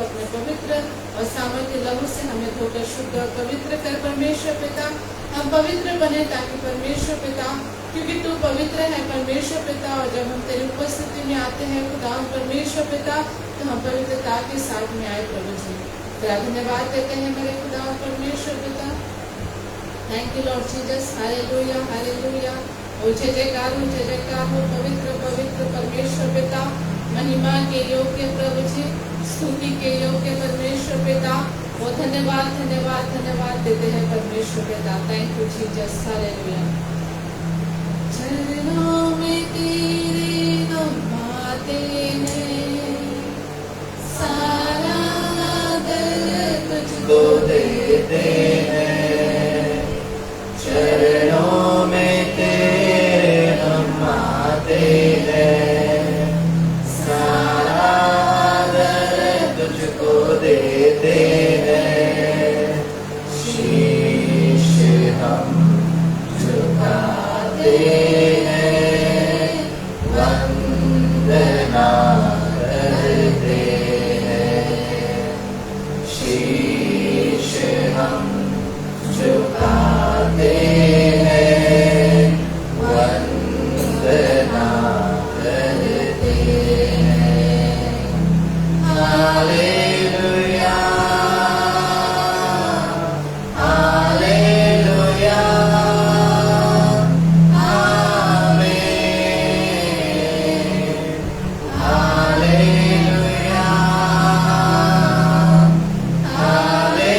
अपने पवित्र और सामर्थ्य लहू से हमें धोकर शुद्ध और पवित्र कर परमेश्वर पिता। हम पवित्र बने ताकि परमेश्वर पिता, क्योंकि तू पवित्र है परमेश्वर पिता, और जब हम तेरी उपस्थिति में आते हैं खुदा परमेश्वर पिता, तो हम पवित्रता के साथ में आए प्रभु जी। तेरा धन्यवाद देते हैं मेरे खुदा परमेश्वर पिता। Thank you Lord Jesus. Hallelujah hallelujah. ओ जय जयकार हो, जय जयकार हो पवित्र पवित्र परमेश्वर पिता। महिमा के योग्य प्रभु जी, स्तुति के योग्य परमेश्वर पिता। वो धन्यवाद धन्यवाद धन्यवाद देते हैं परमेश्वर पिता। Thank you Jesus. हालेलुया। चरणों में तेरे हम आते हैं, सारा दर्द तुझको देते हैं। चरणों में तेरे हम आते हैं, सारा दर्द तुझको देते हैं। शीश हम झुकाते हैं, वंदना करते हैं। शीश हम झुकाते हैं, वंदना करते हैं। हालेलुया हालेलुया आमीन। हालेलुया हालेलुया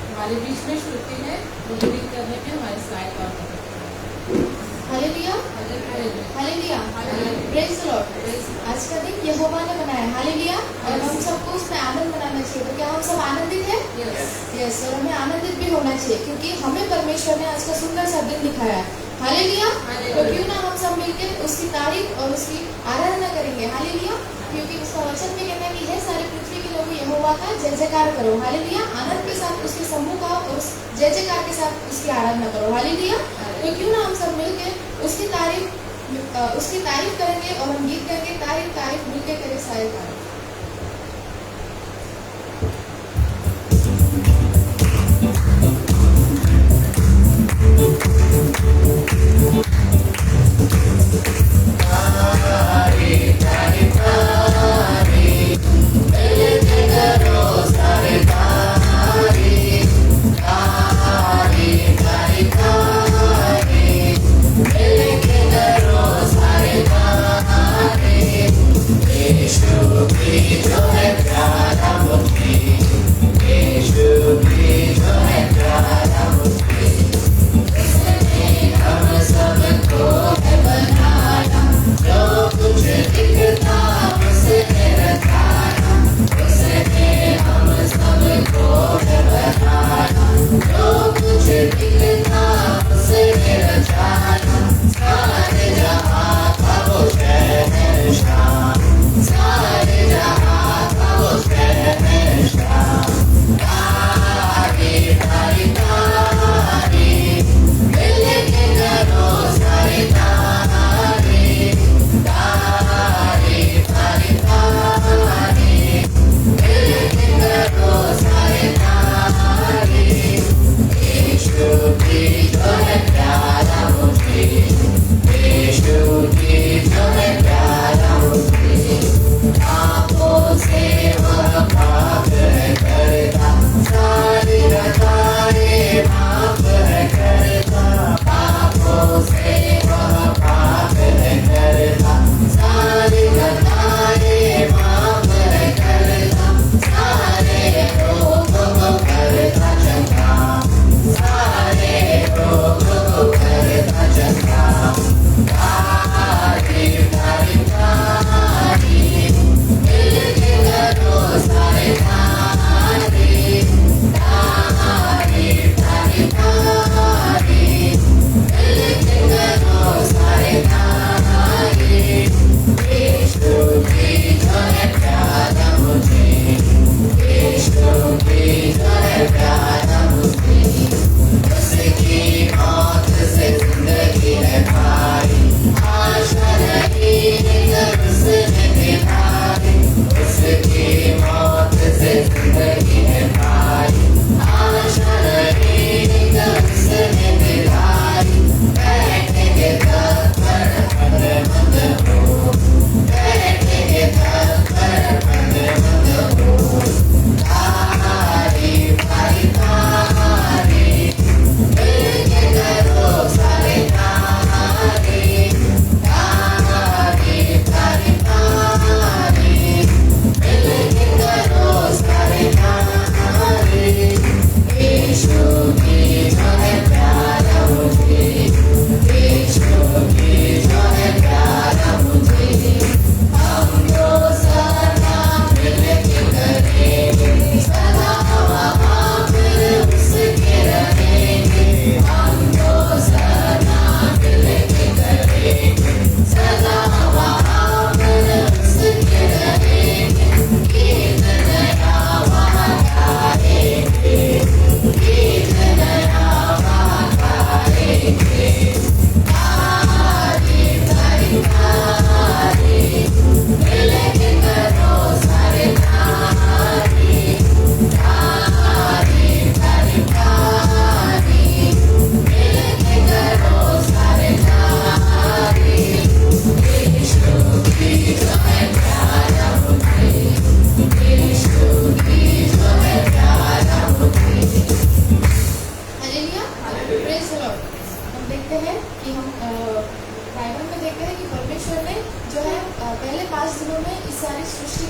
हमारे बीच में श्रुति है, रीडिंग करने में हमारे सहायता करें। Hallelujah hallelujah praise the Lord. आज का दिन यहोवा ने बनाया, हालेलुया, और हम सबको उसमें आनंद मनाना चाहिए। तो क्या हम सब आनंदित हैं? यस, और हमें आनंदित भी होना चाहिए क्योंकि हमें परमेश्वर ने आज का सुंदर सा दिन दिखाया है। हालेलुया। तो क्यों ना हम सब मिलकर उसकी तारीफ और उसकी आराधना करेंगे। हालेलुया, क्योंकि उसका वचन में कहना कि है सारे पृथ्वी के लोग यहोवा का जय जयकार करो। हालेलुया, आनंद के साथ उसके समूह का और उस जय जयकार के साथ उसकी आराधना करो। हालेलुया। तो क्यों ना हम सब मिलकर उसकी तारीफ करेंगे और हम गीत करके तारीफ तारीफ मिलकर करें सारे तारीफ।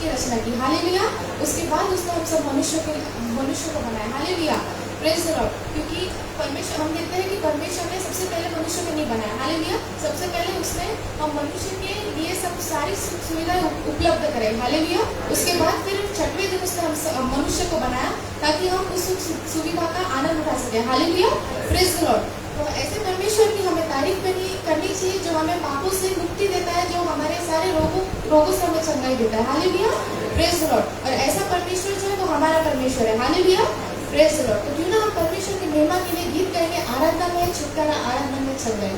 की रचना की, हालेलुया। उसके बाद उसने हम सब मनुष्य को बनाया, हालेलुया, प्रेज द लॉर्ड। क्योंकि परमेश्वर, हम देखते हैं कि परमेश्वर ने सबसे पहले मनुष्य को नहीं बनाया, हालेलुया। सबसे पहले उसने हम मनुष्य के लिए सब सारी सुविधाएं उपलब्ध कराई, हालेलुया। उसके बाद फिर छठवें दिन उसने हम मनुष्य को बनाया ताकि हम उस सुविधा का आनंद उठा सके, हालेलुया, प्रेज द लॉर्ड। तो ऐसे परमेश्वर की हमें तारीफ करनी चाहिए जो हमें पापों से मुक्ति देता है, जो हमारे सारे रोगों से हमें चंगाई देता है, हालेलुया, प्रेज द लॉर्ड। और ऐसा परमेश्वर जो है वो हमारा परमेश्वर है, हालेलुया, प्रेज द लॉर्ड। तो क्यों ना हम परमेश्वर की महिमा के लिए गीत गाएंगे, आराधना में छुटकारा, आराधना में चंगाई।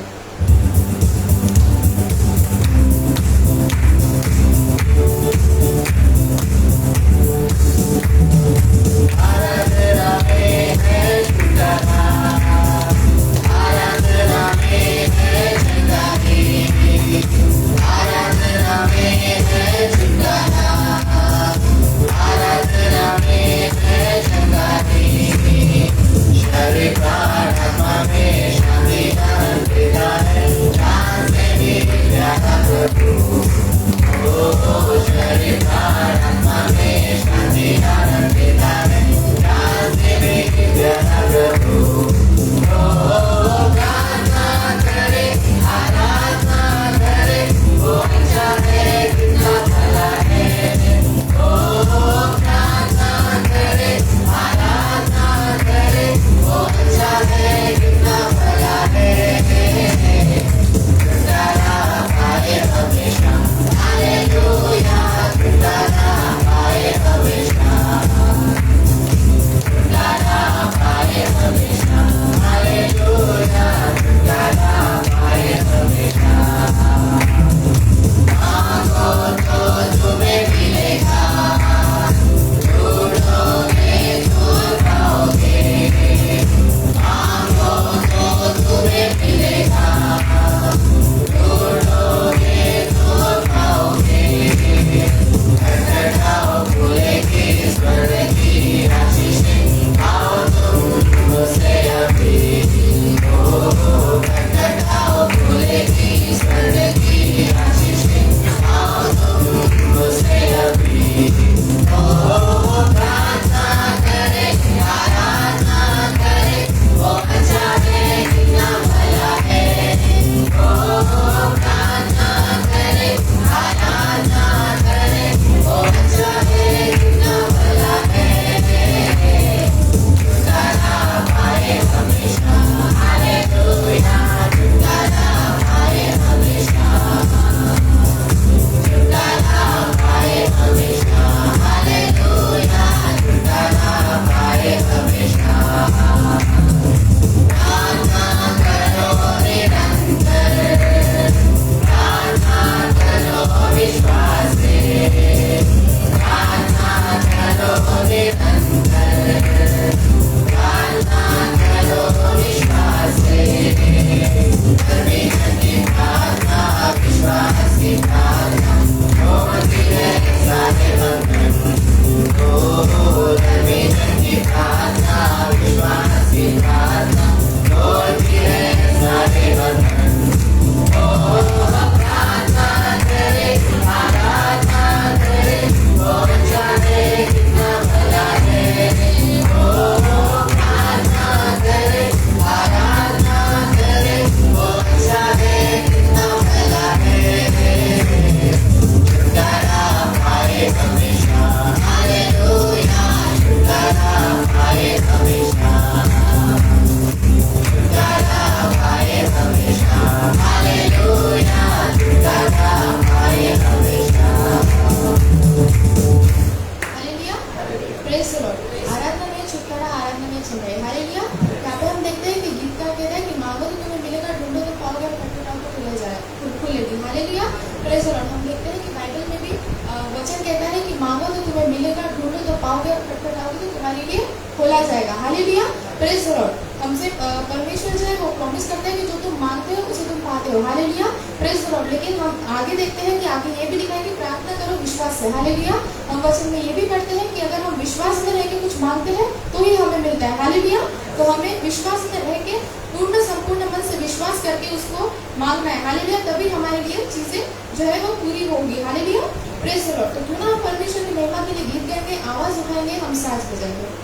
खोला जाएगा, हालेलुया, प्रेज द लॉर्ड। हमसे परमेश्वर जो है वो प्रॉमिस करता है कि जो तुम मांगते हो उसे तुम पाते हो, हालेलुया, प्रेज द लॉर्ड। लेकिन हम आगे देखते हैं कि आगे ये भी लिखा है कि प्रार्थना करो विश्वास से, हालेलुया। हम वचन में ये भी पढ़ते हैं कि अगर हम विश्वास में रह के कुछ मांगते हैं तो ही हमें मिलता है, हालेलुया। तो हमें विश्वास में रह के पूर्ण संपूर्ण मन से विश्वास करके उसको मांगना है। हालेलुया। तभी हमारे लिए चीजें जो है वो पूरी होंगी। हालेलुया। Praise the Lord. तो क्यों ना हम परमेश्वर की महिमा के लिए गीत गाएंगे, आवाज उठाएंगे, हम साज बजाएंगे।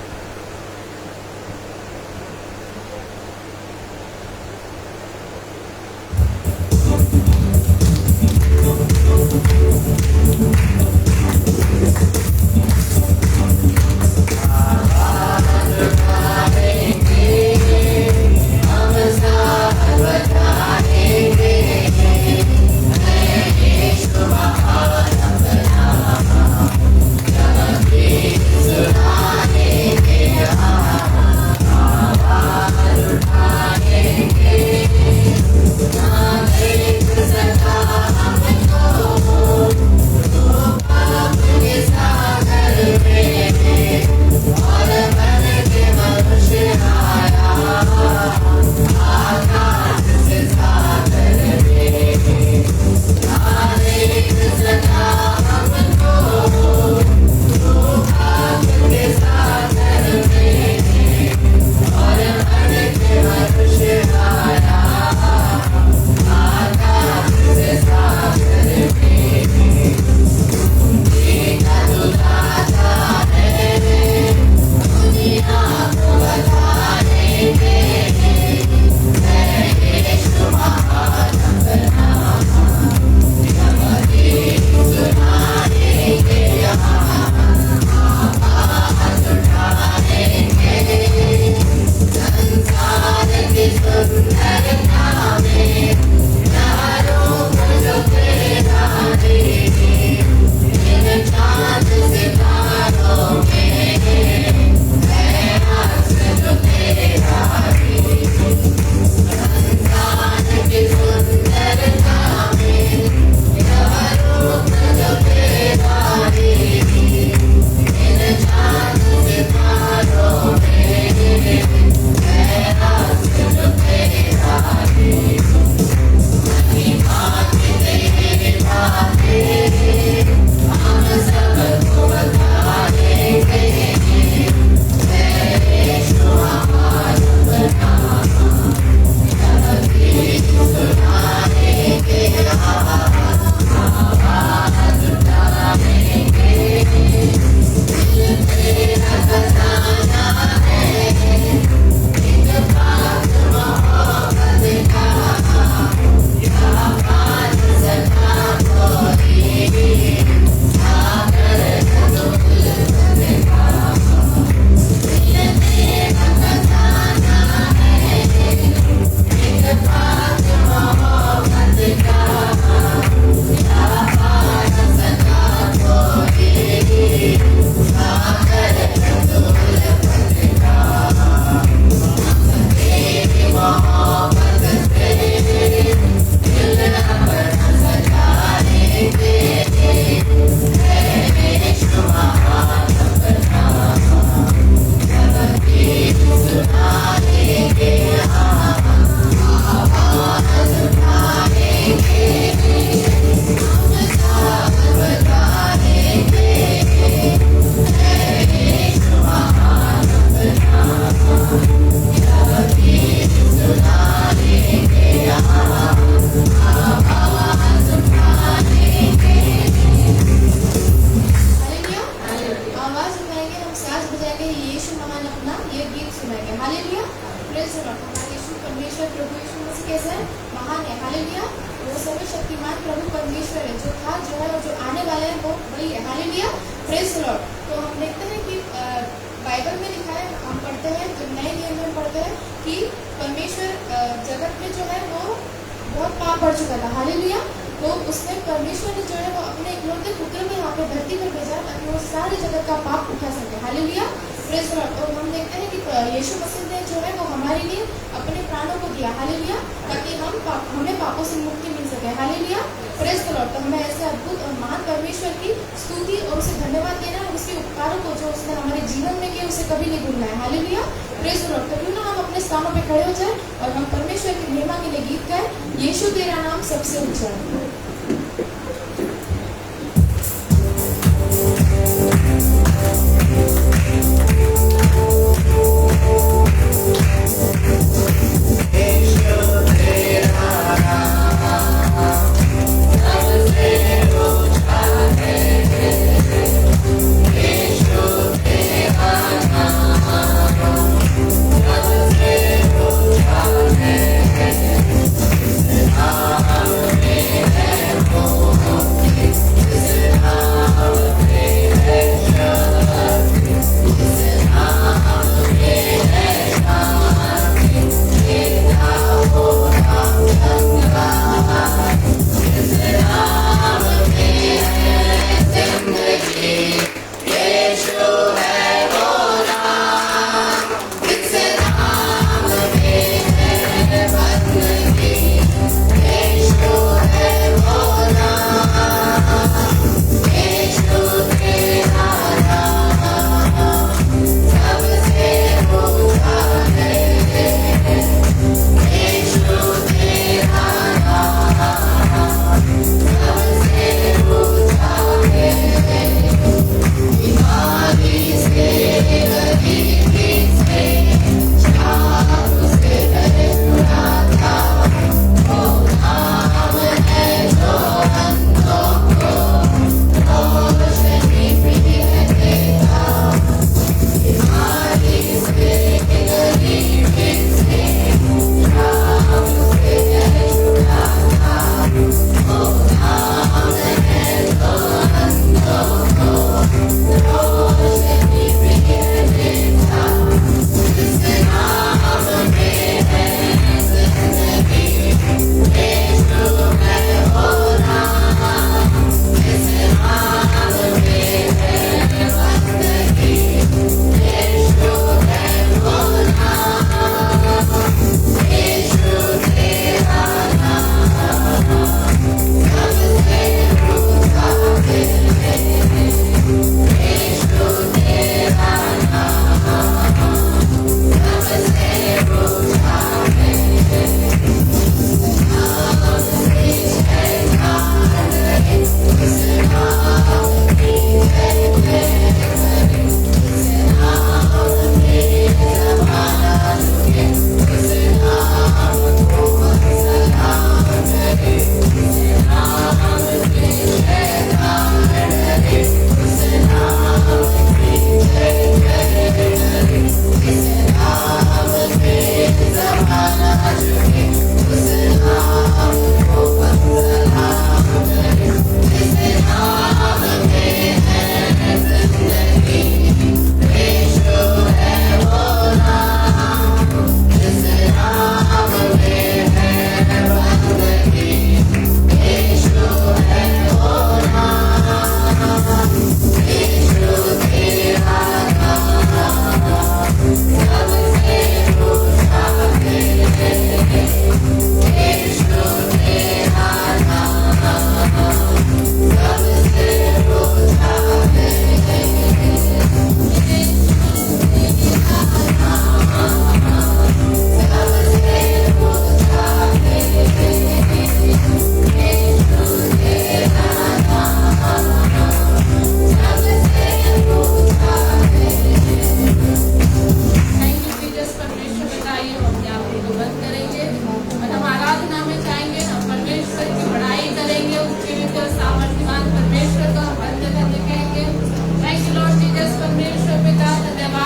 तेरा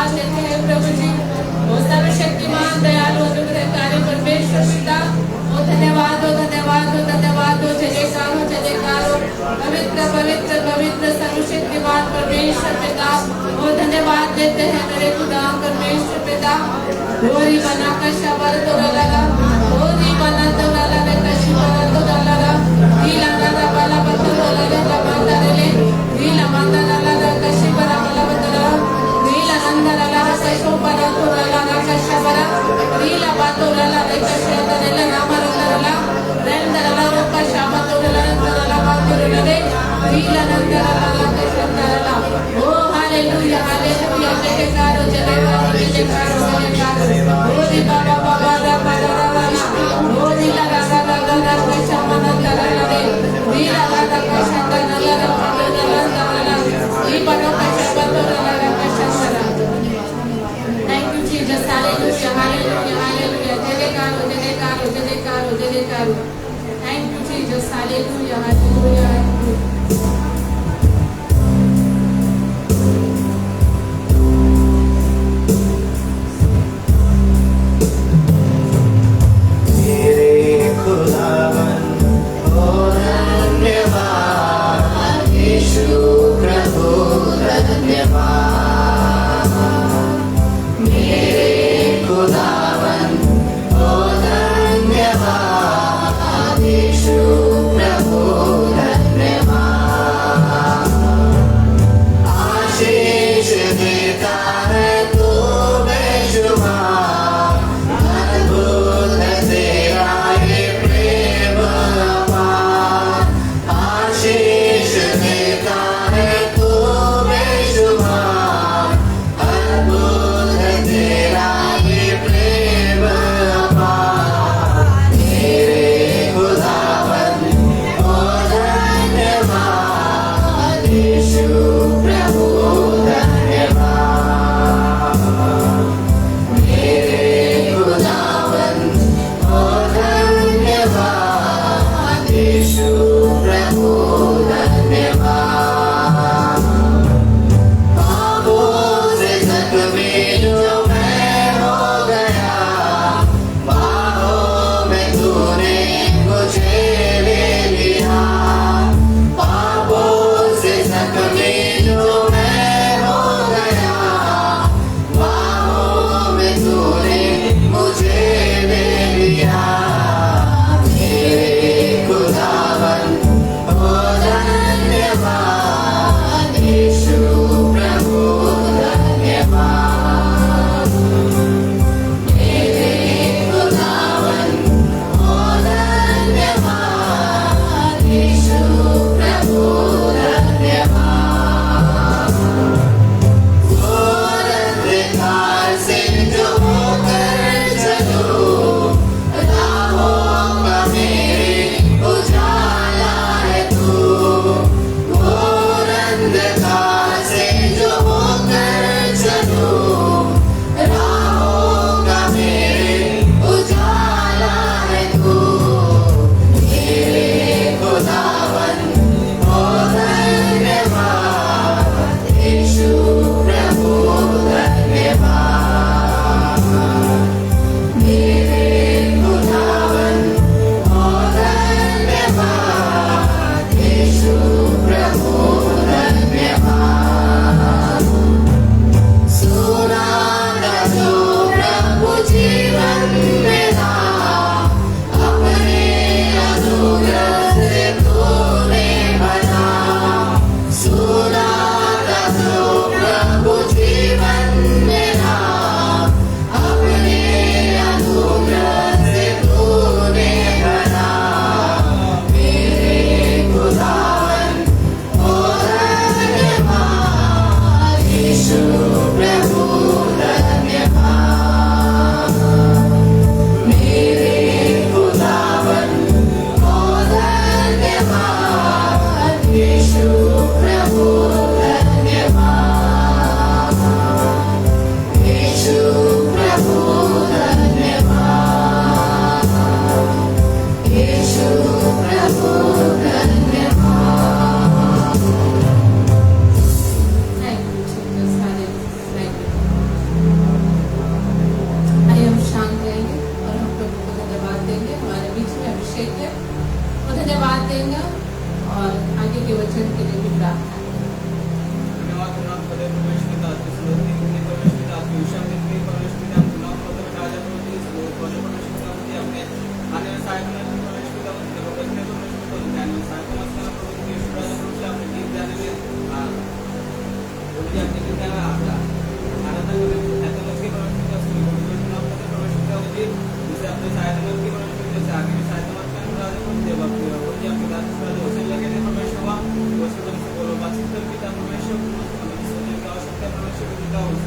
धन्यवाद देते हैं प्रभु जी। ओ सर्वशक्तिमान दयालु अनुग्रहकारी परमेश्वर पिता, ओ धन्यवाद, ओ धन्यवाद, ओ धन्यवाद, ओ जय जयकार हो, जय जयकार हो। पवित्र पवित्र पवित्र सर्वशक्तिमान परमेश्वर पिता, ओ धन्यवाद देते हैं मेरे खुदा परमेश्वर पिता। गोरी बना का शबर तो लगा, गोरी बना तो लगा का शबर तो लगा, नीला लगा वाला बतो लगा माता रे, नीला माता लगा का शबर वाला बतो, नीला नंदा लगा का शबर तो लगा का शबर, नीला बातो लगा का शबर रे नाम लगा, रेंदा लगा का शबर तो लगा बातो रे, नीला नंदा लगा का शबर लगा। ओ हालेलुया हालेलुया, जय जयकार हो, जय जयकार हो, जय जयकार हो, जय जयकार हो। ओ दी बाबा बाबा रा बारा रा ना, ओ दी लगा लगा लगा का शबर लगा रे, नीला लगा का शबर लगा लगा, ई बातो का शबर तो लगा का शबर। Thank you Jesus, hallelujah, hallelujah, hallelujah, जय जयकार हो, जय जयकार हो, जय जयकार हो, जय जयकार हो। Thank you Jesus, hallelujah, hallelujah, hallelujah। मेरे खुदावन ओ धन्यवाद, यीशु प्रभु धन्यवाद। मेरे खुदावन ओ धन्यवाद, यीशु प्रभु धन्यवाद। आशीष देता है तू बेशुमार, अद्भुत है तेरा ये प्रेम अपार। आशीष देता है तू बेशुमार, अद्भुत है तेरा ये प्रेम अपार। मेरे खुदावन ओ धन्यवाद, यीशु प्रभु धन्यवाद। मेरे खुदावन ओ धन्यवाद, यीशु प्रभु धन्यवाद। पापों से जख्मी जो मैं हो गया, बाहों में तूने मुझे ले लिया। पापों से जख्मी जो मैं हो गया, बाहों में तूने मुझे ले लिया। मेरे खुदावन ओ धन्यवाद, यीशु प्रभु धन्यवाद। मेरे खुदावन ओ धन्यवाद, यीशु प्रभु धन्यवाद। घोर अंधकार से जो होकर चलूं, राहों का मेरे उजाला है तू। घोर अंधकार से जो होकर चलूं, राहों का मेरे उजाला है तू। मेरे खुदावन ओ धन्यवाद, यीशु प्रभु धन्यवाद। मेरे खुदावन ओ धन्यवाद, यीशु प्रभु धन्यवाद। सुना था जो प्रभु जीवन मेरा, अपने अनुग्रह से तूने भरा। सुना था जो प्रभु जीवन मेरा, अपने अनुग्रह से तूने भरा। मेरे खुदावन ओ धन्यवाद, यीशु प्रभु धन्यवाद। मेरे खुदावन ओ धन्यवाद, यीशु प्रभु धन्यवाद। यीशु प्रभु धन्यवाद, यीशु प्रभु धन्यवाद। Thank you Jesus, hallelujah।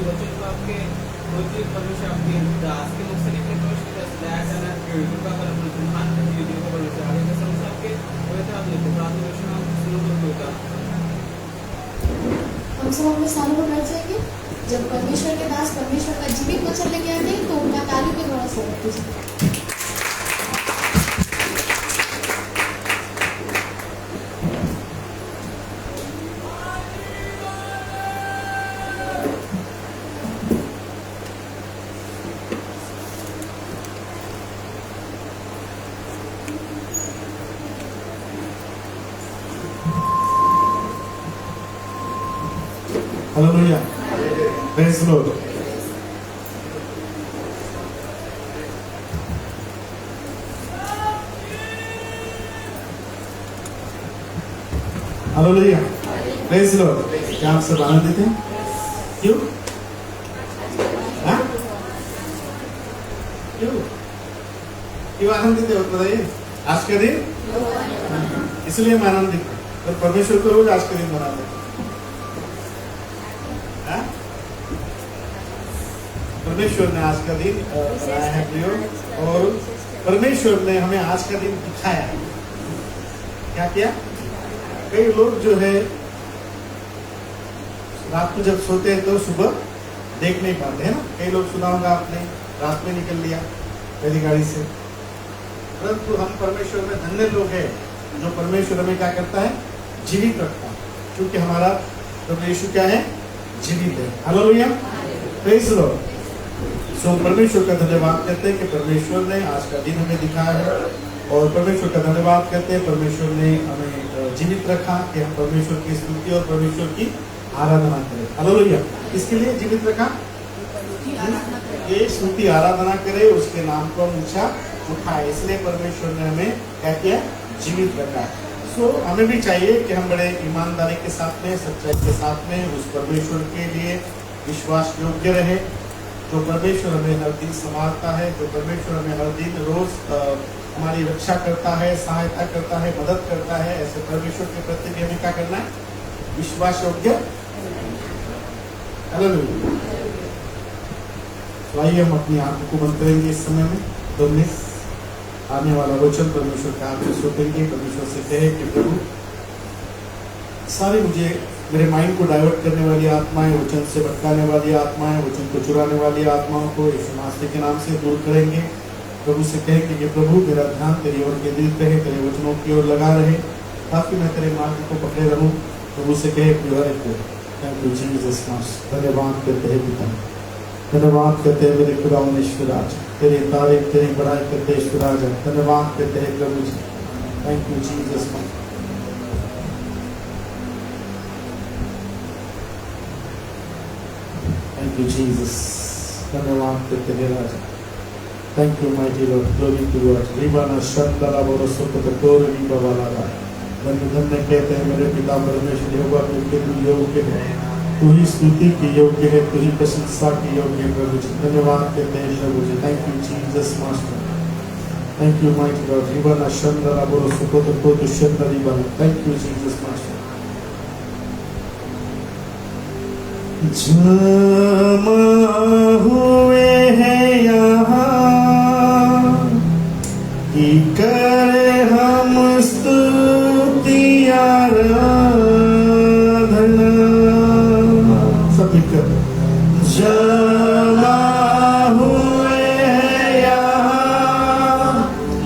इस वचन को आपके होती परमेश्वर आपके दास के मुख से निकले परमेश्वर का स्लैश है कृपा कर प्रधान के वीडियो को परमेश्वर आगे के समझ आपके पवित्र आप लेते प्रार्थना परमेश्वर नाम से शुरू होता हम सब अपने स्थानों पर बैठ जाएंगे। जब परमेश्वर के दास परमेश्वर का जीवित वचन लेके आते हैं तो उनका ताली पे थोड़ा स्वागत कीजिए। Hallelujah. Praise the Lord. Hallelujah. Praise the Lord. क्या आप सब आनंदित हैं? क्यों? हाँ? क्यों आनंदित है बताइए? आज का दिन? इसलिए हम आनंदित हैं। और परमेश्वर को रोज आज का दिन मनाते हैं। परमेश्वर ने आज का दिन बनाया है प्रियो और परमेश्वर ने हमें आज का दिन दिखाया है। क्या किया? कई लोग जो है रात को जब सोते हैं तो सुबह देख नहीं पाते हैं ना। कई लोग सुना होगा आपने, रात में निकल लिया पहली गाड़ी से। परंतु हम परमेश्वर में धन्य लोग हैं जो परमेश्वर हमें क्या करता है? जीवित रखता है, क्योंकि हमारा प्रभु यीशु क्या है? जीवित है। Hallelujah, praise the Lord. So परमेश्वर का धन्यवाद करते हैं कि परमेश्वर ने आज का दिन हमें दिखाया है और परमेश्वर का धन्यवाद करते हैं परमेश्वर ने हमें जीवित रखा कि हम परमेश्वर की स्तुति और परमेश्वर की आराधना करें। हालेलुया। इसके लिए जीवित रखा ये स्तुति आराधना करे, उसके नाम को हम ऊंचा उठाए, इसलिए परमेश्वर ने हमें क्या किया? जीवित रखा। सो हमें भी चाहिए कि हम बड़े ईमानदारी के साथ में, सच्चाई के साथ में उस परमेश्वर के लिए विश्वास योग्य रहे जो परमेश्वर हमें हर दिन संभालता है, जो परमेश्वर हमें हर दिन रोज हमारी रक्षा करता है, सहायता करता है, मदद करता है। ऐसे परमेश्वर के प्रति भी हमें क्या करना है? विश्वास योग्य। हालेलुया। तो आइए हम अपनी आंखों को बंद करेंगे इस समय में। तो आने वाला वचन परमेश्वर का आपसे सुनेंगे। परमेश्वर से कहे कि प्रभु सारे मुझे मेरे माइंड को डाइवर्ट करने वाली आत्माएं, वचन से भटकाने वाली आत्माएं, वचन को चुराने वाली आत्माओं को यीशु मसीह के नाम से दूर करेंगे। प्रभु से कहेंगे कि प्रभु मेरा ध्यान तेरी ओर केंद्रित रहे, तेरे वचनों की ओर लगा रहे, ताकि मैं तेरे मार्ग को पकड़े रहूं। प्रभु से कहे थैंक यू जीसस मास्टर। धन्यवाद करते हैं पिता, धन्यवाद करते हैं मेरे खुदा ईश्वर राजा, तेरी तारीफ तेरी बड़ाई करते ईश्वर राजा। धन्यवाद करते हैं प्रभु जी। Thank you Jesus master. Thank you, Jesus. धन्यवाद करते हैं राजा। Thank you, mighty Lord. Glory to God. रिबाना शंदला बरसों को तो कोर नहीं बवाला रहा। धन्य कहते हैं मेरे पिता परमेश्वर यहोवा क्योंकि तू योग्य है, तू ही स्तुति की योग्य है, तू ही प्रशंसा की योग्य है प्रभु जी। धन्यवाद कहते हैं प्रभु जी। Thank you, Jesus Master. Thank you, mighty Lord. रिबाना शंदला बरसों को तो core शंदला रिबाना। Thank you, Jesus Master. जमा हुए हैं यहाँ कि करे हम स्तुति आराधना। सब मिलकर जमा हुए हैं यहाँ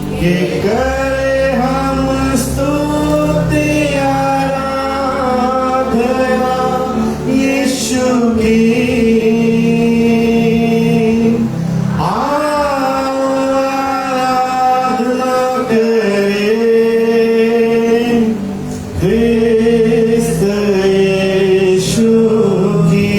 कि करे हम स्तुति आराधना यीशु की आराधना करें क्रिस्त यीशु की।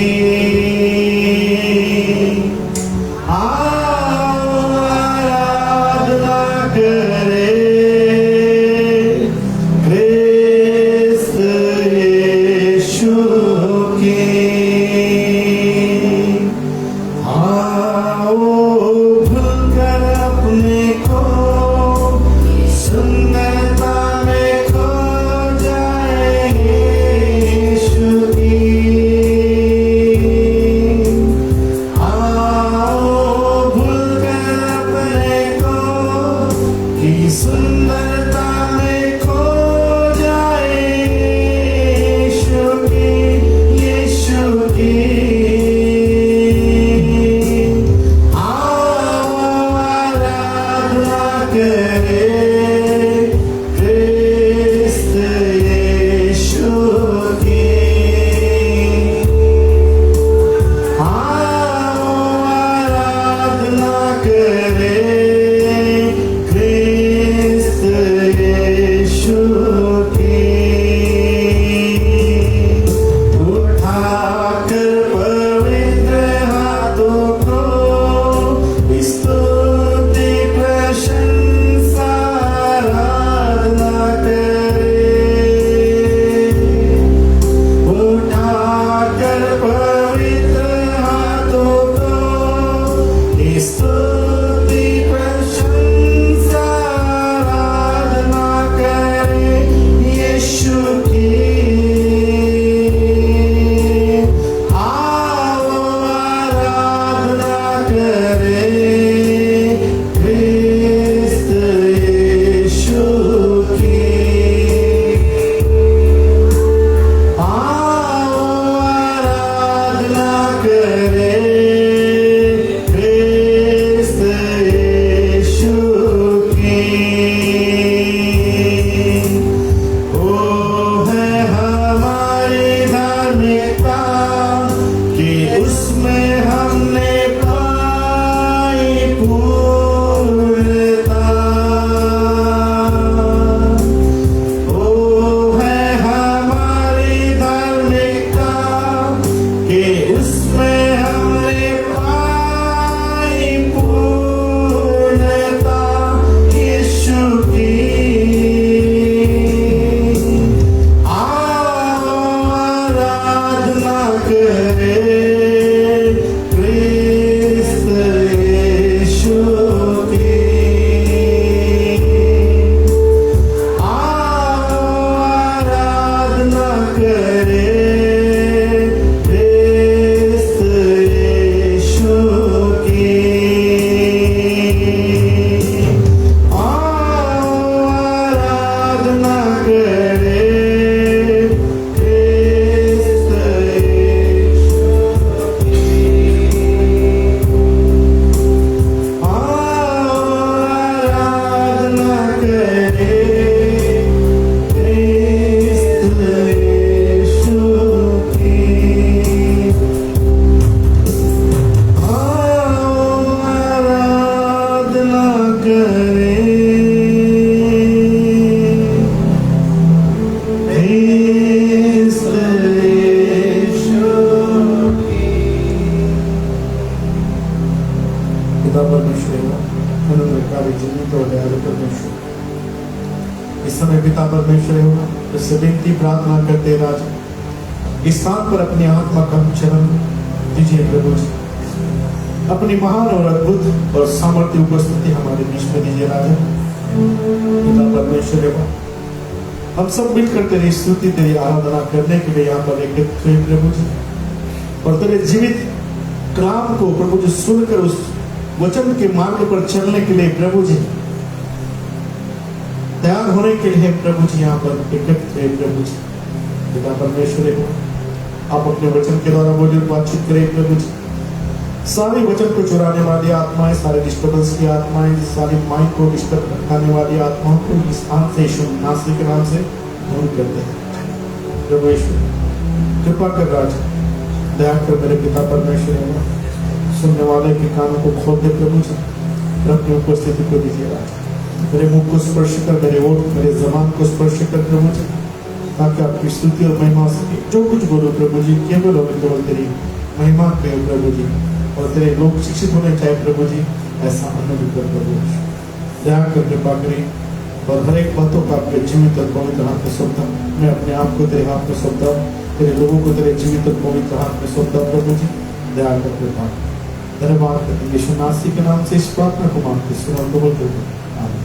कि उसमें हमने पाई पूर्णता। वो है हमारी धार्मिकता कि उसमें हमने पाई पूर्णता यीशु की। आराधना करें क्रिस्त यीशु की। आराधना करें क्रिस्त यीशु की। आराधना करें क्रिस्त यीशु की। आराधना करें क्रिस्त यीशु की। आराधना करें क्रिस्त यीशु की। पिता परमेश्वर अनुग्रहकारी जीवित और दयालु परमेश्वर, इस समय पिता परमेश्वर इससे विनती प्रार्थना करते हैं राजा, इस स्थान पर अपनी आत्मा का चरण दीजिए प्रभु जी। अपनी महान और अद्भुत और सामर्थ्य उपस्थिति हमारे बीच में दीजिए राजा। पिता परमेश्वर हम सब मिलकर तेरी स्तुति तेरी आराधना करने के लिए यहाँ पर एकत्रित हुए प्रभु जी, और तेरे जीवित कलाम को प्रभु जी सुनकर उस वचन के मार्ग पर चलने के लिए प्रभु जी तैयार होने के लिए प्रभु जी यहाँ पर एकत्रित हुए प्रभु जी। पिता परमेश्वर आप अपने वचन के द्वारा बोलिए, बातचीत करें प्रभु जी। सारी वचन को चुराने वाली आत्माएं, सारे डिस्टर्बेंस की आत्माएं, सारी माइंड को डिस्टर्ब रखने वाली आत्माओं को इस स्थान से यीशु नासरी के नाम से दूर करते हैं प्रभु यीशु। कृपा कर राजा, दया कर मेरे पिता परमेश्वर, सुनने वाले के कानों को खोल दे प्रभु जी, और अपनी उपस्थिति को दीजिए राजा। मेरे मुख को स्पर्श कर, मेरे ओठ मेरे जबान को स्पर्श कर प्रभु जी, ताकि आपकी स्तुति और महिमा सके। जो कुछ बोलो प्रभु जी केवल और केवल तेरी महिमा पे प्रभु जी, और तेरे लोग शिक्षित होने चाहिए प्रभु जी, ऐसा अनुभव कर प्रभु। दया कर कृपा करें और हर एक बातों का आपके जीवित और पवित्र हाथ में सौंपता। मैं अपने आप को तेरे हाथ में सौंपता, तेरे लोगों को तेरे जीवित और पवित्र हाथ में सौंपता प्रभु जी। दया कर कृपा धन्यवाद करते यीशु नासरी के नाम से इस प्रार्थना को मांगते सुनो कबूल करते। आमीन।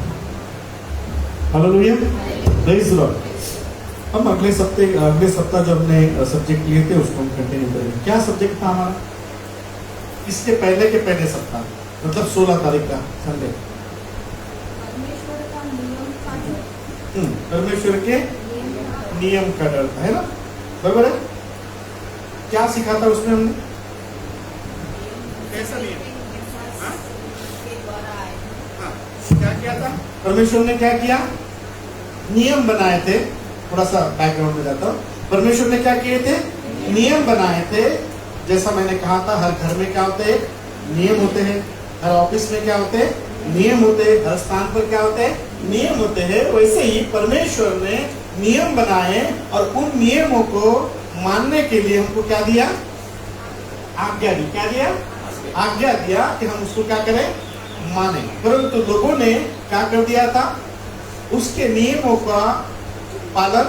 Hallelujah, praise the Lord. हम अगले सप्ताह जो हमने सब्जेक्ट लिए थे उसको हम कंटिन्यू करेंगे। क्या सब्जेक्ट था हमारा? इसके पहले के पहले सप्ताह, मतलब 16 तारीख का संडे। परमेश्वर के नियम का डर था, है ना? बराबर है। क्या सीखा था उसमें हमने? कैसा नियम? क्या किया था? परमेश्वर ने क्या किया? नियम बनाए थे। थोड़ा सा बैकग्राउंड में जाता हूँ। परमेश्वर ने क्या किए थे? नियम बनाए थे। जैसा मैंने कहा था, हर घर में क्या होते हैं? नियम होते हैं। हर ऑफिस में क्या होते हैं? नियम होते हैं। हर स्थान पर क्या होते हैं? नियम होते हैं। वैसे ही परमेश्वर ने नियम बनाए और उन नियमों को मानने के लिए हमको क्या दिया? आज्ञा दी। क्या दिया? आज्ञा दिया कि हम उसको क्या करें? माने। परंतु लोगों ने क्या कर दिया था? उसके नियमों का पालन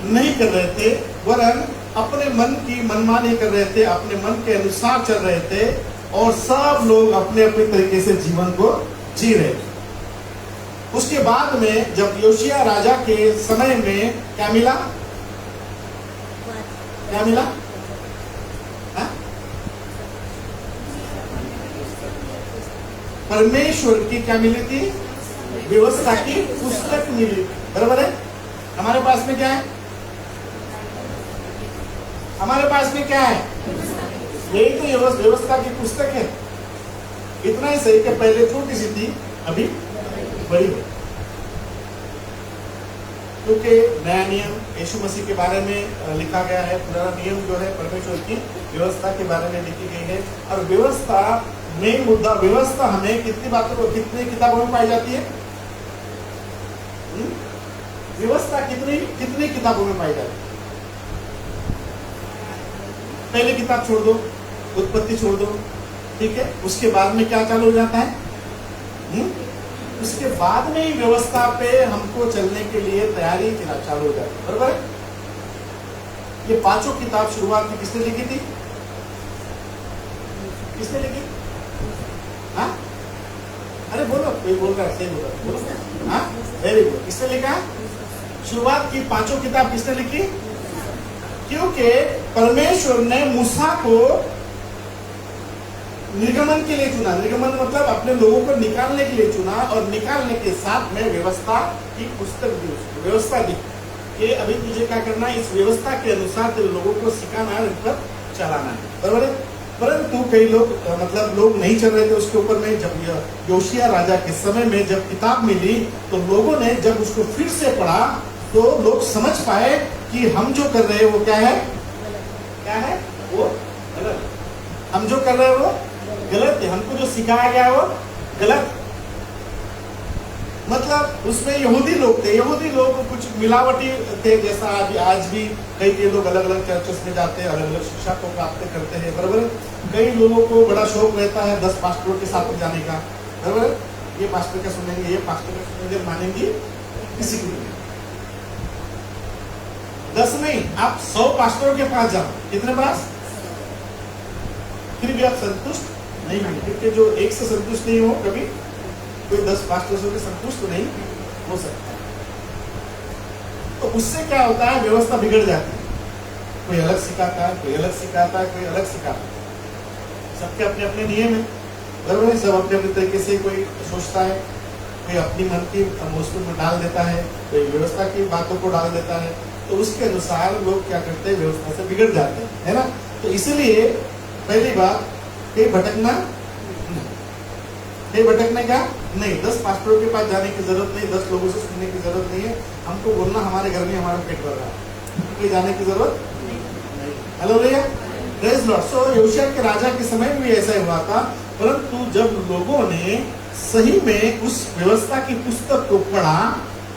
नहीं कर रहे थे, वरन अपने मन की मनमानी कर रहे थे, अपने मन के अनुसार चल रहे थे, और सब लोग अपने अपने तरीके से जीवन को जी रहे थे। उसके बाद में जब योशिया राजा के समय में क्या मिला? क्या मिला? परमेश्वर की क्या मिली थी? व्यवस्था की पुस्तक मिली। बराबर है। हमारे पास में क्या है? हमारे पास में क्या है? यही तो व्यवस्था की पुस्तक है। इतना ही सही कि पहले छोटी सी थी, अभी बड़ी है। क्योंकि नया नियम यीशु मसीह के बारे में लिखा गया है। पुराना नियम जो है परमेश्वर की व्यवस्था के बारे में लिखी गई है। और व्यवस्था मेन मुद्दा, व्यवस्था हमें कितनी किताबों में पाई जाती है? व्यवस्था कितनी किताबों में पाई जाती है? पहली किताब छोड़ दो, उत्पत्ति छोड़ दो, ठीक है। उसके बाद में क्या चालू हो जाता है? उसके बाद में ही व्यवस्था पे हमको चलने के लिए तैयारी चालू हो जाती है, बरोबर है। ये पांचों किताब शुरुआत में किसने लिखी थी? किसने लिखी? हाँ, अरे बोलो, कोई बोल रहा है, सही बोल रहा है, बोलो। हाँ, वेरी गुड। किसने लिखा? शुरुआत की पांचों किताब किसने लिखी? क्योंकि परमेश्वर ने मूसा को निर्गमन के लिए चुना। निर्गमन मतलब अपने लोगों को निकालने के लिए चुना, और निकालने के साथ में व्यवस्था की पुस्तक दी, उसको व्यवस्था दी कि अभी तुझे क्या करना है, इस व्यवस्था के अनुसार तेरे लोगों को सिखाना है, इन पर चलाना है, बराबर है। परंतु कई लोग लोग नहीं चल रहे थे उसके ऊपर में। जब योशिया राजा के समय में जब किताब मिली तो लोगों ने जब उसको फिर से पढ़ा तो लोग समझ पाए कि हम जो कर रहे हैं वो क्या है, वो गलत। हम जो कर रहे हैं वो गलत है, हमको जो सिखाया गया है वो गलत। मतलब उसमें यहूदी लोग थे, यहूदी लोग कुछ मिलावटी थे, जैसा आज भी कई लोग अलग अलग चर्चेस में जाते हैं, अलग अलग शिक्षा को प्राप्त करते हैं, बराबर। कई लोगों को बड़ा शौक रहता है 10 पास्टरों के साथ जाने का, बराबर। ये पास्टर का सुनेंगे, ये पास्टर का सुनेंगे, मानेंगे किसी को नहीं। 10 नहीं, आप 100 पास्टरों के पास जाओ, कितने पास, फिर भी आप संतुष्ट नहीं होंगे, क्योंकि जो एक से संतुष्ट नहीं हो कभी, कोई 10 पास्टरों के संतुष्ट नहीं हो सकता। तो उससे क्या होता है, व्यवस्था बिगड़ जाती है। कोई अलग सिखाता है, कोई अलग सिखाता है, कोई अलग सिखाता है। सबके अपने अपने नियम है, बराबर है। सब अपने अपने तरीके से कोई सोचता है, कोई अपनी मन की मौसम में डाल देता है, कोई व्यवस्था की बातों को डाल देता है। तो उसके अनुसार लोग क्या करते हैं, व्यवस्था से बिगड़ जाते हैं, है ना। तो इसलिए पहली बात, कहीं भटकना का नहीं। 10 पास्टरों के पास जाने की जरूरत नहीं, 10 लोगों से सुनने की जरूरत नहीं है। हमको बोलना हमारे घर में हमारा पेट भर रहा है, कहीं जाने की जरूरत नहीं। Hallelujah, praise Lord. सो योशिया के राजा के समय में भी ऐसा ही हुआ था, परंतु जब लोगों ने सही में उस व्यवस्था की पुस्तक को पढ़ा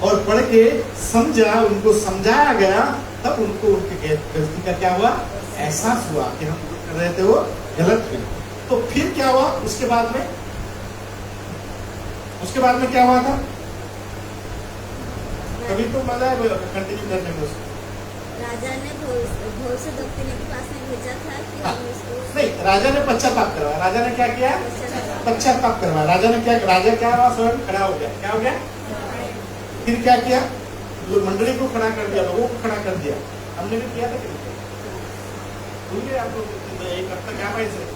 और पढ़ के समझा, उनको समझाया गया, तब उनको उनकी गलती का क्या हुआ, एहसास हुआ कि हम जो कर रहे थे वो गलत है। तो फिर क्या हुआ उसके बाद में? उसके बाद में क्या हुआ था? कभी तो मजा है कंटिन्यू करने में उसको। राजा ने भविष्यद्वक्ता के पास में भेजा था कि हम इसको नहीं, राजा ने पश्चाताप करवाया। राजा ने क्या किया? पश्चाताप करवाया। राजा ने क्या, राजा क्या हुआ, स्वयं खड़ा हो गया। क्या हो गया? फिर क्या किया? मंडली को खड़ा कर दिया, लोगों को खड़ा कर दिया। हमने भी किया था कि भूल गए आप लोग? एक हफ्ता क्या भाई से,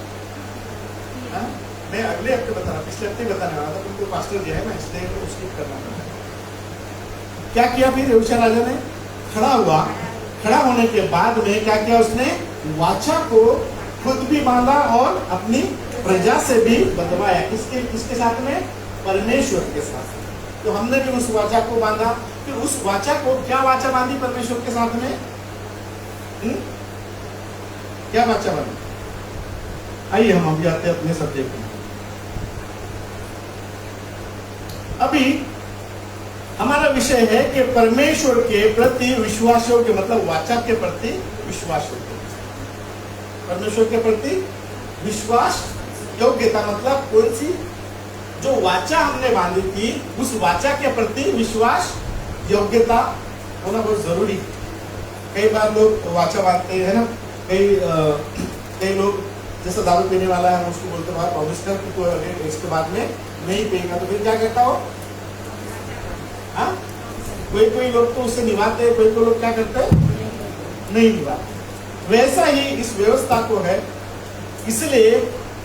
मैं अगले हफ्ते बता रहा, पिछले हफ्ते बताने वाला था, तुमको पास्टर दिया है ना, इसलिए तो उसकी करना पड़ा। क्या किया फिर योशिया राजा ने? खड़ा हुआ। खड़ा होने के बाद में क्या किया उसने? वाचा को खुद भी बांधा और अपनी प्रजा से भी बंधवाया। किसके साथ में? परमेश्वर के साथ। तो हमने भी उस वाचा को बांधा। फिर उस वाचा को, क्या वाचा बांधी परमेश्वर के साथ में? क्या वाचा बांधी? आइए हम अभी आते हैं अपने सब्जेक्ट में। अभी हमारा विषय है कि परमेश्वर के प्रति विश्वास योग्य, मतलब वाचा के प्रति विश्वास योग्य। परमेश्वर के प्रति विश्वास योग्यता मतलब कौन सी? जो वाचा हमने बांधी थी, उस वाचा के प्रति विश्वास योग्यता होना बहुत जरूरी है। कई बार लोग वाचा बांधते हैं ना, कई लोग, जैसा दारू पीने वाला है, उसको बोलते भाई प्रॉमिस कर कि तो इसके बाद में नहीं पिएगा, तो फिर क्या कहता हो? हाँ, कोई लोग तो उससे निभाते, कोई लोग क्या करते हैं? नहीं निभाते। वैसा ही इस व्यवस्था को है। इसलिए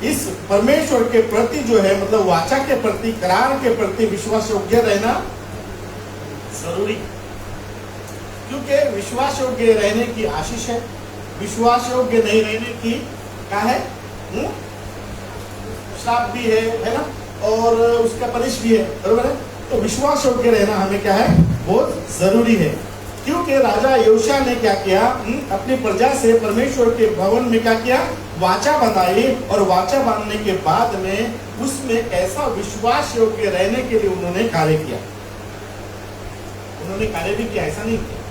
इस परमेश्वर के प्रति जो है, मतलब वाचा के प्रति, करार के प्रति विश्वास योग्य रहना जरूरी, क्योंकि विश्वास योग्य रहने की आशीष है, विश्वास योग्य नहीं रहने की क्या है? श्राप भी है ना, और उसका पनिश भी है, बरोबर है। तो विश्वास योग्य रहना हमें क्या है? बहुत जरूरी है। क्योंकि राजा योशिया ने क्या किया, अपनी प्रजा से परमेश्वर के भवन में क्या किया, वाचा बंधाई, और वाचा बांधने के बाद में उसमें कैसा विश्वास योग्य रहने के लिए उन्होंने कार्य किया। उन्होंने कार्य भी किया, ऐसा नहीं किया।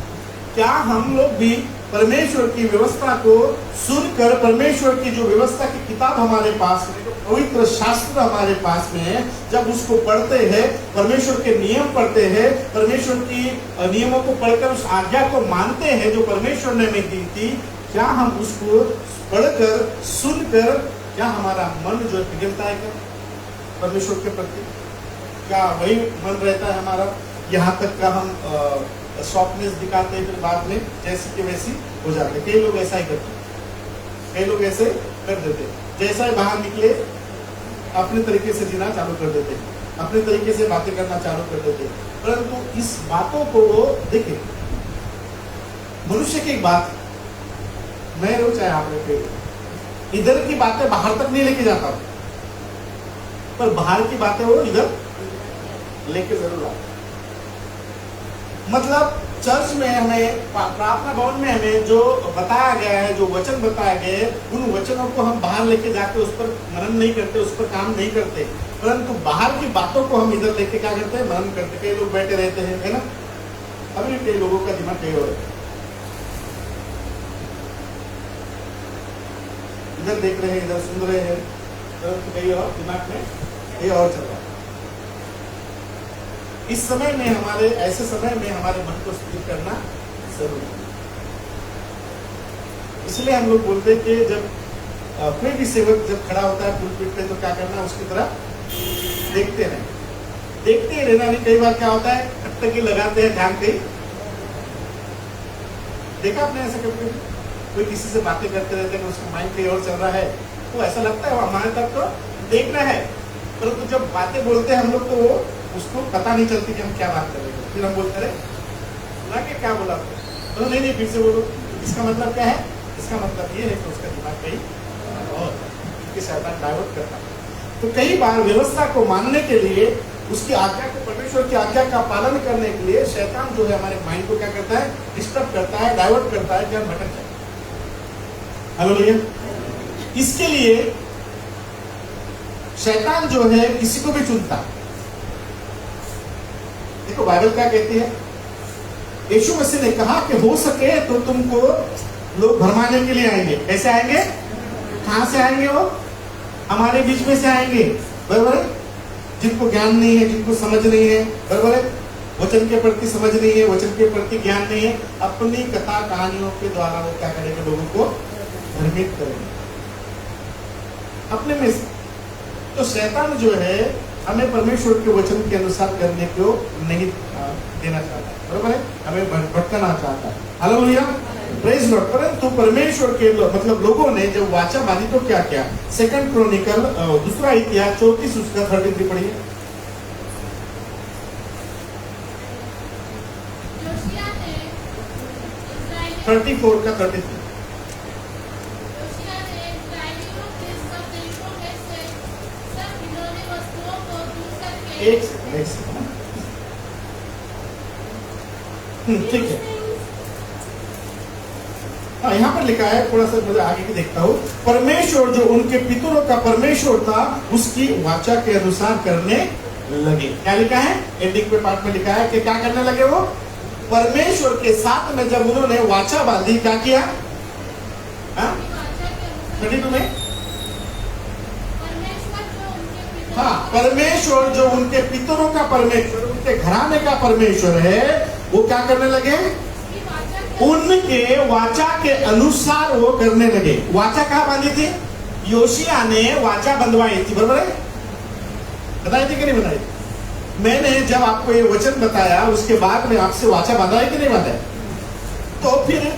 क्या हम लोग भी परमेश्वर की व्यवस्था को सुनकर, परमेश्वर की जो व्यवस्था की किताब हमारे पास में, जो पवित्र शास्त्र हमारे पास में है, जब उसको पढ़ते हैं, परमेश्वर के नियम पढ़ते हैं, परमेश्वर की नियमों को पढ़कर उस आज्ञा को मानते हैं जो परमेश्वर ने हमें दी थी, क्या हम उसको पढ़कर, सुनकर, क्या हमारा मन जो पिघलता है क्या परमेश्वर के प्रति? क्या वही मन रहता है हमारा? यहाँ तक का हम सॉफ्टनेस दिखाते हैं, फिर बाद में जैसी की वैसी हो जाते हैं। कई लोग ऐसा ही करते हैं, कई लोग ऐसे कर देते हैं, जैसा ही बाहर निकले अपने तरीके से जीना चालू कर देते हैं, अपने तरीके से बातें करना चालू कर देते हैं। परंतु इस बातों को देखिए, मनुष्य की एक बात, मैं रोज चाहे आप लोग इधर की बातें बाहर तक नहीं लेके जाता, पर बाहर की बातें वो इधर लेके जरूर आता। मतलब चर्च में हमें, प्रार्थना भवन में हमें जो बताया गया है, जो वचन बताया गए हैं, उन वचनों को हम बाहर लेके जाके उस पर मनन नहीं करते, उस पर काम नहीं करते, परंतु बाहर की बातों को हम इधर लेके क्या करते हैं, मनन करते। कई लोग बैठे रहते हैं, है ना, अभी कई लोगों का दिमाग कहीं और है, इधर देख रहे हैं, इधर सुन रहे हैं, परंतु कहीं और दिमाग में कहीं और चल रहा है। इस समय में, हमारे ऐसे समय में हमारे मन को स्थिर करना जरूरी है। इसलिए हम लोग बोलते हैं कि जब कोई भी सेवक जब खड़ा होता है पुलपिट पे, तो क्या करना, उसकी तरफ देखते रहें, देखते ही रहना नहीं। कई बार क्या होता है, खटकी लगाते हैं ध्यान कहीं, देखा आपने ऐसा करके, कोई किसी से बातें करते रहते हैं, उसका माइंड कहीं और चल रहा है, तो ऐसा लगता है वो हमारे तरफ तो देख रहा है, परंतु जब बातें बोलते हैं हम लोग, तो वो उसको पता नहीं चलती कि हम क्या बात कर रहे हैं। फिर हम बोलते रहे, सुना के क्या बोला, तो नहीं फिर से बोलो, इसका मतलब क्या है, इसका मतलब ये है कि उसका दिमाग कहीं और इसके शैतान डाइवर्ट करता है। तो कई बार व्यवस्था को मानने के लिए, उसकी आज्ञा को, परमेश्वर की आज्ञा का पालन करने के लिए शैतान जो है हमारे माइंड को क्या करता है, डिस्टर्ब करता है, डाइवर्ट करता है कि हम भटक जाए। हालेलुया। इसके लिए शैतान जो है किसी को भी चुनता है। देखो बाइबल क्या कहती है, यीशु मसीह ने कहा कि हो सके तो तुमको लोग भरमाने के लिए आएंगे। कैसे आएंगे, कहां से आएंगे, वो हमारे बीच में से आएंगे, बराबर है, जिनको ज्ञान नहीं है, जिनको समझ नहीं है, बराबर है, वचन के प्रति समझ नहीं है, वचन के प्रति ज्ञान नहीं है, अपनी कथा कहानियों के द्वारा वो क्या करेंगे, लोगों को भ्रमित करेंगे अपने में से। तो शैतान जो है हमें परमेश्वर के वचन के अनुसार करने को नहीं देना चाहता, बराबर है, हमें भटकाना चाहता है। Hallelujah, praise Lord. परंतु परमेश्वर के मतलब लोगों ने जब वाचा बांधी तो क्या किया, सेकंड क्रॉनिकल, दूसरा इतिहास 34 उसका 33 पढ़िए। योशिया ने 34 का 33। योशिया ने इस्राएलियों के सब देशों में से सब घिनौनी वस्तुओं को दूर करके एक सेकंड, ठीक है, हाँ यहाँ पर लिखा है, थोड़ा सा मैं आगे की देखता हूँ। परमेश्वर जो उनके पितरों का परमेश्वर था, उसकी वाचा के अनुसार करने लगे। क्या लिखा है, एंडिंग पे पार्ट में लिखा है कि क्या करने लगे, वो परमेश्वर के साथ में जब उन्होंने वाचा बांधी, क्या किया, वाचा के अनुसार 32 में, परमेश्वर जो उनके पितरों हाँ, परमेश्वर जो उनके पितरों का परमेश्वर, उनके घराने का परमेश्वर है, वो क्या करने लगे, की वाचा के उनके वाचा के अनुसार वो करने लगे। वाचा कहाँ बांधी थी, योशिया ने वाचा बंधवाई थी, बराबर है, बताई थी कि नहीं बताई? मैंने जब आपको ये वचन बताया, उसके बाद में आपसे वाचा बांधा है कि नहीं बांधा है? तो फिर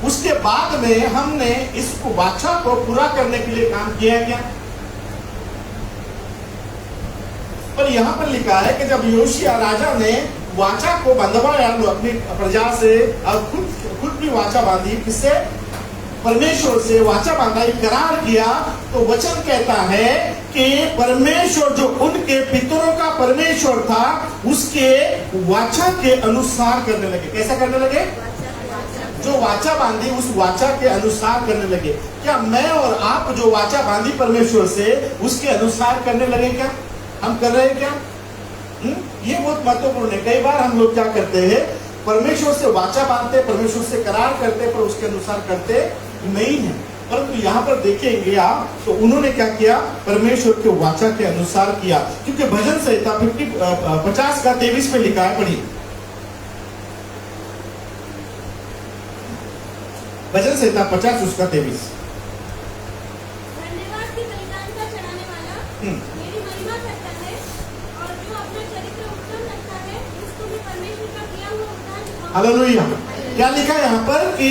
उसके बाद में हमने इस वाचा को पूरा करने के लिए काम किया है क्या? पर यहाँ पर लिखा है कि जब योशिया राजा ने वाचा को बंधवाया अपनी प्रजा से, और खुद भी वाचा बांधी, किससे, परमेश्वर से वाचा बांधा, करार किया, तो वचन कहता है कि परमेश्वर जो उनके पितरों का परमेश्वर था उसके वाचा के अनुसार करने लगे। कैसा करने लगे? जो वाचा बांधी उस वाचा के अनुसार करने लगे। क्या मैं और आप जो वाचा बांधी परमेश्वर से उसके अनुसार करने लगे? क्या हम कर रहे हैं? क्या ये बहुत महत्वपूर्ण है। कई बार हम लोग क्या करते हैं, परमेश्वर से वाचा बांधते, परमेश्वर से करार करते, पर उसके अनुसार करते नहीं है। परंतु यहाँ पर देखेंगे आप, तो उन्होंने क्या किया? परमेश्वर के वाचा के अनुसार किया। क्योंकि भजन संहिता 50 का 23 में लिखा है, पढ़िए। भजन संहिता 50 उसका 23। धन्यवाद की बलिदान का चढ़ाने वाला मेरी महिमा करता है, और जो अपना चरित्र उत्तम रखता है उसको भी परमेश्वर का किया हुआ उद्धार दिखाऊंगा। हालेलुया। क्या लिखा है यहाँ पर कि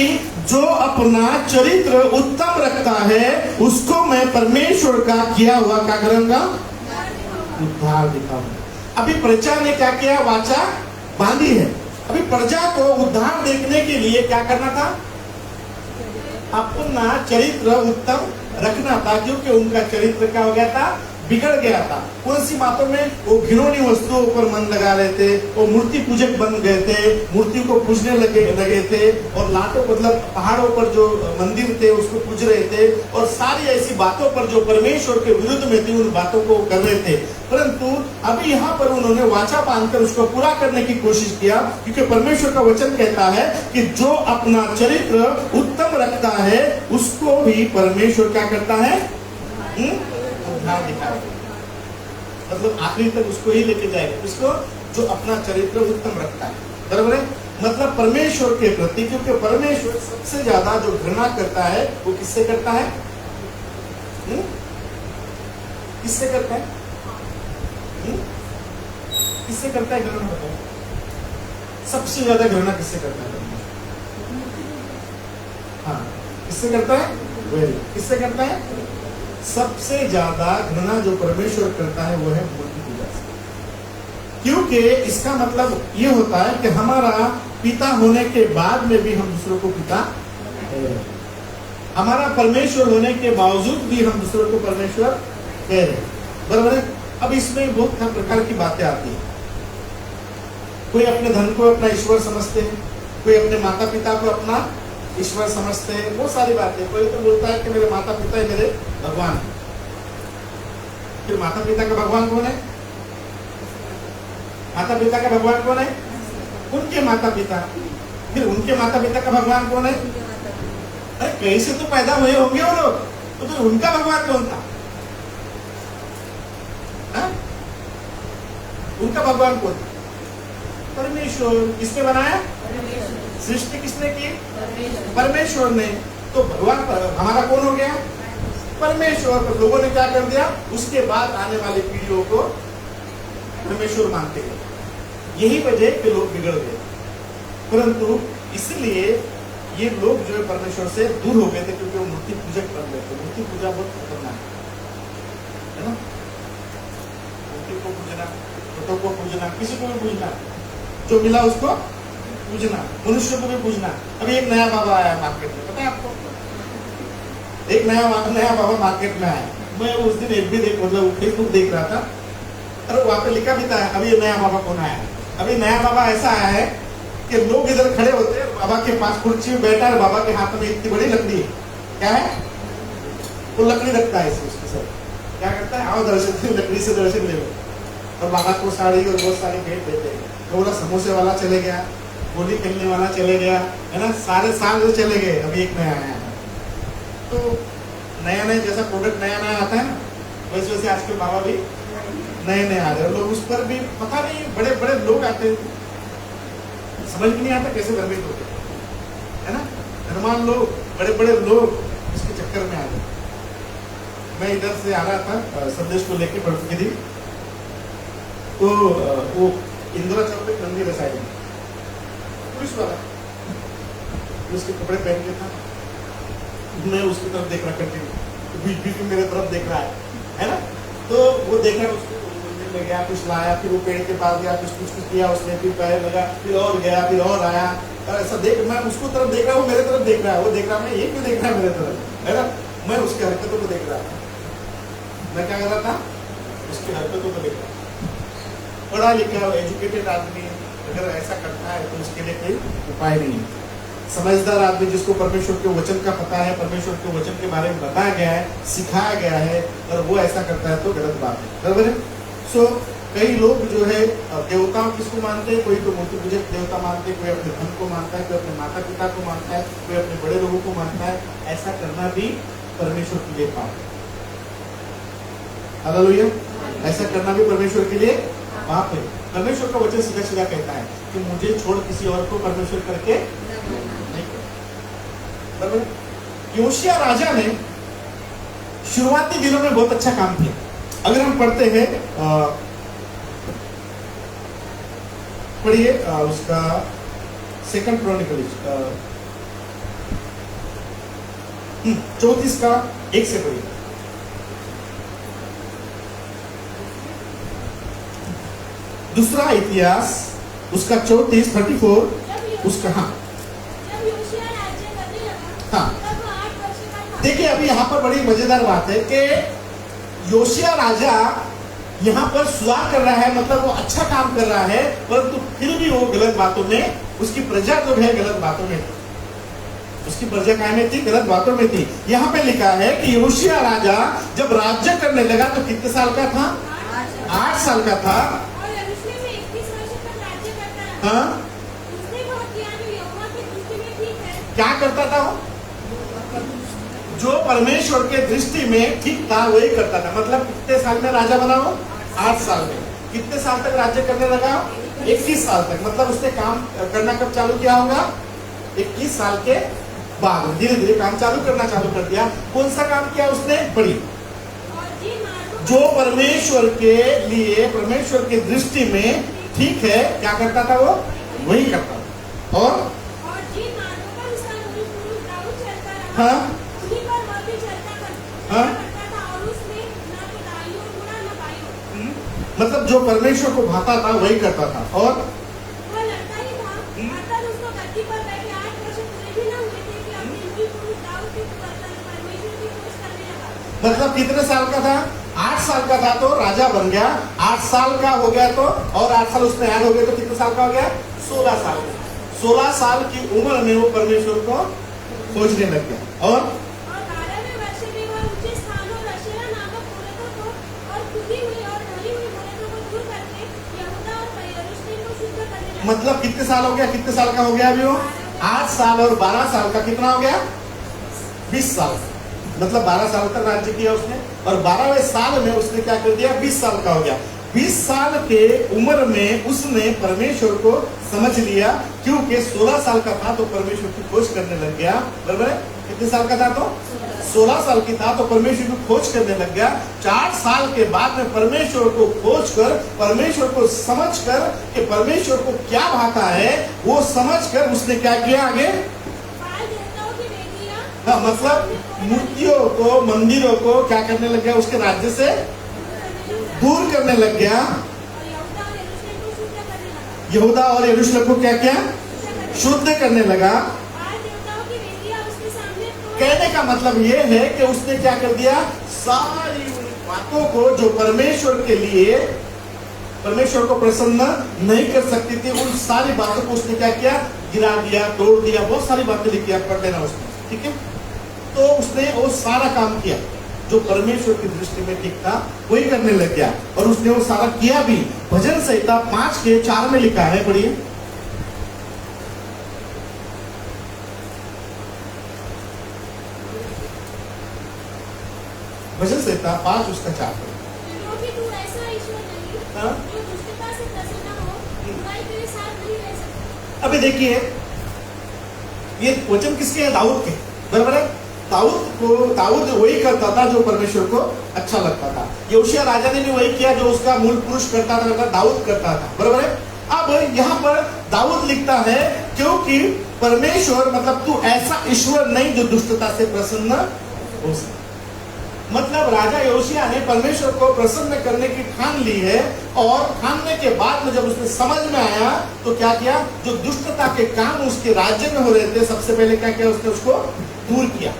जो अपना चरित्र उत्तम रखता है उसको मैं परमेश्वर का किया हुआ क्या करूंगा? उद्धार दिखाऊंगा। अभी प्रजा ने क्या किया? वाचा बांधी है। अभी प्रजा को उद्धार देखने के लिए क्या करना था? अपना चरित्र उत्तम रखना था, क्योंकि उनका चरित्र क्या हो गया था? बिगड़ गया था। कौन सी बातों में? वो घिनौनी वस्तुओं पर मन लगा रहे थे, वो मूर्ति पूजक बन गए थे, मूर्ति को पूजने लगे थे, और लाटों मतलब पहाड़ों पर जो मंदिर थे उसको पूज रहे थे, और सारी ऐसी बातों पर जो परमेश्वर के विरुद्ध में थी उन बातों को कर रहे थे। परंतु अभी यहाँ पर उन्होंने वाचा बांधकर उसको पूरा करने की कोशिश किया, क्योंकि परमेश्वर का वचन कहता है कि जो अपना चरित्र उत्तम रखता है उसको भी परमेश्वर क्या करता है? उद्धार दिखाएगा। मतलब आखिरी तक उसको ही लेके जाएगा, उसको जो अपना चरित्र उत्तम रखता है। बराबर है? मतलब परमेश्वर के प्रति, क्योंकि परमेश्वर सबसे ज्यादा जो घृणा करता है वो किससे करता है? किससे करता है? किससे करता है घृणा? बताओ, सबसे ज्यादा घृणा किससे करता है? हाँ, किससे करता है? किससे करता है? सबसे ज्यादा घृणा जो परमेश्वर करता है वो है मूर्ति पूजा से। क्योंकि इसका मतलब ये होता है कि हमारा पिता होने के बाद में भी हम दूसरों को पिता है, हमारा परमेश्वर होने के बावजूद भी हम दूसरों को परमेश्वर कह रहे। बराबर है? अब इसमें बहुत प्रकार की बातें आती है। कोई अपने धन को अपना ईश्वर समझते हैं, कोई अपने माता पिता को अपना ईश्वर समझते हैं, वो सारी बातें। कोई तो बोलता है कि मेरे माता पिता ही मेरे भगवान है। फिर माता पिता का भगवान कौन है? माता पिता का भगवान कौन है? उनके माता पिता। फिर उनके माता पिता का भगवान कौन है? अरे कैसे तो पैदा हुए होंगे वो लोग, तो फिर उनका भगवान कौन था? उनका भगवान कौन? परमेश्वर। किसने बनाया? सृष्टि किसने की? परमेश्वर ने। तो भगवान हमारा कौन हो गया? परमेश्वर। पर लोगों ने क्या कर दिया? उसके बाद आने वाली पीढ़ियों को परमेश्वर मानते गए। यही वजह कि लोग बिगड़ गए। परंतु इसलिए ये लोग जो है परमेश्वर से दूर हो गए थे, क्योंकि वो मूर्ति पूजक बन गए थे। मूर्ति पूजा बहुत खतरनाक है ना? मूर्ति को पूजना, फोटो को पूजना, किसी को भी पूजना, जो मिला उसको पूजना, मनुष्य को भी पूजना। अभी एक नया बाबा आया मार्केट में, पता है आपको? एक नया बाबा मार्केट में आया। मैं उस दिन एक भी मतलब फेसबुक देख रहा था, अरे वहाँ पे लिखा भी था अभी नया बाबा कौन आया है। अभी नया बाबा ऐसा आया है कि लोग इधर खड़े होते हैं, बाबा के पास कुर्सी में बैठा है, बाबा के हाथ में इतनी बड़ी लकड़ी है। क्या है? वो लकड़ी रखता है इसके सर, क्या करता है? आओ दर्शन, लकड़ी से दर्शन ले लो। और बाबा को साड़ी और बहुत सारी भेंट देते हैं। तो बोला समोसे वाला चले गया, होली खेलने वाला चले गया, है ना? सारे साल जो चले गए, अभी एक नया आया है। तो नया नया जैसा प्रोडक्ट नया नया आता है ना, वैसे वैसे आजकल बाबा भी नए नए आ रहे। लोग उस पर भी पता नहीं, बड़े बड़े लोग आते हैं, समझ में नहीं आता कैसे भ्रमित होते, है ना? धनवान लोग, बड़े बड़े लोग इसके चक्कर में आ गए। मैं इधर से आ रहा था संदेश को लेके पढ़ते दिन, तो वो इंदिरा चौक पे मंदिर है साइड में, पुलिस वाला उसके कपड़े पहन के था। मैं उसकी तरफ देख रहा कंटिन्यू, बीच बीच में मेरे तरफ देख रहा है ना? तो वो देखा, उसको मंदिर में गया, कुछ लाया, फिर वो पेड़ के पास गया, कुछ किया उसने, फिर पैर लगा, फिर और गया, फिर और आया, ऐसा देख, मैं उसको तरफ देख रहा हूँ, मेरे तरफ देख रहा है, वो देख रहा है, मैं ये क्यों देख रहा है मेरे तरफ, है ना? मैं उसकी हरकतों को देख रहा था। मैं क्या कर रहा था? उसकी हरकतों को देख रहा था। पढ़ा लिखा एजुकेटेड आदमी अगर ऐसा करता है तो उसके लिए कोई उपाय नहीं है। समझदार आदमी जिसको परमेश्वर के वचन का पता है, परमेश्वर के वचन के बारे में बताया गया है, सिखाया गया है, और वो ऐसा करता है तो गलत बात है, बराबर है? सो कई लोग जो है देवताओं किसको मानते हैं, कोई तो मूर्ति पूजक देवता मानते हैं, कोई अपने धन को मानता है, कोई अपने माता पिता को मानता है, कोई अपने बड़े लोगों को मानता है। ऐसा करना भी परमेश्वर के लिए पाप है। हालेलुया। ऐसा करना भी परमेश्वर के लिए पाप है। परमेश्वर का वचन सीधा सीधा कहता है कि मुझे छोड़ किसी और को परमेश्वर करके नहीं करना। बराबर। योशिया राजा ने शुरुआती दिनों में बहुत अच्छा काम किया। अगर हम पढ़ते हैं, पढ़िए उसका सेकंड क्रॉनिकल 34 का 1 से पढ़िए। दूसरा इतिहास उसका 34 उसका, हाँ जब योशिया राज्य करने लगा, हाँ तब वो 8 वर्ष का था। देखिए, अभी यहाँ पर बड़ी मजेदार बात है कि योशिया राजा यहाँ पर सुधार कर रहा है, मतलब वो अच्छा काम कर रहा है, परंतु फिर भी वो गलत बातों में, उसकी प्रजा जो है गलत बातों में थी, उसकी प्रजा काय में थी, गलत बातों में थी। यहाँ पे लिखा है कि योशिया राजा जब राज्य करने लगा तो कितने साल का था? 8 साल का था। और यरूशलेम में 21 वर्ष तक राज्य करता रहा। हाँ, उसने वह किया जो यहोवा की दृष्टि में ठीक है। क्या करता था वो? जो परमेश्वर के दृष्टि में ठीक था वही करता था। मतलब कितने साल में राजा बना वो? 8 साल में। कितने साल तक राज्य करने लगा? 21 साल तक। मतलब उसने काम करना कब चालू किया होगा? 21 साल के बाद धीरे धीरे काम चालू करना चालू कर दिया। कौन सा काम किया उसने? बड़ी, और जिन मार्गों जो परमेश्वर के लिए, परमेश्वर की दृष्टि में ठीक है, क्या करता था वो? वही करता था। और जिन मार्गों पर उसका पुरुष दाऊद चलता रहा, हाँ, उन्हीं पर वह भी चलता हाँ? करता था, और उसने न तो दाहिनी ओर मुड़ा न बाईं ओर। मतलब जो परमेश्वर को भाता था वही करता था। और वह लड़ता ही था। अर्थात उसको गद्दी पर बैठे 8 वर्ष पूरे भी न हुए थे कि अपने मूल पुरुष दाऊद के परमेश्वर की खोज करने लगा। मतलब कितने साल का था? 8 साल का था तो राजा बन गया। 8 साल का हो गया तो, और 8 साल उसमें ऐड हो गए तो कितने साल का हो गया? 16 साल। 16 साल की उम्र में वो परमेश्वर को खोजने लग गया। और 12वें वर्ष में वह ऊंचे स्थानों और अशेरा नामक मूर्तों को और खुदी हुई और ढली हुई मूर्तों को दूर करके यहूदा और यरूशलेम को शुद्ध करने लगा। मतलब कितने साल हो गया? कितने साल का हो गया अभी वो? 8 साल और 12 साल का कितना हो गया? 20 साल। मतलब 12 साल तक राज्य किया उसने, और 12वें साल में उसने क्या कर दिया? 20 साल का हो गया। 20 साल के उम्र में उसने परमेश्वर को समझ लिया, क्योंकि 16 साल का था तो परमेश्वर की खोज करने लग गया। बराबर है? कितने साल का था तो? 16 साल की था तो परमेश्वर की खोज करने लग गया। 4 साल के बाद में परमेश्वर को खोज कर, परमेश्वर को समझ कर कि परमेश्वर को क्या भाता है, वो समझ कर उसने क्या किया आगे? बाल देवताओं की वेदियां, हाँ, मतलब मूर्तियों को, मंदिरों को क्या करने लग गया? उसके राज्य से दूर करने लग गया। और यहूदा और यरूशलेम को शुद्ध करने लगा। यहूदा और यरूशलेम को क्या किया? शुद्ध करने लगा। बाल देवताओं की वेदियां उसके सामने तोड़ कहने का मतलब ये है कि उसने क्या कर दिया? सारी उन बातों को जो परमेश्वर के लिए, परमेश्वर को प्रसन्न नहीं कर सकती थी, उन सारी बातों को उसने क्या किया? गिरा दिया, तोड़ दिया। बहुत सारी बातें लिखी, आप पढ़ लेना उसमें, ठीक है? तो उसने वो सारा काम किया जो परमेश्वर की दृष्टि में ठीक था, वही करने लग गया, और उसने वो सारा किया भी। भजन संहिता 5:4 में लिखा है, पढ़िए। भजन संहिता 5 उसका 4। क्योंकि तू ऐसा ईश्वर नहीं हाँ? जो दुष्टता से प्रसन्न हो, बुराई तेरे साथ नहीं रह सकती। अभी देखिए, ये वचन किसके हैं? दाऊद के। बराबर है? दाऊद वही करता था जो परमेश्वर को अच्छा लगता था। योशिया राजा ने भी वही किया जो उसका मूल पुरुष करता था, दाऊद करता था। बराबर है? अब यहाँ पर दाऊद लिखता है, क्योंकि परमेश्वर, मतलब तू ऐसा ईश्वर नहीं जो दुष्टता से प्रसन्न हो सके। मतलब राजा योशिया ने परमेश्वर को प्रसन्न करने की ठान ली है, और ठानने के बाद में जब उसने समझ में आया तो क्या किया, जो दुष्टता के काम उसके राज्य में हो रहे थे, सबसे पहले क्या किया, उसने उसको दूर किया।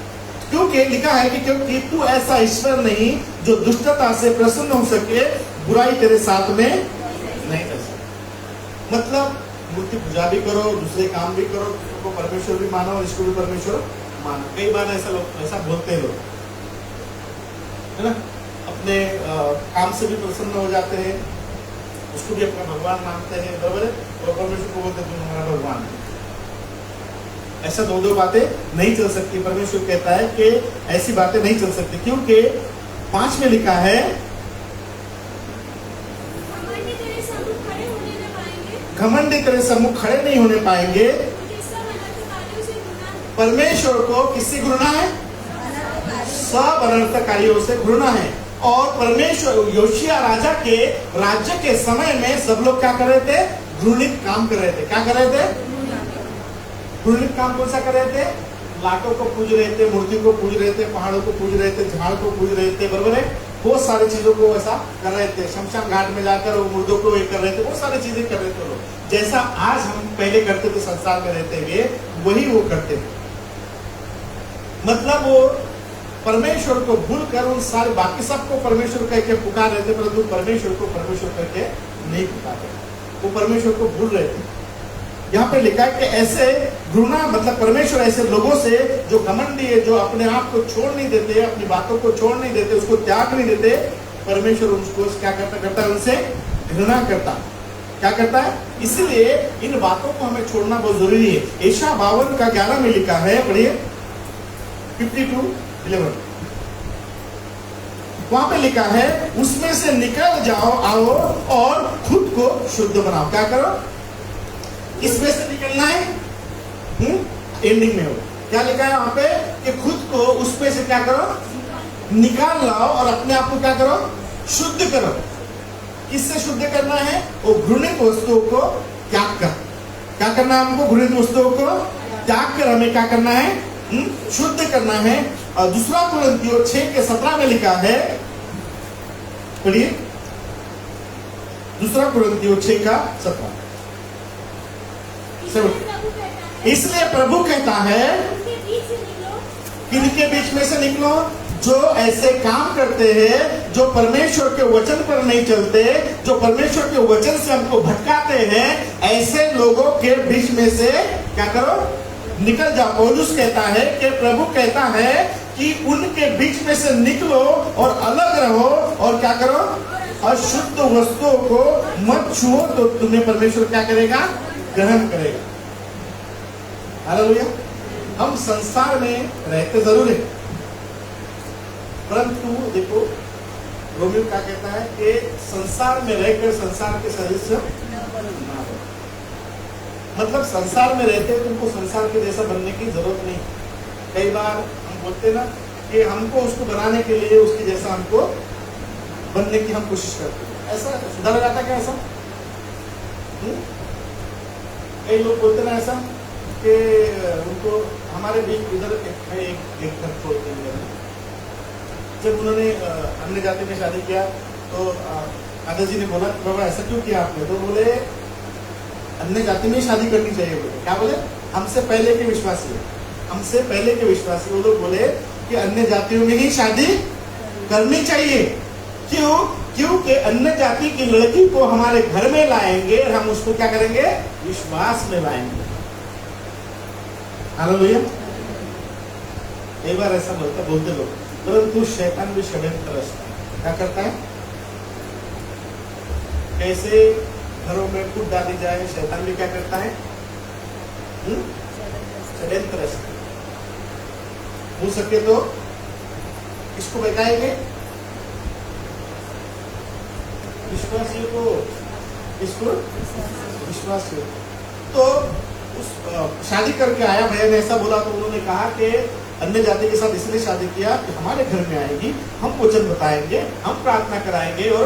क्योंकि लिखा है कि क्योंकि तू ऐसा ईश्वर नहीं जो दुष्टता से प्रसन्न हो सके, बुराई तेरे साथ में नहीं कर सकते। मतलब मूर्ति पूजा भी करो, दूसरे काम भी करो, उसको परमेश्वर भी मानो और इसको भी परमेश्वर मानो। कई बार ऐसा बोलते हैं लोग, है ना, अपने काम से भी प्रसन्न हो जाते हैं, उसको भी अपना भगवान मानते हैं, बराबर है, और परमेश्वर को बोलते हैं तुम हमारा भगवान है। ऐसा दो बातें नहीं चल सकती। परमेश्वर कहता है कि ऐसी बातें नहीं चल सकती, क्योंकि 5 में लिखा है, घमंडी तेरे सम्मुख खड़े होने न पाएंगे, घमंडी तेरे सम्मुख खड़े नहीं होने पाएंगे। मुझे सब अनर्थकारियों से घृणा है। परमेश्वर को किससे घृणा है? सब अनर्थकारियों से घृणा है। और परमेश्वर योशिया राजा के राज्य के समय में सब लोग क्या कर रहे थे? घृणित काम कर रहे थे। क्या कर रहे थे? घृणित काम कौन सा कर रहे थे? लाटों को पूज रहे थे, मूर्ति को पूज रहे थे, पहाड़ों को पूज रहे थे, झाड़ को पूज रहे थे, बराबर है, बहुत सारी चीजों को ऐसा कर रहे थे। शमशान घाट में जाकर वो मुर्दों को ये कर रहे थे, बहुत सारी चीजें कर रहे थे लोग। जैसा आज हम पहले करते थे संसार में रहते हुए, वही वो करते थे। मतलब वो परमेश्वर को भूल कर उन सारे बाकी सबको परमेश्वर कह के पुकार रहे थे, परंतु परमेश्वर को परमेश्वर करके नहीं पुकार, वो परमेश्वर को भूल रहे थे। यहाँ पे लिखा है कि ऐसे घृणा, मतलब परमेश्वर ऐसे लोगों से जो घमंडी है, जो अपने आप को छोड़ नहीं देते, अपनी बातों को छोड़ नहीं देते, उसको त्याग नहीं देते, परमेश्वर उसको क्या करता है? उनसे घृणा करता। क्या करता है? इसलिए इन बातों को हमें छोड़ना बहुत जरूरी है। यशायाह 52 का 11 में लिखा है, पढ़िए 52:11, वहां पे लिखा है, उसमें से निकल जाओ, आओ और खुद को शुद्ध बनाओ। क्या करो? इसमें से निकलना है, एंडिंग में हो। क्या लिखा है वहां पे? कि खुद को उसमें से क्या करो? निकाल लाओ और अपने आप को क्या करो? शुद्ध करो। किससे शुद्ध करना है? वो घृणित वस्तुओं को त्याग कर। क्या करना है हमको? घृणित वस्तुओं को त्याग कर हमें क्या करना है? शुद्ध करना है। और दूसरा कुरिन्थियों 6:17 में लिखा है, पढ़िए, दूसरा कुरिन्थियों 6:17। इसलिए प्रभु कहता है, उनके बीच से निकलो, किनके बीच में से निकलो? जो ऐसे काम करते हैं, जो परमेश्वर के वचन पर नहीं चलते, जो परमेश्वर के वचन से हमको भटकाते हैं, ऐसे लोगों के बीच में से क्या करो? निकल जाओ। पौलुस कहता है कि प्रभु कहता है कि उनके बीच में से निकलो और अलग रहो, और क्या करो? अशुद्ध वस्तुओं को मत छुओ, तो तुम्हें परमेश्वर क्या करेगा? ग्रहण करेगा। हालेलुया। हम संसार में रहते जरूर है, परंतु देखो रोमियो क्या कहता है कि संसार में रहकर संसार के सदस्य ना बनो। मतलब संसार में रहते हैं, तुमको संसार के जैसा बनने की जरूरत नहीं। कई बार हम बोलते ना कि हमको उसको बनाने के लिए उसके जैसा हमको बनने की हम कोशिश करते हैं। ऐसा सुधारा जाता क्या? ऐसा कई लोग बोलते ना ऐसा कि उनको हमारे बीच इधर एक घर छोड़ के जब उन्होंने अन्य जाति में शादी किया तो आदर जी ने बोला, बाबा ऐसा क्यों किया आपने? तो बोले अन्य जाति में शादी करनी चाहिए। बोले क्या? बोले हमसे पहले के विश्वासी, हमसे पहले के विश्वासी वो लोग बोले कि अन्य जातियों में ही शादी करनी चाहिए। क्यों? क्योंकि अन्य जाति की लड़की को हमारे घर में लाएंगे और हम उसको क्या करेंगे? विश्वास में लाएंगे। हालेलुया। कई बार ऐसा बोलते लोग, परंतु शैतान भी षड्यंत्र रचता है। क्या करता है? कैसे घरों में कूद डाली जाए, शैतान भी क्या करता है? षड्यंत्र रचता है। हो सके तो इसको बताएंगे विश्वासियों को, इसको विश्वासियों। तो उस शादी करके आया, भैया ने ऐसा बोला तो उन्होंने कहा कि अन्य जाति के साथ इसलिए शादी किया कि हमारे घर में आएगी, हम वचन बताएंगे, हम प्रार्थना कराएंगे और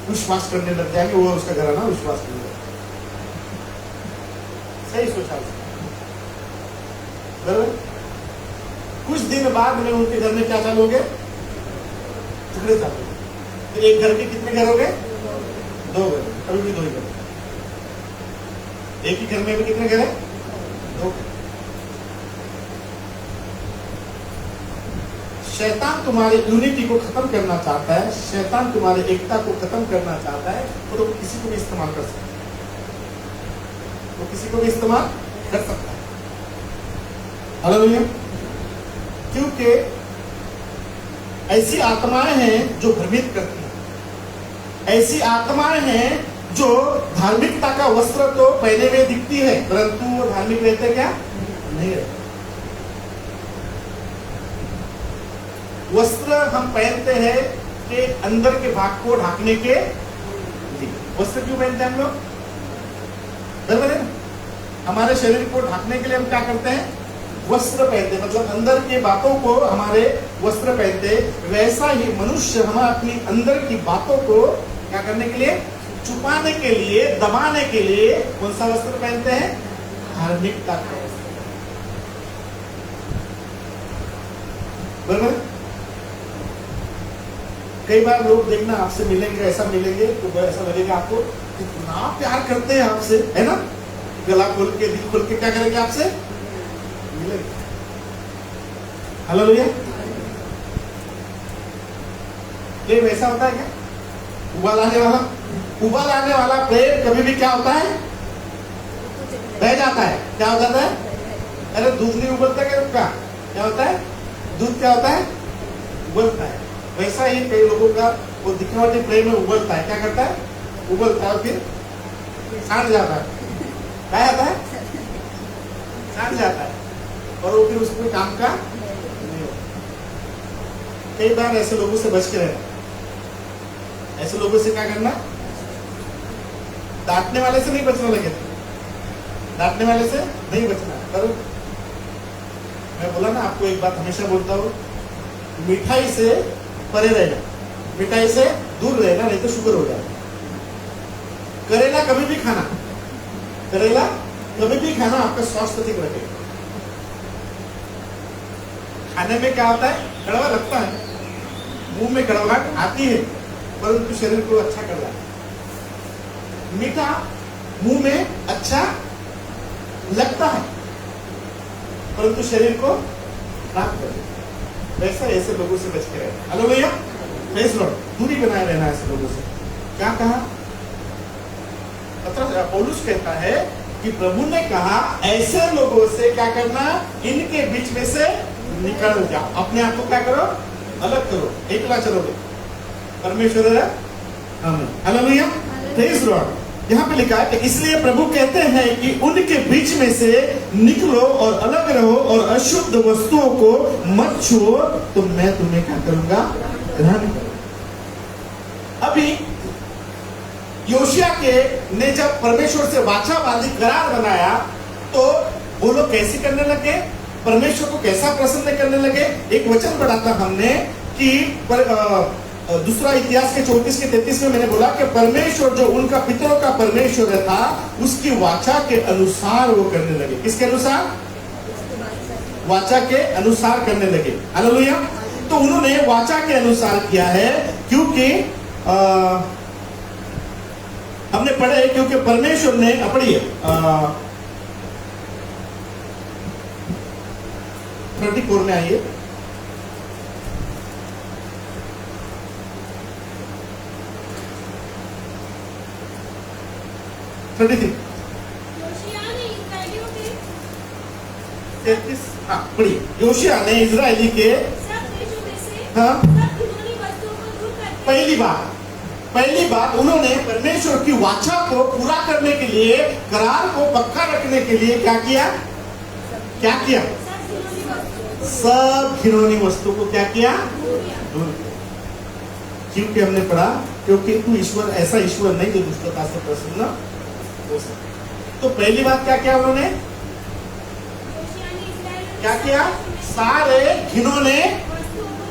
विश्वास करने लग जाएंगे। वो उसका घराना विश्वास करने लगे। सही सोचा। कुछ दिन बाद में उनके घर में क्या चालू हो गया? टुकड़े जाते हैं। तो एक घर के कितने घर हो गए? 2 घर, अभी भी 2 ही घर। एक ही घर में भी कितने घर है? 2 घर। शैतान तुम्हारी यूनिटी को खत्म करना चाहता है, शैतान तुम्हारी एकता को खत्म करना चाहता है, तो वो किसी को भी इस्तेमाल कर सकता है, वो किसी को भी इस्तेमाल कर सकता है। हालेलुया। क्योंकि ऐसी आत्माएं हैं जो भ्रमित करती हैं, ऐसी आत्माएं हैं जो धार्मिकता का वस्त्र तो पहने में दिखती है, परंतु वो धार्मिक रहते क्या? नहीं रहते। वस्त्र हम पहनते हैं कि अंदर के भाग को ढकने के लिए। वस्त्र क्यों पहनते हैं हम लोग? बराबर है ना? हमारे शरीर को ढकने के लिए हम क्या करते हैं? वस्त्र पहनते हैं, मतलब अंदर के बातों को हमारे वस्त्र पहनते। वैसा ही मनुष्य हम अपनी अंदर की बातों को क्या करने के लिए? छुपाने के लिए, दबाने के लिए कौन सा वस्त्र पहनते हैं? धार्मिकता का वस्त्र। बराबर। कई बार लोग देखना आपसे मिलेंगे, ऐसा मिलेंगे तो ऐसा लगेगा आपको कितना प्यार करते हैं आपसे, है ना? गला खोल के, दिल खोल के क्या करेंगे आपसे? मिलेंगे। हालेलुया। प्रेम ऐसा होता है क्या? उबाल आने वाला, उबाल आने वाला प्रेम कभी भी क्या होता है? बह जाता है। क्या हो जाता है? अरे दूध नहीं उबलता क्या? रुका क्या होता है? दूध क्या होता है? उबलता है। वैसा ही कई लोगों का वो दिखावटी प्रेम में उबलता है। क्या करता है? उबलता है और फिर छाट जाता है। क्या आता है? छाट जाता है और वो फिर उसको काम का नहीं होता। कई बार ऐसे लोगों से बच के रहना। ऐसे लोगों से क्या करना? डांटने वाले से नहीं बचना लगे, डांटने वाले से नहीं बचना। पर मैं बोला ना आपको, एक बात हमेशा बोलता हूँ, मिठाई से परे रहना, मिठाई से दूर रहना, नहीं तो शुगर हो जाएगा। करेला कभी भी खाना, करेला कभी भी खाना आपका स्वास्थ्य ठीक रखेगा। खाने में क्या होता है? कड़वा लगता है, मुंह में कड़वाहट आती है, परंतु शरीर को अच्छा कर रहा है। मीठा मुंह में अच्छा लगता है, परंतु शरीर को खराब कर देता है। वैसा ऐसे लोगों से बच के रहना। हेलो भैया, प्रेज़ लॉर्ड। दूरी बनाए रहना ऐसे लोगों से। क्या कहा? पौलुस कहता है कि प्रभु ने कहा ऐसे लोगों से क्या करना? इनके बीच में से निकल जाओ। अपने आप को क्या करो? अलग करो, एकला चलोगे। परमेश्वर है। आमीन। हालेलुया। Praise Lord. यहाँ पे लिखा है कि इसलिए प्रभु कहते हैं कि उनके बीच में से निकलो और अलग रहो और अशुद्ध वस्तुओं को मत छुओ, तो मैं तुम्हें क्या करूंगा? ग्रहण करूंगा। अभी योशिया के ने जब परमेश्वर से वाचा बांधी, करार बनाया, तो वो लोग कैसे करने लगे? परमेश्वर को कैसा प्रसन्न करने लगे? एक वचन पढ़ा था हमने कि दूसरा इतिहास के 34 के 33 में मैंने बोला कि परमेश्वर जो उनका पितरों का परमेश्वर था, उसकी वाचा के अनुसार वो करने लगे। किसके अनुसार? वाचा के अनुसार करने लगे। हालेलुया। तो उन्होंने वाचा के अनुसार किया है, क्योंकि हमने पढ़े, क्योंकि परमेश्वर ने पढ़िए 34 में आइए। योशिया ने इस्राएलियों के 33, हाँ पढ़िए। योशिया ने इजरायली के सब देशों में से हाँ सब घिनौनी वस्तुओं को दूर करके पहली बात उन्होंने परमेश्वर की वाचा को पूरा करने के लिए, करार को पक्का रखने के लिए क्या किया? क्या किया? सब घिनौनी वस्तुओं को क्या किया? दूर किया। क्योंकि हमने पढ़ा, क्योंकि तू ईश्वर, ऐसा ईश्वर नहीं जो दुष्टता से प्रसन्न हो सके। तो पहली बात क्या किया उन्होंने? क्या किया? सारे घिनौने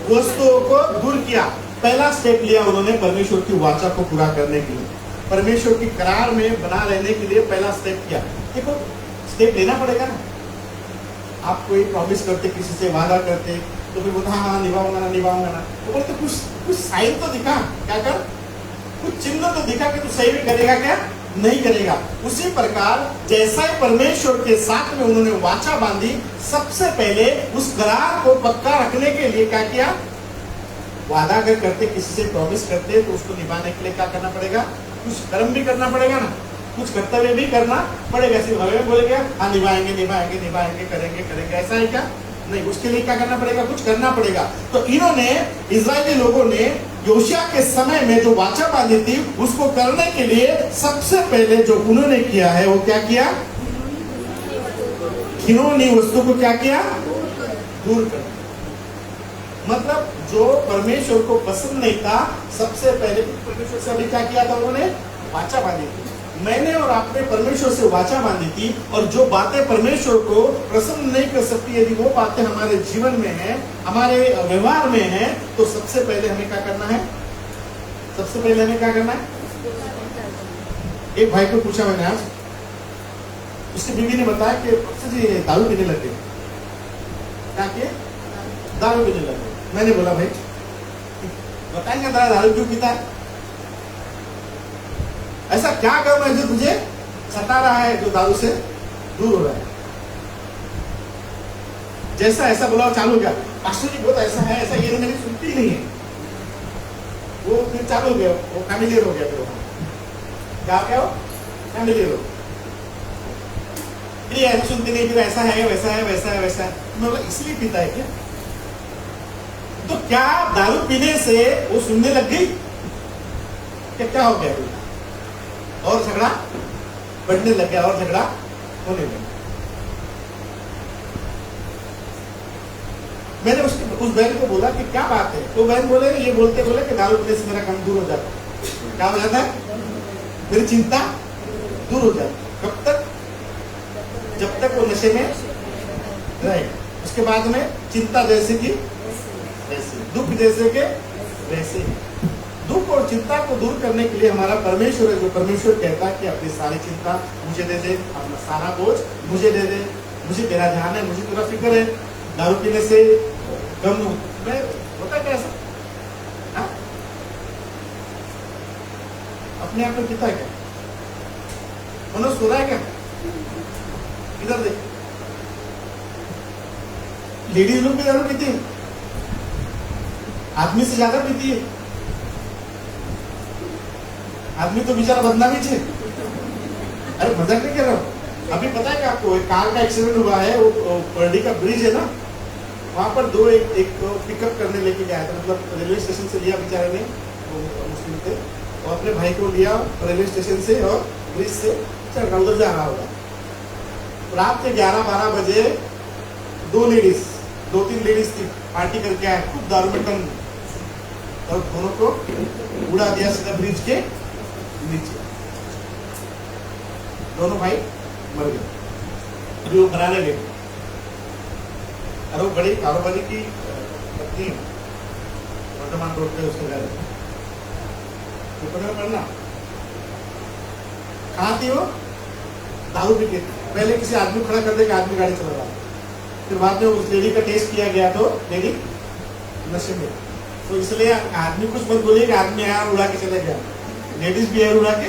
वस्तुओं को दूर किया। पहला स्टेप लिया उन्होंने परमेश्वर की वाचा को पूरा करने के लिए, परमेश्वर की करार में बना रहने के लिए पहला स्टेप किया। देखो, स्टेप लेना पड़ेगा ना। आप कोई प्रॉमिस करते, किसी से वादा करते, तो फिर बोलता हाँ निभाऊंगा ना निभाऊंगा ना, तो बोलते कुछ साइन तो दिखा, क्या कर, कुछ चिन्ह तो दिखा कि तू सही में करेगा क्या, नहीं करेगा। उसी प्रकार जैसा ही परमेश्वर के साथ में उन्होंने वाचा बांधी, सबसे पहले उस करार को पक्का रखने के लिए क्या किया, वादा अगर करते, किसी से प्रॉमिस करते, तो उसको निभाने के लिए क्या करना पड़ेगा, कुछ कर्म भी करना पड़ेगा ना, कुछ कर्तव्य भी करना पड़ेगा। सिर्फ हमें बोले क्या, हाँ निभाएंगे निभाएंगे निभाएंगे, करेंगे करेंगे, ऐसा है क्या, नहीं, उसके लिए क्या करना पड़ेगा, कुछ करना पड़ेगा। तो इन्होंने, इजरायली लोगों ने योशिया के समय में जो वाचा बांधी थी, उसको करने के लिए सबसे पहले जो उन्होंने किया है, वो क्या किया, घिनौनी वस्तु को क्या किया, दूर कर। मतलब जो परमेश्वर को पसंद नहीं था, सबसे पहले परमेश्वर से अभी क्या किया था, उन्होंने वाचा बांधी थी। मैंने और आपने परमेश्वर से वाचा बांधी थी, और जो बातें परमेश्वर को प्रसन्न नहीं कर सकती, यदि वो बातें हमारे जीवन में है, हमारे व्यवहार में है, तो सबसे पहले हमें क्या करना है, सबसे पहले हमें क्या करना है। एक भाई को पूछा मैंने आज, उसकी बीवी ने बताया कि जी दारू पीने लग गए। क्या किए, दारू पीने लग गए। मैंने बोला भाई बताएंगे दारू क्यों पीता है, ऐसा क्या काम है जो तुझे सता रहा है, जो दारू से दूर हो रहा है। जैसा ऐसा बोला चालू हो गया, पास्टर जी बहुत ऐसा है, ऐसा, ये मेरी सुनती ही नहीं है। वो फिर चालू हो गया, वो फैमिलियर हो गया, फिर क्या हो गया, वो फैमिलियर हो, ये ऐसा सुनती नहीं, फिर ऐसा है वैसा है वैसा है वैसा है। मैं बोला इसलिए पीता है क्या, तो क्या दारू पीने से वो सुनने लग गई, क्या हो गया, और झगड़ा बढ़ने लग गया, और झगड़ा होने लगा। मैंने उस बहन को बोला कि क्या बात है, तो बहन बोले, ये बोलते बोले कि दारू पीने से मेरा काम दूर हो जाता। क्या हो जाता है, मेरी चिंता दूर हो जाती। कब तक, जब तक वो नशे में रहे। उसके बाद में चिंता जैसे की वैसे, दुख जैसे के वैसे। दुख और चिंता को दूर करने के लिए हमारा परमेश्वर है, जो परमेश्वर कहता है कि अपनी सारी चिंता मुझे दे दे, अपना सारा बोझ मुझे दे दे, मुझे तेरा ध्यान है, मुझे तेरा फिक्र है। दारू पीने से गम होता क्या ऐसा, अपने आप में पीता है क्या, मनोज सो रहा है क्या, इधर देख, लेडीज लोग भी दारू पीती है, आदमी से ज्यादा पीती है। आदमी तो बेचारा बदनामी है। अरे मजाक नहीं कर रहा हूँ। अभी पता है कि आपको एक कार का एक्सीडेंट हुआ है, वो पर्डी का ब्रिज है ना, वहां पर दो एक पिकअप करने लेके गया था, मतलब रेलवे स्टेशन से लिया बेचारे ने, वो मुस्लिम थे, और अपने भाई को लिया रेलवे स्टेशन से और ब्रिज से चल रहा, उधर जा रहा होगा। रात के 11-12 बजे दो तीन लेडीज थी, पार्टी करके आए, खूब दारू में टंग, और दोनों को उड़ा दिया सीधा ब्रिज के नीचे। दोनों भाई मर गए। अभी वो बनाने गए, अरे वो बड़ी कारोबारी की पत्नी वर्तमान रोड पे उसके घर, तो पढ़ना कहाँ थी वो, दारू पी के। पहले किसी आदमी खड़ा कर दे कि आदमी गाड़ी चला रहा, फिर बाद में उस लेडी का टेस्ट किया गया तो लेडी नशे में। तो इसलिए आदमी कुछ मत बोलिए कि आदमी आया उड़ा के चले गया, लेडीज भी उड़ा के।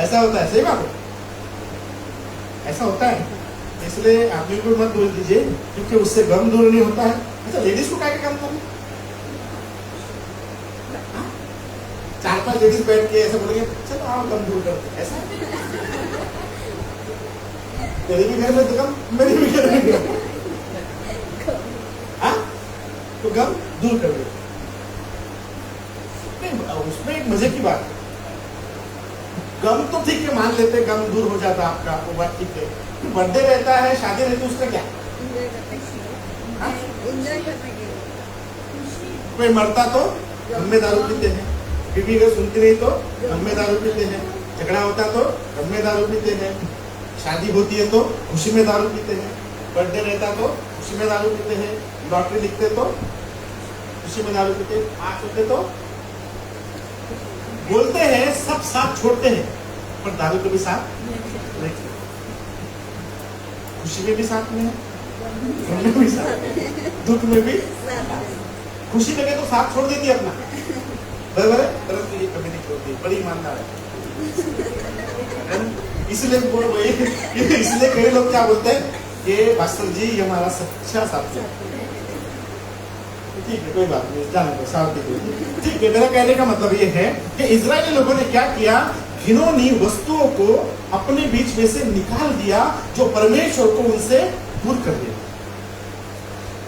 ऐसा होता है, सही बात है, ऐसा होता है। इसलिए आदमी को मत बोल दीजिए, क्योंकि उससे गम दूर नहीं होता है। अच्छा, लेडीज को क्या काम करना, 4-5 लेडीज बैठ के ऐसा बोलेंगे चलो आओ गम दूर करते, ऐसा तेरे भी घर में तो गम, मेरे भी घर में गम, तो गम दूर कर दे। उसमें एक मजे की बात है, गम तो ठीक है, मान लेते गम दूर हो जाता आपका, वो बात ठीक है। बर्थडे रहता है, शादी रहती है, उसका क्या, कोई मरता तो घर में दारू पीते हैं, बीवी अगर सुनती नहीं तो घर में दारू पीते हैं, झगड़ा होता तो घर में दारू पीते हैं, शादी होती है तो खुशी में दारू पीते हैं, बर्थडे रहता तो खुशी में दारू पीते हैं, लॉटरी लिखते तो खुशी में दारू पीते, पास होते तो बोलते हैं, सब साथ छोड़ते हैं, पर दारू को भी साथ नहीं, खुशी में भी साथ में है, गम में भी साथ, दुख में भी, खुशी लगे तो साथ छोड़ देती अपना, बराबर है, परंतु ये कभी नहीं छोड़ती, बड़ी ईमानदार है। इसलिए इसलिए कई लोग क्या बोलते हैं कि पास्टर जी ये हमारा सच्चा साथी है। ठीक है, कोई बात नहीं, जाने दो, साथ दे। ठीक है, मेरा कहने का मतलब ये है कि इजरायली लोगों ने क्या किया, घिनौनी वस्तुओं को अपने बीच में से निकाल दिया जो परमेश्वर को उनसे दूर कर दिया।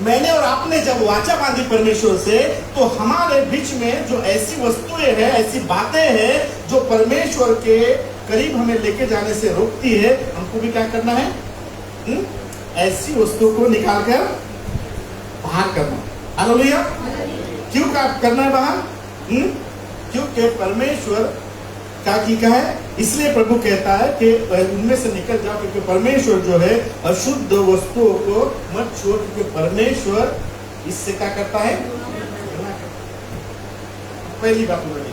मैंने और आपने जब वाचा बांधी परमेश्वर से, तो हमारे बीच में जो ऐसी वस्तुएं हैं, ऐसी बातें हैं जो परमेश्वर के करीब हमें लेके जाने से रोकती है, हमको भी क्या करना है, ऐसी वस्तुओं को निकाल कर बाहर करना। हालेलुया। क्यों करना है बाहर? क्योंकि परमेश्वर क्या की है, इसलिए प्रभु कहता है कि उनमें से निकल जाओ, क्योंकि परमेश्वर जो है अशुद्ध वस्तुओं को मत छुओ, क्योंकि परमेश्वर इससे क्या करता है। पहली बात उन्होंने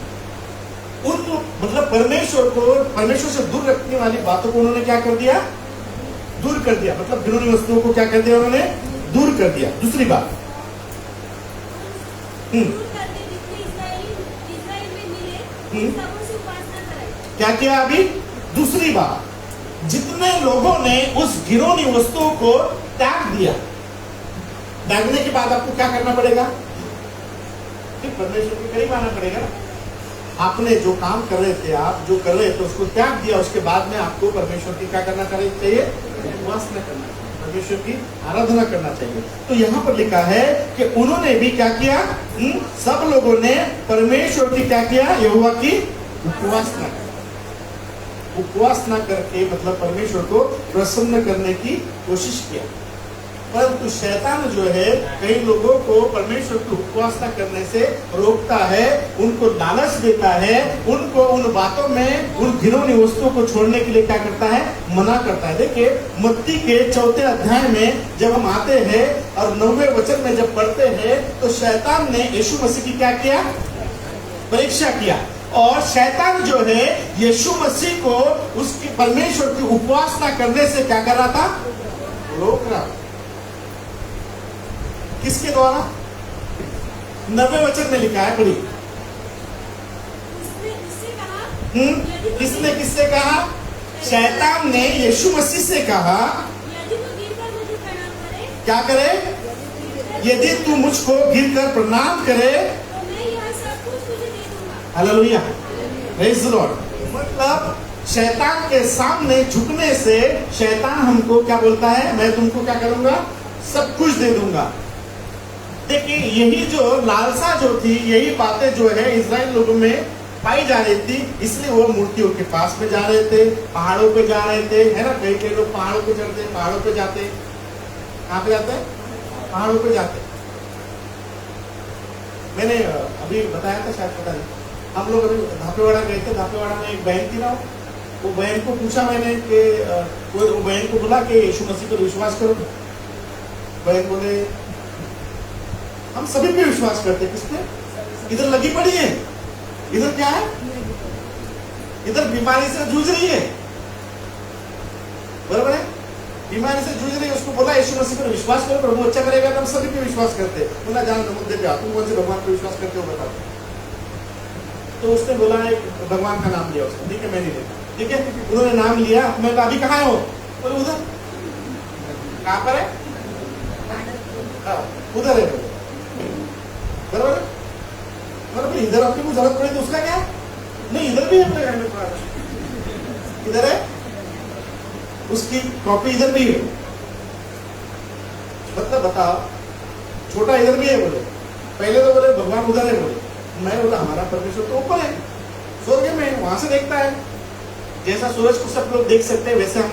मतलब परमेश्वर से दूर रखने वाली बातों को उन्होंने क्या कर दिया, दूर कर दिया। मतलब घिनौनी वस्तुओं को क्या कर दिया उन्होंने, दूर कर दिया। दूसरी बात, क्या किया अभी, दूसरी बात, जितने लोगों ने उस घिनौनी वस्तुओं को त्याग दिया, त्यागने के बाद आपको क्या करना पड़ेगा, फिर परमेश्वर के करीब आना पड़ेगा। आपने जो काम कर रहे थे, आप जो कर रहे थे उसको त्याग दिया, उसके बाद में आपको परमेश्वर की क्या करना चाहिए, उपासना करना चाहिए, परमेश्वर की आराधना करना चाहिए। तो यहाँ पर लिखा है कि उन्होंने भी क्या किया, सब लोगों ने परमेश्वर की क्या किया, यहोवा की उपासना करके मतलब परमेश्वर को प्रसन्न करने की कोशिश किया। परंतु शैतान जो है कई लोगों को परमेश्वर की उपासना करने से रोकता है, उनको लालच देता है, उनको उन बातों में, उन घिनौनी वस्तुओं को छोड़ने के लिए क्या करता है, मना करता है। देखिए मत्ती के 4 अध्याय में जब हम आते हैं और 9वें वचन में जब पढ़ते हैं, तो शैतान ने यीशु मसीह की क्या किया, परीक्षा किया। और शैतान जो है यीशु मसीह को उसकी परमेश्वर की उपासना करने से क्या कर रहा था, रोक रहा। किसके द्वारा? 90 वचन में लिखा है, पढ़ी। किसने किससे कहा? शैतान ने यीशु मसीह से कहा, क्या करे, यदि तू मुझको गिरकर प्रणाम करे, हालेलुया, प्रेज़ द लॉर्ड। मतलब शैतान के सामने झुकने से शैतान हमको क्या बोलता है, मैं तुमको क्या करूंगा, सब कुछ दे दूंगा। देखिए यही जो लालसा जो थी, यही बातें जो है इजराइल लोगों में पाई जा रही थी, इसलिए वो मूर्तियों के पास में जा रहे थे, पहाड़ों पे जा रहे थे, है ना। कई कई लोग पहाड़ों पे चढ़ते, पहाड़ों पे जाते, कहाँ पे जाते हैं, पहाड़ों पे जाते। मैंने अभी बताया था, शायद पता नहीं, हम लोग अभी धापेवाड़ा गए थे। धापेवाड़ा में एक बहन थी ना, वो बहन को पूछा मैंने कि वो बहन को बोला कि यीशु मसीह पर विश्वास करो। बहन बोले हम सभी पे विश्वास करते, किस पे, इधर लगी पड़ी है, इधर क्या है, इधर बीमारी से जूझ रही है, बराबर है, बीमारी से जूझ रही है। उसको बोला यीशु मसीह पर विश्वास करो, प्रभु अच्छा करेगा। तो हम सभी पे विश्वास करते। बोला जान मुद्दे पे आ, तुम कौन से भगवान पे विश्वास करते हो बताओ। तो उसने बोला भगवान का नाम लिया उसने, ठीक है, मैं नहीं लेता, ठीक है। उन्होंने नाम लिया, मैं अभी कहाँ हो, बोले उधर। कहाँ पर है, उधर है, बराबर है। मतलब इधर आपकी कुछ जरूरत पड़ी तो उसका क्या, नहीं इधर भी है अपने घर में, इधर है, उसकी कॉपी इधर भी है। मतलब बताओ, छोटा इधर भी है बोले। पहले तो बोले भगवान उधर है बोले, मैं बोला हमारा परमेश्वर तो ऊपर है, स्वर्ग में, वहां से देखता है। जैसा सूरज को सब लोग देख सकते हैं, वैसे हम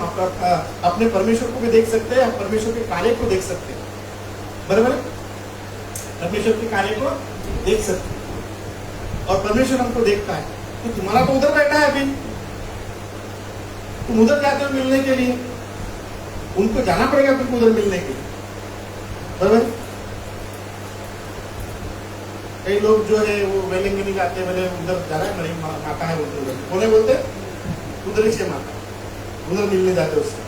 अपने परमेश्वर को भी देख सकते हैं, हम परमेश्वर के कार्य को देख सकते हैं, बराबर है। परमेश्वर के कार्य को देख सकते हैं और परमेश्वर हमको देखता है। तो तुम्हारा तो उधर बैठा है, अभी तुम उधर जाते हो मिलने के लिए, उनको जाना पड़ेगा तुमको उधर मिलने के लिए, बराबर। कई लोग जो है वो वेलिंग नहीं जाते, बोले उधर जा रहा है, बड़ी माता है उधर, बोले बोलते उधर ही से माता, उधर मिलने जाते उससे।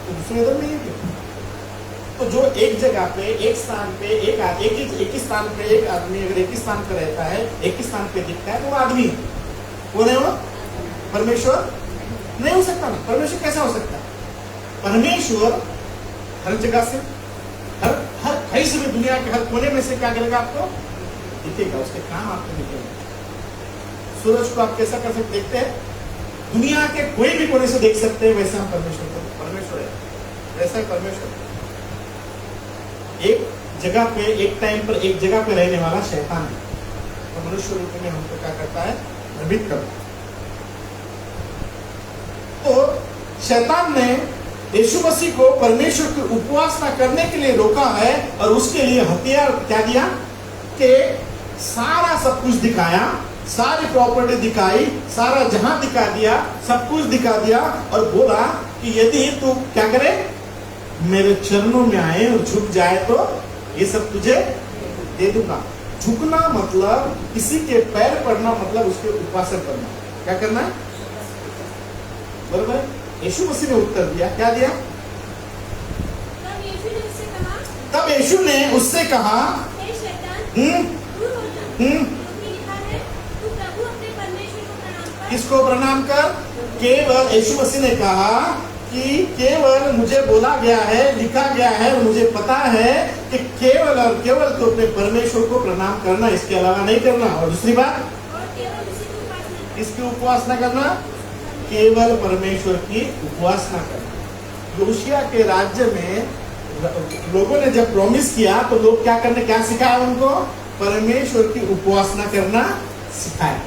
तो दूसरे इधर नहीं है क्या? तो जो एक जगह पे एक स्थान पे एक ही स्थान पे एक आदमी अगर एक ही स्थान पे रहता है, एक ही स्थान पे दिखता है, तो वो आदमी है। कौन है वो? परमेश्वर नहीं हो सकता ना। परमेश्वर कैसा हो सकता है? परमेश्वर हर जगह से, हर हर कहीं से भी, दुनिया के हर कोने में से क्या करेगा? आपको दिखेगा, उसके काम आपको दिखेगा। सूरज को आप कैसा कर सकते देखते हैं? दुनिया के कोई भी कोने से देख सकते हैं, वैसे हम परमेश्वर को, परमेश्वर है वैसा है परमेश्वर। एक जगह पे एक टाइम पर एक जगह पे रहने वाला शैतान है, तो मनुष्य रूप में हमको क्या करता है? भ्रमित करता है। तो शैतान ने यीशु मसीह को परमेश्वर की उपासना करने के लिए रोका है, और उसके लिए हथियार क्या दिया? कि सारा सब कुछ दिखाया, सारी प्रॉपर्टी दिखाई, सारा जहां दिखा दिया, सब कुछ दिखा दिया, और बोला कि यदि तू क्या करे? मेरे चरणों में आए और झुक जाए तो ये सब तुझे दे दूंगा। झुकना मतलब किसी के पैर पड़ना, मतलब उसके उपासना करना। क्या करना है? बराबर। यीशु मसीह ने उत्तर दिया, क्या दिया? तब यीशु ने उससे कहा, तब यीशु ने उससे कहा, हे शैतान, दूर हो जा, क्योंकि लिखा है, तू प्रभु अपने परमेश्वर को प्रणाम कर। किसको प्रणाम कर? केवल यीशु मसीह ने कहा कि केवल मुझे बोला गया है, लिखा गया है, और मुझे पता है कि केवल और केवल तो अपने परमेश्वर को प्रणाम करना, इसके अलावा नहीं करना। और दूसरी बात, और केवल उसी की उपासना कर। किसकी उपासना करना? केवल परमेश्वर की उपासना करना। योशिया के राज्य में लोगों ने जब प्रॉमिस किया, तो लोग क्या करने, क्या सिखाया उनको? परमेश्वर की उपासना करना सिखाया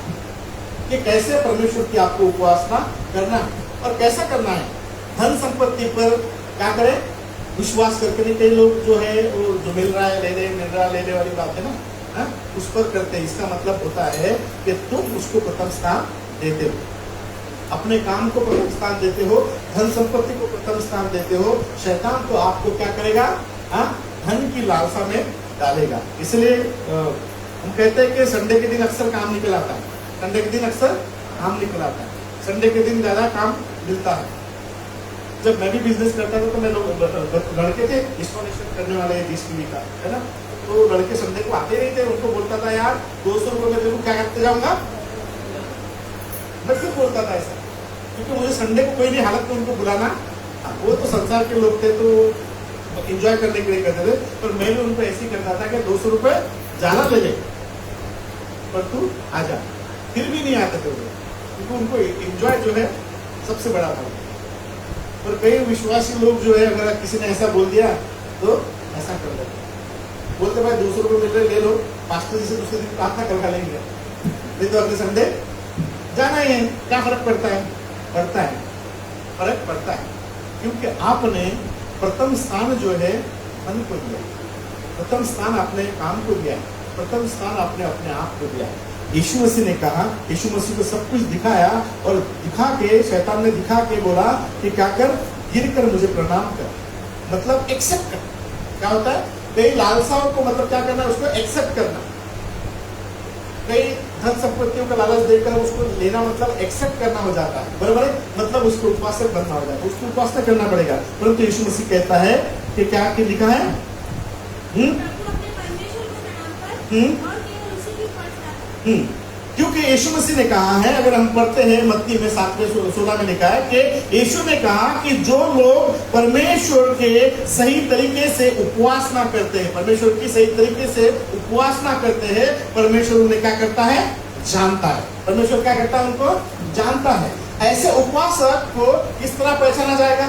कि कैसे परमेश्वर की आपको उपासना करना, और कैसा करना है? धन संपत्ति पर क्या करें? विश्वास करके नहीं। कई लोग जो है वो जो मिल रहा है ले ले, मिल रहा लेने वाली बात है ना, है? उस पर करते हैं। इसका मतलब होता है कि तुम उसको प्रथम स्थान देते हो, अपने काम को प्रथम स्थान देते हो, धन संपत्ति को प्रथम स्थान देते हो। शैतान तो आपको क्या करेगा? धन की लालसा में डालेगा। इसलिए हम कहते हैं कि संडे के दिन अक्सर काम निकल आता है, संडे के दिन अक्सर काम निकल आता है, संडे के दिन ज्यादा काम मिलता है। जब मैं भी बिजनेस करता था तो मैं लोग लड़के थे इंस्टॉलेशन करने वाले 20 टीवी का, है ना, तो लड़के संडे को आते नहीं थे। उनको बोलता था, यार 200 रुपये में देखो क्या करते जाऊंगा। मैं क्यों बोलता था ऐसा? क्योंकि मुझे संडे को कोई भी हालत में उनको बुलाना, वो तो संसार के लोग थे तो एंजॉय करने के लिए करते थे, पर मैं भी उनको ऐसे ही करता था कि 200 रुपये ज्यादा ले ले, पर तू आ जा। फिर भी नहीं आते थे वो, क्योंकि उनको एंजॉय जो है सबसे बड़ा था। और कई विश्वासी लोग जो है, अगर किसी ने ऐसा बोल दिया तो ऐसा कर देते, बोलते भाई 200 रुपये मिल रहे, ले लो, पास्टर जी से दूसरे दिन प्रार्थना करवा लेंगे, नहीं तो अगले संडे जाना ही है। क्या फर्क पड़ता है? पड़ता है, फर्क पड़ता है, क्योंकि आपने प्रथम स्थान जो है मन को दिया, प्रथम स्थान अपने काम को दिया, प्रथम स्थान आपने अपने आप को दिया। यीशु मसीह ने कहा, यीशु मसीह को सब कुछ दिखाया, और दिखा के, शैतान ने दिखा के बोला कि क्या कर? गिर कर मुझे प्रणाम कर, मतलब एक्सेप्ट कर। क्या होता है? कई लालसाओं को मतलब क्या करना? उसको एक्सेप्ट करना। कई धन संपत्तियों का लालच देकर उसको लेना मतलब एक्सेप्ट करना हो जाता है, बराबर है? मतलब उसको उपासक बनना हो जाता है, उसको उपासना करना पड़ेगा। परंतु यीशु मसीह कहता है कि क्या कि लिखा है? प्रभु अपने परमेश्वर को प्रणाम कर, और केवल उसी की उपासना कर। क्योंकि यीशु मसीह ने कहा है, अगर हम पढ़ते हैं मत्ती में 7:16 में लिखा है कि यीशु ने कहा कि जो लोग परमेश्वर के सही तरीके से उपासना करते हैं, परमेश्वर की सही तरीके से उपासना करते हैं, परमेश्वर उन्हें क्या करता है? जानता है। परमेश्वर क्या करता है? उनको जानता है। ऐसे उपासक को किस तरह पहचाना जाएगा?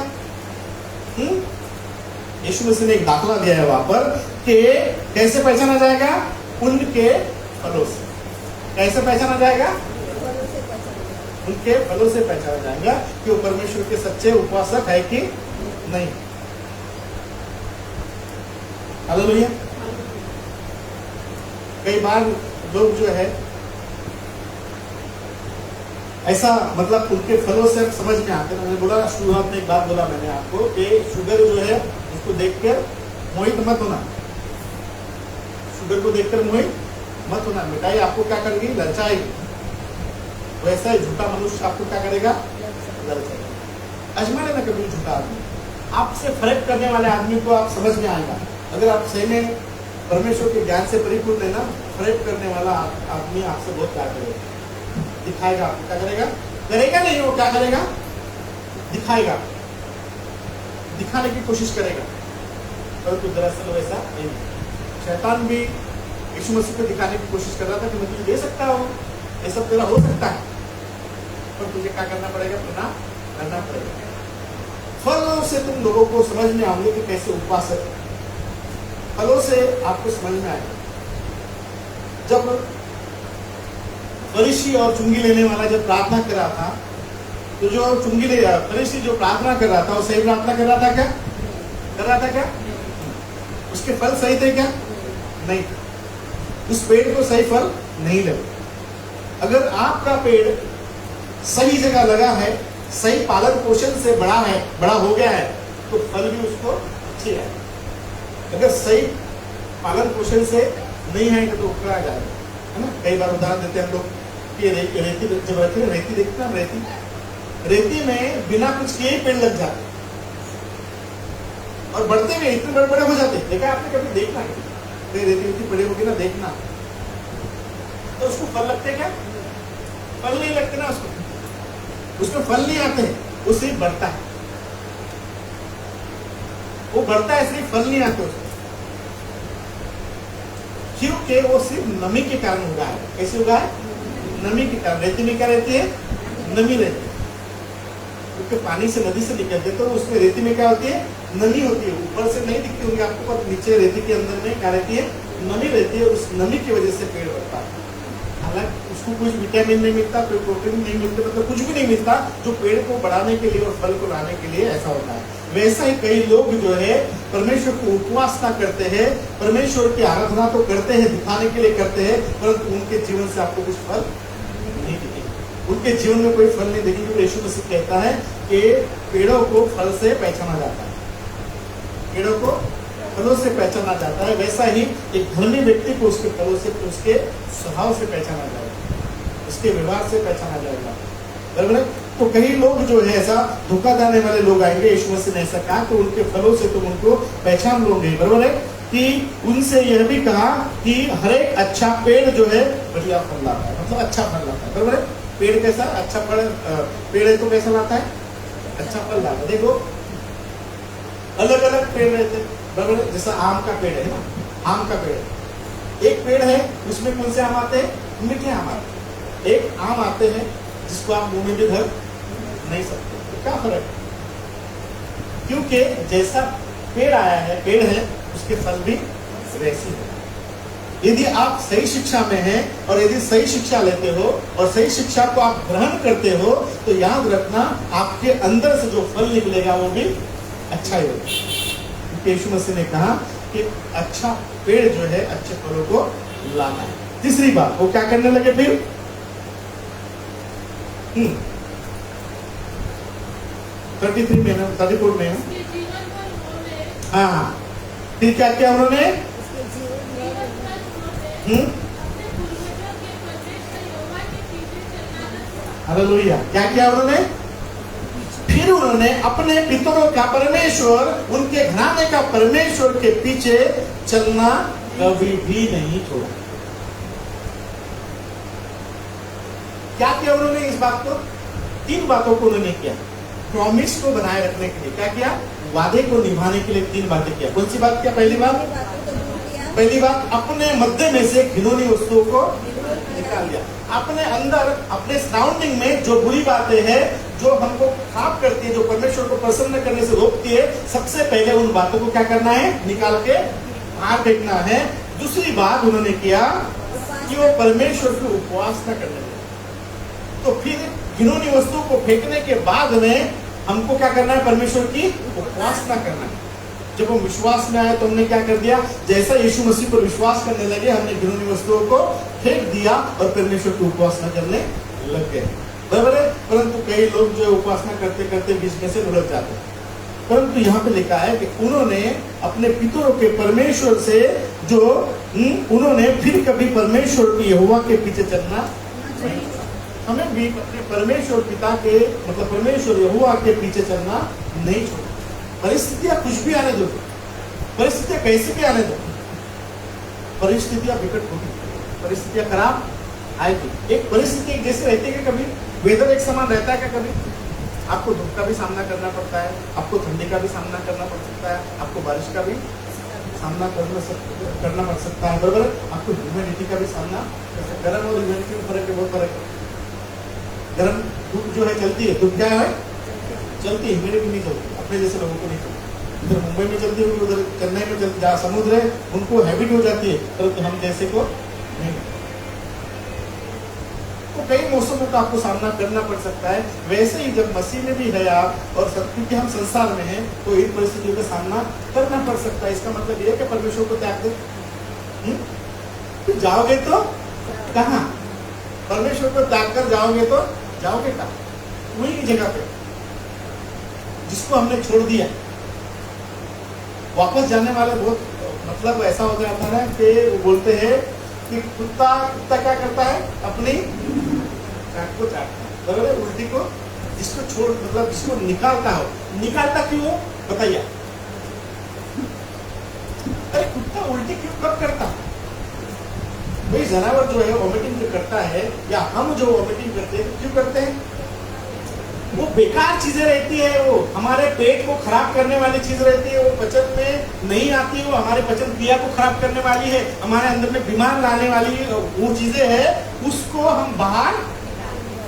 यीशु मसीह ने एक दाखला दिया है वहां पर कि कैसे पहचाना जाएगा? उनके फलों से। कैसे पहचाना जाएगा? उनके फलों से पहचाना जाएगा कि वो परमेश्वर के सच्चे उपासक है कि नहीं। हालेलुया। कई बार लोग जो है ऐसा मतलब उनके फलों से समझ में आते हैं। मैंने बोला शुरुआत में एक बात बोला मैंने आपको कि शुगर जो है उसको देखकर मोहित मत होना, शुगर को देखकर मोहित मत होना। मिठाई आपको क्या करेगी? ललचाएगी। वैसा ही झूठा मनुष्य आपको क्या करेगा? ललचाएगा। आजमा लेना कभी झूठा आदमी, आपसे फर्क करने वाले आदमी को आप समझ में आएगा। अगर आप सही में परमेश्वर के ज्ञान से परिपूर्ण है ना, फर्क करने वाला आदमी आपसे बहुत प्यार करेगा, दिखाएगा आपको। क्या करेगा? करेगा नहीं, वो क्या करेगा? दिखाएगा, दिखाने की कोशिश करेगा। परंतु दरअसल वैसा नहीं। शैतान भी यीशु मसीह को दिखाने की कोशिश कर रहा था कि मैं तुझे दे सकता हूँ, ये सब तेरा हो सकता है, पर तुझे क्या करना पड़ेगा? प्रणाम करना पड़ेगा। फलों से तुम लोगों को समझ में आओगे कि कैसे उपवास है। फलों से आपको समझ में आएगा। जब फरीसी और चुंगी लेने वाला जब प्रार्थना कर रहा था, तो जो चुंगी ले फरीसी जो प्रार्थना कर रहा था, वो सही प्रार्थना कर रहा था क्या? कर रहा था क्या? उसके फल सही थे क्या? नहीं। उस पेड़ को सही फल नहीं लगे। अगर आपका पेड़ सही जगह लगा है, सही पालन पोषण से बड़ा है, बड़ा हो गया है, तो फल भी उसको अच्छे है। अगर सही पालन पोषण से नहीं आएगा तो उखड़ा जाएगा, है ना। कई बार उदाहरण देते हैं हम लोग कि रेती जब रखते हैं, रेती देखते हैं, रेती में बिना कुछ किए पेड़ लग जाते और बढ़ते हुए इतने बड़े बड़े हो जाते। देखा आपने कभी? देखना है रेती बड़े होगी ना, देखना तो उसको फल लगते क्या? फल नहीं लगते ना, उसको फल नहीं आते, वो सिर्फ बढ़ता है, वो बढ़ता है, सिर्फ फल नहीं आते उसको, क्योंकि वो सिर्फ नमी के कारण उगा है। कैसे उगा है? नमी के कारण। रेती में क्या रहती है? नमी रहती है, क्योंकि पानी से नदी से निकलते तो उसमें रेती में क्या होती है? नमी होती है। ऊपर से नहीं दिखती होंगी आपको, पर नीचे रेती के अंदर में क्या रहती है? नमी रहती है। उस नमी की वजह से पेड़ बढ़ता है। हालांकि उसको कुछ विटामिन नहीं मिलता, कोई प्रोटीन नहीं मिलता, मतलब कुछ भी नहीं मिलता जो पेड़ को बढ़ाने के लिए और फल को लाने के लिए ऐसा होता है। वैसा ही कई लोग जो है परमेश्वर को उपासना करते हैं, परमेश्वर की आराधना तो करते हैं, दिखाने के लिए करते हैं, परंतु उनके जीवन से आपको कुछ फल नहीं दिखेगा, उनके जीवन में कोई फल नहीं दिखेगा। यीशु मसीह कहता है कि पेड़ों को फल से पहचाना जाता है, पेड़ों को फलों से पहचाना जाता है। वैसा ही एक धर्मी व्यक्ति को उसके फलों से, उसके स्वभाव से पहचाना जाएगा, उसके व्यवहार से पहचाना जाएगा, बराबर है। तो कई लोग जो है ऐसा धोखा देने वाले लोग आएंगे, यीशु मसीह ने ऐसा कहा तो उनके फलों से तुम उनको पहचान लोगे, बराबर है। कि उनसे यह भी कहा कि हर एक अच्छा पेड़ जो है बढ़िया फल लाता है, मतलब अच्छा फल लाता है, बराबर है। पेड़ कैसा? अच्छा फल, पेड़ है तो कैसा लाता है? अच्छा फल लाता है। देखो अलग अलग पेड़ रहते हैं, बराबर है। जैसा आम का पेड़ है ना, आम का पेड़, एक पेड़ है उसमें कौन से आम आते हैं? मीठे आम आते हैं। एक आम आते हैं जिसको आप मुंह में भी धर नहीं सकते, तो क्या फर्क है? क्योंकि जैसा पेड़ आया है, पेड़ है, उसके फल भी वैसे हैं। यदि आप सही शिक्षा में हैं और यदि सही शिक्षा लेते हो और सही शिक्षा को आप ग्रहण करते हो, तो याद रखना आपके अंदर से जो फल निकलेगा वो भी अच्छा ही होगा। क्योंकि यीशु मसीह ने कहा कि अच्छा पेड़ जो है अच्छे फलों को लाना है। तीसरी बात, वो क्या करने लगे फिर? 33 में ना, 34 में है। उसके जीवन भर उन्होंने हाँ, फिर क्या किया उन्होंने? जीवन भर उन्होंने अपने पूर्वजों के परमेश्वर यहोवा के पीछे चलना न छोड़ा। हालेलुया। क्या किया उन्होंने? फिर उन्होंने अपने पितरों का परमेश्वर, उनके घराने का परमेश्वर के पीछे चलना कभी भी नहीं छोड़ा। क्या किया उन्होंने? इस बात को, 3 बातों को उन्होंने किया। प्रॉमिस को बनाए रखने के लिए क्या किया? वादे को निभाने के लिए 3 बातें किया। कौन सी बात किया? पहली बात, अपने मध्य में से घिनौनी वस्तुओं को निकाल दिया। अपने अंदर, अपने सराउंडिंग में जो बुरी बातें हैं, जो हमको खराब करती है, जो परमेश्वर को प्रसन्न करने से रोकती है, सबसे पहले उन बातों को क्या करना है? निकाल के बाहर फेंकना है। दूसरी बात उन्होंने किया कि वो परमेश्वर की उपासना करने लगे। तो फिर घिनौनी वस्तुओं को फेंकने के बाद में हमको क्या करना है? परमेश्वर की उपासना करना है। जब हम विश्वास में आए तो हमने क्या कर दिया? जैसा यीशु मसीह पर विश्वास करने लगे, हमने घिनौनी वस्तुओं को फेंक दिया और परमेश्वर की उपासना करने लग गए, बराबर है। परंतु कई लोग जो उपासना करते करते बीच में से लुढ़क जाते हैं। परंतु यहाँ पे लिखा है कि उन्होंने अपने पितरों के परमेश्वर से जो उन्होंने फिर कभी परमेश्वर की यहोवा के पीछे चलना नहीं। हमें भी अपने परमेश्वर पिता के, मतलब परमेश्वर यहोवा के पीछे चलना नहीं छोड़ना। परिस्थितियां कुछ भी आने दो, परिस्थितियां कैसे भी आने दो, परिस्थितियां विकट होगी, परिस्थितियां खराब आएगी। एक परिस्थिति एक जैसे रहती है कि कभी वेदर एक समान रहता है क्या? कभी आपको धूप का भी सामना करना पड़ता है, आपको ठंडी का भी सामना करना पड़ सकता है, आपको बारिश का भी सामना करना पड़ सकता है, बराबर। आपको ह्यूमिडिटी का भी सामना कर सकते हैं। गर्म और ह्यूमिडिटी में फर्क है, बहुत फर्क है। गर्म धूप जो है चलती है, धूप क्या है? चलती है, ह्यूमिडिटी नहीं चलती, अपने जैसे लोगों को नहीं चलती। इधर मुंबई में चलती है, उधर चेन्नई में चलती, जहाँ समुद्र है उनको हैबिट हो जाती है, परंतु हम जैसे को नहीं। तो कई मौसमों का आपको सामना करना पड़ सकता है। वैसे ही जब मसीह में भी है आप और सब, क्योंकि हम संसार में हैं, तो इन परिस्थितियों का सामना करना पड़ सकता है। इसका मतलब ये है कि परमेश्वर को त्याग दो। तो जाओगे तो कहाँ? परमेश्वर को त्याग कर जाओगे तो जाओगे कहाँ? वही जगह पे जिसको हमने छोड़ दिया। वापस जाने वाले बहुत मतलब ऐसा हो जाता है कि वो बोलते हैं कि कुत्ता क्या करता है? अपनी चाट को चाटता है, बराबर है? उल्टी को जिसको छोड़, मतलब जिसको निकालता हो, निकालता क्यों बताइए? अरे कुत्ता उल्टी क्यों कब करता? भाई जानवर जो है वॉमिटिंग जो करता है, या हम जो वॉमिटिंग करते हैं क्यों करते हैं? वो बेकार चीजें रहती है, वो हमारे पेट को खराब करने वाली चीज रहती है, वो पचन में नहीं आती है, वो हमारे पचन क्रिया को खराब करने वाली है, हमारे अंदर में बीमार लाने वाली वो चीजें है, उसको हम बाहर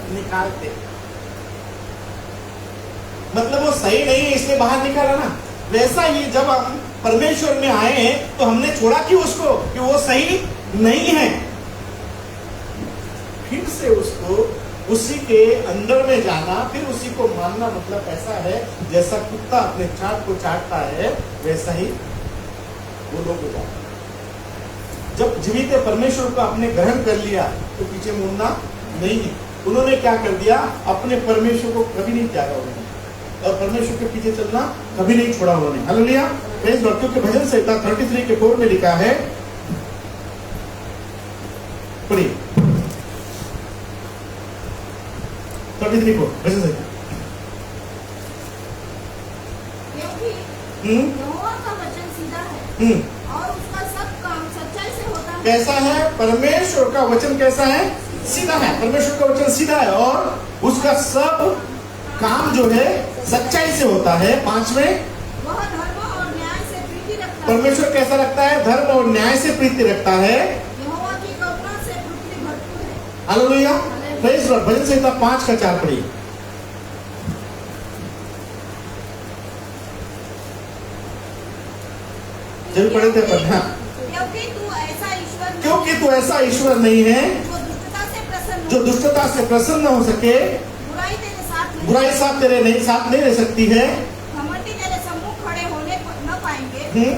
निकालते। मतलब वो सही नहीं है इसलिए बाहर निकाला ना। वैसा ही जब हम परमेश्वर में आए हैं तो हमने छोड़ा क्यों उसको? कि वो सही नहीं है। फिर से उसको उसी के अंदर में जाना, फिर उसी को मानना, मतलब ऐसा है जैसा कुत्ता अपने चाट को चाटता है, वैसा ही वो लोग हो जाते हैं। जब जीवित परमेश्वर को आपने ग्रहण कर लिया तो पीछे मुड़ना नहीं है। उन्होंने क्या कर दिया? अपने परमेश्वर को कभी नहीं त्यागा उन्होंने, और परमेश्वर के पीछे चलना कभी नहीं छोड़ा उन्होंने। Hallelujah, praise God. क्योंकि भजन संहिता 33 के 4 में लिखा है, पढ़िए 33 को भजन संहिता। क्योंकि यहोवा का वचन सीधा है और उसका सब काम सच्चाई से होता है। कैसा है? परमेश्वर का वचन कैसा है? सीधा है। परमेश्वर का वचन सीधा है और उसका सब काम जो है सच्चाई से होता है। 5 में वह धर्म और न्याय से प्रीति रखता है। परमेश्वर कैसा रखता है? धर्म और न्याय से प्रीति रखता है। यहोवा की करुणा से पृथ्वी भरपूर है। Hallelujah, praise God. भजन संहिता 5 का 4 पढ़िए। जब पढ़े थे पढ़ना। क्योंकि तू ऐसा ईश्वर नहीं है जो दुष्टता से प्रसन्न हो सके, बुराई साथ तेरे नहीं साथ नहीं रह सकती है, घमंडी तेरे सम्मुख खड़े होने न पाएंगे,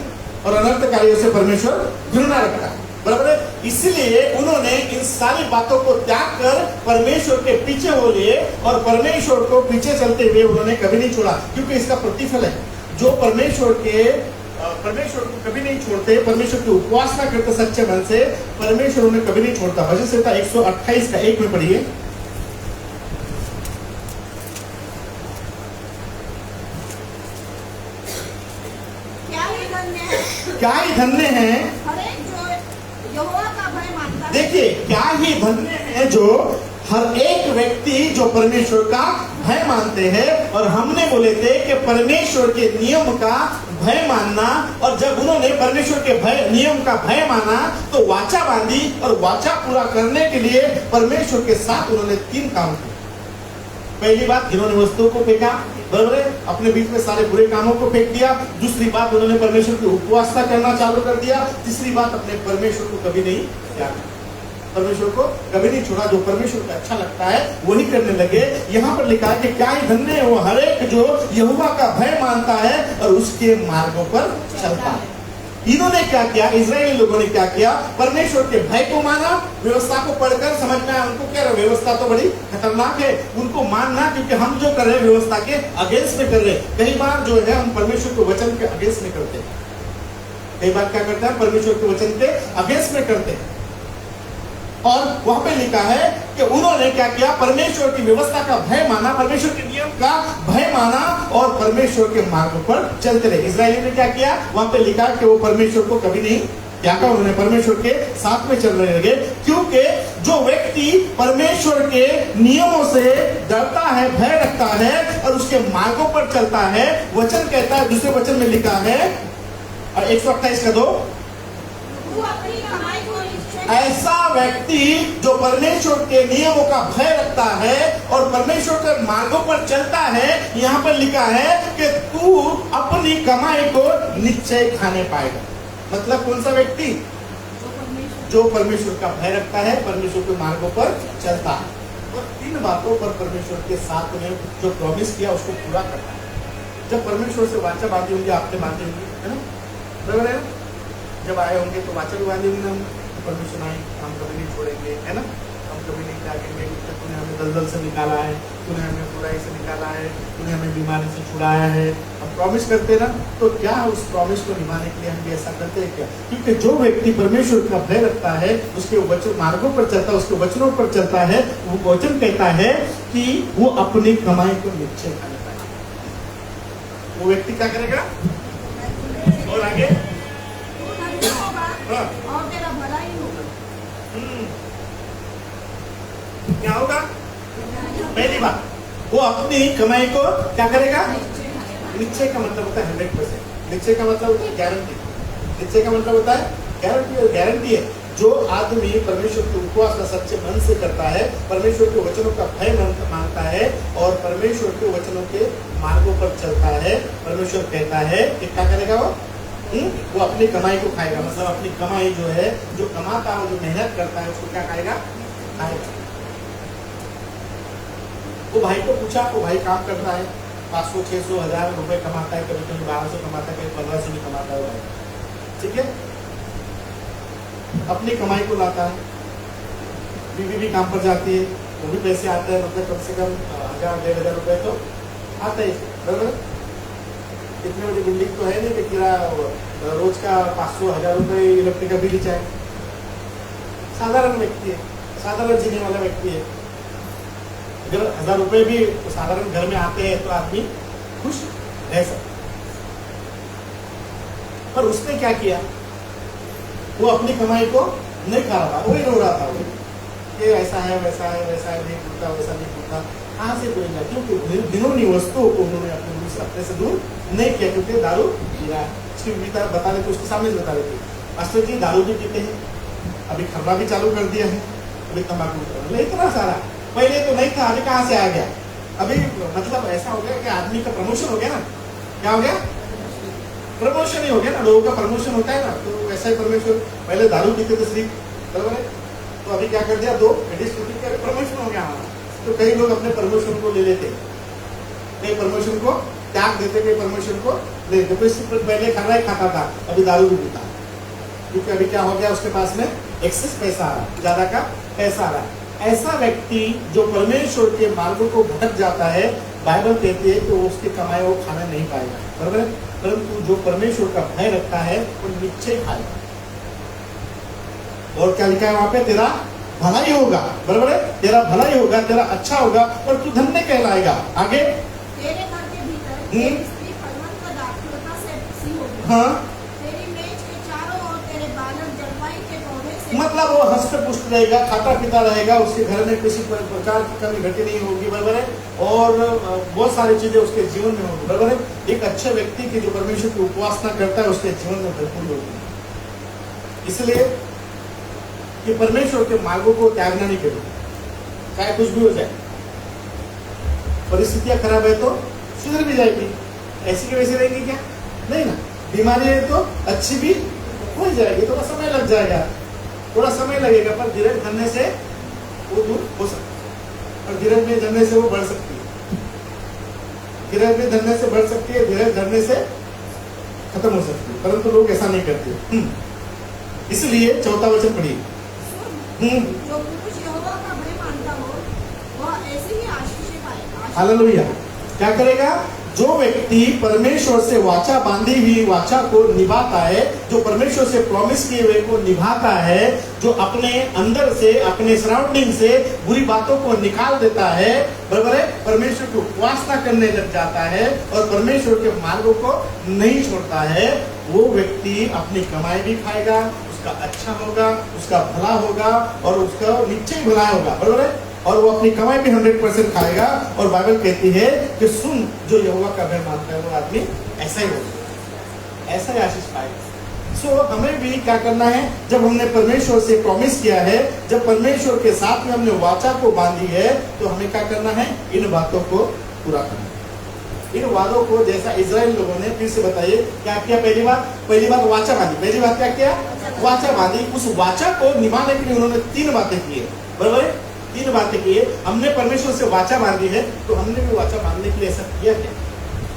और अनर्थकारियों से परमेश्वर घृणा रखता है। बराबर है। इसलिए उन्होंने इन सारी बातों को त्याग कर परमेश्वर के पीछे हो लिए, और परमेश्वर को पीछे चलते हुए उन्होंने कभी नहीं छोड़ा, क्योंकि इसका प्रतिफल है। जो परमेश्वर को कभी नहीं छोड़ते, परमेश्वर की उपासना करते सच्चे मन से, परमेश्वर उन्हें कभी नहीं छोड़ता। भजन संहिता 128 का 1 में पढ़िए। क्या ही धन्य है हर एक जो यहोवा का भय मानता है। देखिए, क्या ही धन्य है जो हर एक व्यक्ति जो परमेश्वर का भय मानते हैं। और हमने बोले थे कि परमेश्वर के नियम का भय मानना, और जब उन्होंने परमेश्वर के भय नियम का भय माना तो वाचा बांधी, और वाचा पूरा करने के लिए परमेश्वर के साथ उन्होंने 3 काम किए। पहली बात, इन्होंने वस्तुओं को फेंका, बराबर है, अपने बीच में सारे बुरे कामों को फेंक दिया। दूसरी बात, उन्होंने परमेश्वर की उपासना करना चालू कर दिया। तीसरी बात, अपने परमेश्वर को कभी नहीं त्यागा, परमेश्वर को कभी नहीं छोड़ा। जो परमेश्वर को अच्छा लगता है वही करने लगे। यहाँ पर लिखा है कि क्या ही धन्य है वो हर एक जो यहोवा का भय मानता है और उसके मार्गों पर चलता है। इन्होंने क्या किया? इजरायली लोगों ने क्या किया? परमेश्वर के भय को माना, व्यवस्था को पढ़कर समझ में आया उनको क्या व्यवस्था तो बड़ी खतरनाक है, उनको मानना, क्योंकि हम जो कर रहे हैं व्यवस्था के अगेंस्ट में कर रहे हैं। कई बार जो है हम परमेश्वर के वचन के अगेंस्ट में करते हैं। कई बार क्या करते हैं? परमेश्वर के वचन के अगेंस्ट में करते हैं। और वहां पे लिखा है कि उन्होंने क्या किया, परमेश्वर की व्यवस्था का भय माना, परमेश्वर के नियम का भय माना और परमेश्वर के मार्ग पर चलते रहे। इस्राएलियों ने क्या किया, वहां पे लिखा कि वो परमेश्वर को कभी नहीं क्या कहा, उन्होंने परमेश्वर के साथ में चल रहे लगे। क्योंकि जो व्यक्ति परमेश्वर के नियमों से डरता है, भय रखता है और उसके मार्गों पर चलता है, वचन कहता है, दूसरे वचन में लिखा है 128 का 2, वो अपनी कमाई को निश्चय ऐसा व्यक्ति जो परमेश्वर के नियमों का भय रखता है और परमेश्वर के मार्गों पर चलता है, यहाँ पर लिखा है कि तू अपनी कमाई को निश्चय खाने पाएगा। मतलब कौन सा व्यक्ति, जो परमेश्वर का भय रखता है, परमेश्वर के मार्गों पर चलता है और 3 बातों पर परमेश्वर के साथ में जो प्रॉमिस किया उसको पूरा करता है। जब परमेश्वर से वाचा बांधी होंगी, आपने बांधी होंगी, है ना, बराबर है ना? जब आए होंगे तो वाचा भी बांधी होंगी ना, परमेश्वर आए, हम कभी नहीं छोड़ेंगे, है ना, हम कभी नहीं त्यागेंगे, तूने हमें दलदल से निकाला है, तूने हमें बुराई से निकाला है, तूने हमें बीमारी से छुड़ाया है। हम प्रॉमिस करते हैं ना, तो क्या उस प्रॉमिस को निभाने के लिए हम भी ऐसा करते हैं क्या? क्योंकि जो व्यक्ति परमेश्वर का भय रखता है, उसके वचन मार्गों पर चलता है, उसके वचनों पर चलता है, वो वचन कहता है कि वो अपनी कमाई को निश्चय खाने पाएगा। वो व्यक्ति क्या करेगा और आगे होगा हाँ। और तेरा भला ही होगा। क्या होगा? पहली बात, वो अपनी कमाई को क्या करेगा? निश्चय का मतलब होता है 100%। निश्चय का मतलब होता है गारंटी। निश्चय का मतलब होता है गारंटी, और गारंटी है जो आदमी परमेश्वर के उपवास का सच्चे मन से करता है, परमेश्वर के वचनों का भय मानता है और परमेश्वर के वचनों के मार्गों पर चलता है, परमेश्वर कहता है कि क्या करेगा वो अपनी कमाई को खाएगा। मतलब अपनी कमाई जो है, जो कमाता है, जो मेहनत करता है, उसको क्या खाएगा? खाएगा। वो भाई को पूछा, वो भाई काम करता है, 500, 600, 1000 रुपए कमाता है, कभी कभी 1200 कमाता है, कभी 1500 भी कमाता है भाई, ठीक है, अपनी कमाई को लाता है। बीवी भी काम पर जाती है, वो भी पैसे आते हैं, मतलब कम से कम 1000, 1500 रुपए तो आता है, बराबर। इतनी बड़ी बिल्डिंग तो है नहीं कि किराया रोज का 500, 1000 रुपए इलेक्ट्रिक का बिल ही चाहे। साधारण व्यक्ति है, साधारण जीने वाला व्यक्ति है। अगर 1000 रुपए भी साधारण घर में आते हैं तो आदमी खुश रह सकता। पर उसने क्या किया, वो अपनी कमाई को नहीं खा रहा था, वही रो रहा था, वो ये ऐसा है, वैसा है, वैसा है, नहीं टूटता, वैसा नहीं टूटता। कहाँ से कोई, क्योंकि घिनौनी वस्तुओं को उन्होंने अपने से दूर नहीं किया, क्योंकि दारू पीना उसकी बता देते, उसके सामने बता देते मास्टर जी दारू भी पीते हैं, अभी खरना भी चालू कर दिया है, अभी तम्बाकू, इतना सारा। पहले तो नहीं था, अभी कहाँ से आ गया? अभी मतलब ऐसा हो गया कि आदमी का प्रमोशन हो गया ना। क्या हो गया? प्रमोशन ही हो गया ना, लोगों का प्रमोशन होता है ना। तो वैसा ही परमेश्वर, पहले दारू पीते थे सिर्फ, बराबर है, तो अभी क्या कर दिया, 2 लेडीज प्रमोशन हो गया हमारा। तो कई लोग अपने प्रमोशन को ले लेते, कई प्रमोशन को त्याग देते, कई प्रमोशन को ले लेते। तो इससे पहले खर्रा ही खाता था, अभी दारू भी पीता, क्योंकि अभी क्या हो गया, उसके पास में एक्सेस पैसा आ रहा, ज्यादा का पैसा आ रहा। ऐसा व्यक्ति जो परमेश्वर के मार्गों को भटक जाता है, बाइबल कहती है कि वो उसकी कमाई वो खाना नहीं पाएगा, बराबर है। परंतु जो परमेश्वर का भय रखता है वो निश्चय खाएगा। और क्या लिखा है वहां पे? तेरा भला ही होगा, बराबर है, तेरा भला ही होगा, तेरा अच्छा होगा और तू धन्य कहलाएगा। आगे तेरे घर के भीतर तेरी स्त्री फलवंत व दाखलता से सी होगी। हाँ, तेरी मेज के चारों ओर तेरे बालक जलवायु के पौधे से, मतलब वो हष्ट पुष्ट रहेगा, खाता पीता रहेगा, उसके घर में किसी प्रकार की कमी घटी नहीं होगी, बराबर है, और बहुत सारी चीजें उसके जीवन में होगी, बराबर है। एक अच्छे व्यक्ति की जो परमेश्वर की उपासना करता है उसके जीवन में भरपूर होगी। इसलिए कि परमेश्वर के मार्गों को त्यागना नहीं करो, चाहे कुछ भी हो जाए। परिस्थितियां खराब है तो सुधर भी जाएगी, ऐसी की वैसी रहेगी क्या? नहीं ना। बीमारी है तो अच्छी भी हो जाएगी, थोड़ा समय लग जाएगा, थोड़ा समय लगेगा, पर धीरज धरने से वो दूर हो सकती है, और धीरज में धरने से वो बढ़ सकती है, धीरज में धरने से बढ़ सकती है, धीरज धरने से खत्म हो सकती है, परंतु लोग ऐसा नहीं करते। इसलिए 4था वचन पढ़िए। जो पुरुष यहोवा का भय मानता हो वह ऐसी ही आशीष पाएगा। हालेलुया। क्या करेगा? जो व्यक्ति परमेश्वर से वाचा बांधी हुई वाचा को निभाता है, जो परमेश्वर से प्रॉमिस किए हुए को निभाता है, जो अपने अंदर से अपने सराउंडिंग से बुरी बातों को निकाल देता है, बराबर है, परमेश्वर को उपासना करने लग जाता है और परमेश्वर के मार्गों को नहीं छोड़ता है, वो व्यक्ति अपनी कमाई भी खाएगा, उसका अच्छा होगा, उसका भला होगा और उसका निश्चय भला होगा, बराबर है, और वो अपनी कमाई भी 100% खाएगा। और बाइबल कहती है कि सुन, जो यहोवा का भय मानता है वो आदमी ऐसा ही होगा, ऐसा ही आशीष पाएगा। सो हमें भी क्या करना है, जब हमने परमेश्वर से प्रॉमिस किया है, जब परमेश्वर के साथ में हमने वाचा को बांधी है, तो हमें क्या करना है, इन बातों को पूरा करना है। इन वादों को, जैसा इजराइल लोगों ने, फिर से बताइए क्या किया, पहली बात वाचा बांधी, पहली बात क्या किया, वाचा बांधी। उस वाचा को निभाने के लिए उन्होंने 3 बातें की है, बराबर है, 3 बातें की है। हमने परमेश्वर से वाचा बांधी है, तो हमने भी वाचा बांधने के लिए ऐसा किया क्या,